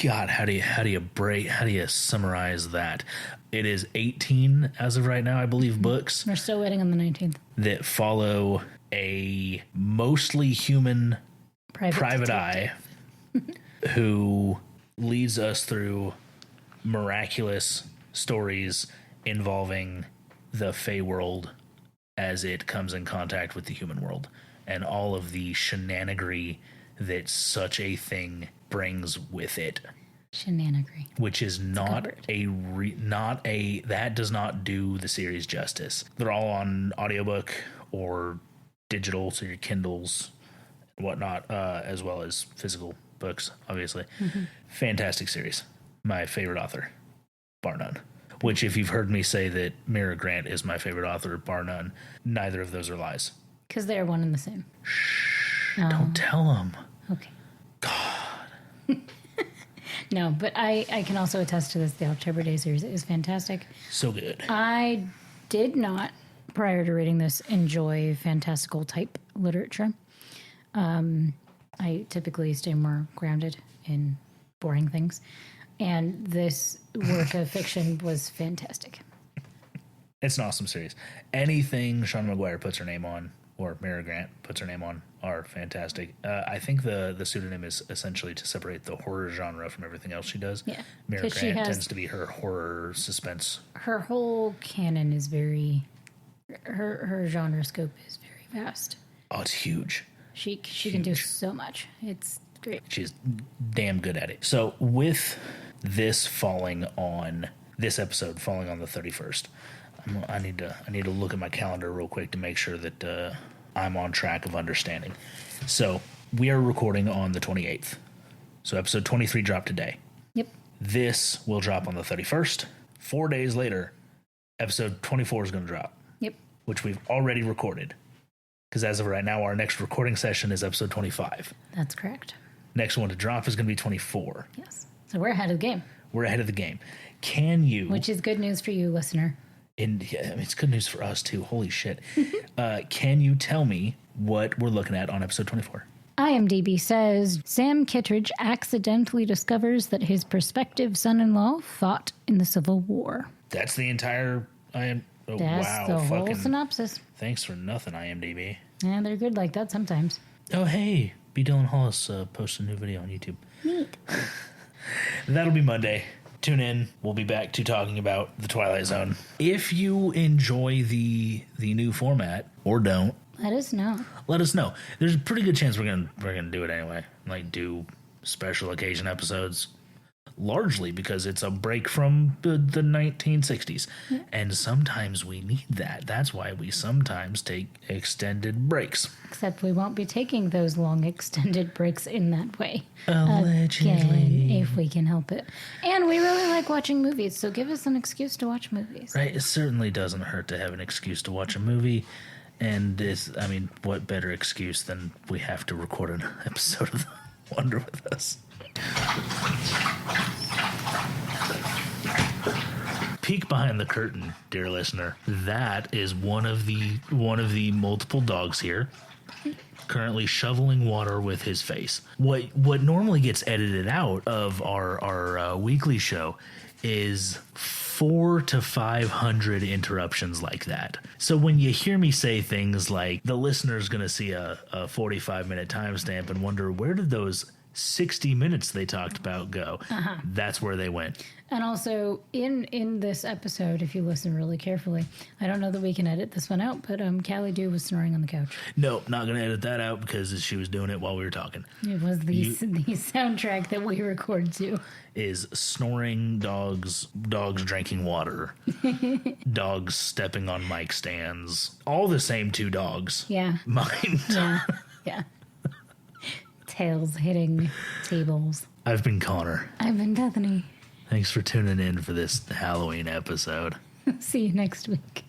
God, how do you summarize that? It is 18 as of right now, I believe, books. We're still waiting on the 19th. That follow a mostly human private eye who leads us through miraculous stories involving the Fey world as it comes in contact with the human world, and all of the shenanigans that such a thing brings with it. Shenanigans. Which is not that does not do the series justice. They're all on audiobook or digital, so your Kindles and whatnot, as well as physical books, obviously. Mm-hmm. Fantastic series. My favorite author, bar none. Which, if you've heard me say that Mira Grant is my favorite author, bar none, neither of those are lies. Because they're one and the same. Shh, don't tell them. Okay. God. No, but I can also attest to this. The October Day series is fantastic. So good. I did not, prior to reading this, enjoy fantastical type literature. I typically stay more grounded in boring things. And this work of fiction was fantastic. It's an awesome series. Anything Sean McGuire puts her name on, or Mira Grant puts her name on, are fantastic. I think the pseudonym is essentially to separate the horror genre from everything else she does. Yeah. Mira Grant tends to be her horror suspense. Her whole canon is very... Her genre scope is very vast. Oh, it's huge. She can do so much. It's great. She's damn good at it. So with this episode falling on the 31st, I need to look at my calendar real quick to make sure that I'm on track of understanding. So we are recording on the 28th. So episode 23 dropped today. Yep. This will drop on the 31st. 4 days later, episode 24 is going to drop. Yep. Which we've already recorded. Because as of right now, our next recording session is episode 25. That's correct. Next one to drop is going to be 24. Yes. So we're ahead of the game. We're ahead of the game. Can you... Which is good news for you, listener. And yeah, I mean, it's good news for us, too. Holy shit. Can you tell me what we're looking at on episode 24? IMDb says, Sam Kittredge accidentally discovers that his prospective son-in-law fought in the Civil War. That's the entire... That's the whole synopsis. Thanks for nothing, IMDb. Yeah, they're good like that sometimes. Oh, hey. B. Dylan Hollis posted a new video on YouTube. Neat. That'll be Monday. Tune in. We'll be back to talking about The Twilight Zone. If you enjoy the new format, or don't, let us know. Let us know. There's a pretty good chance we're gonna do it anyway. Like, do special occasion episodes. Largely because it's a break from the 1960s. Yeah. And sometimes we need that. That's why we sometimes take extended breaks. Except we won't be taking those long extended breaks in that way. Allegedly. Again, if we can help it. And we really like watching movies, so give us an excuse to watch movies. Right. It certainly doesn't hurt to have an excuse to watch a movie. And what better excuse than we have to record an episode of Wonder with us. Peek behind the curtain, dear listener. That is one of the multiple dogs here, currently shoveling water with his face. What normally gets edited out of our weekly show is 400 to 500 interruptions like that. So when you hear me say things like the listener's going to see a 45-minute timestamp and wonder where did those 60 minutes they talked about go. That's where they went. And also, in this episode, if you listen really carefully, I don't know that we can edit this one out, but Callie Dew was snoring on the couch. No, not going to edit that out because she was doing it while we were talking. It was the soundtrack that we record to. Is snoring dogs, dogs drinking water, dogs stepping on mic stands, all the same two dogs. Yeah. Mind. Yeah. Yeah. Tails hitting tables. I've been Connor. I've been Bethany. Thanks for tuning in for this Halloween episode. See you next week.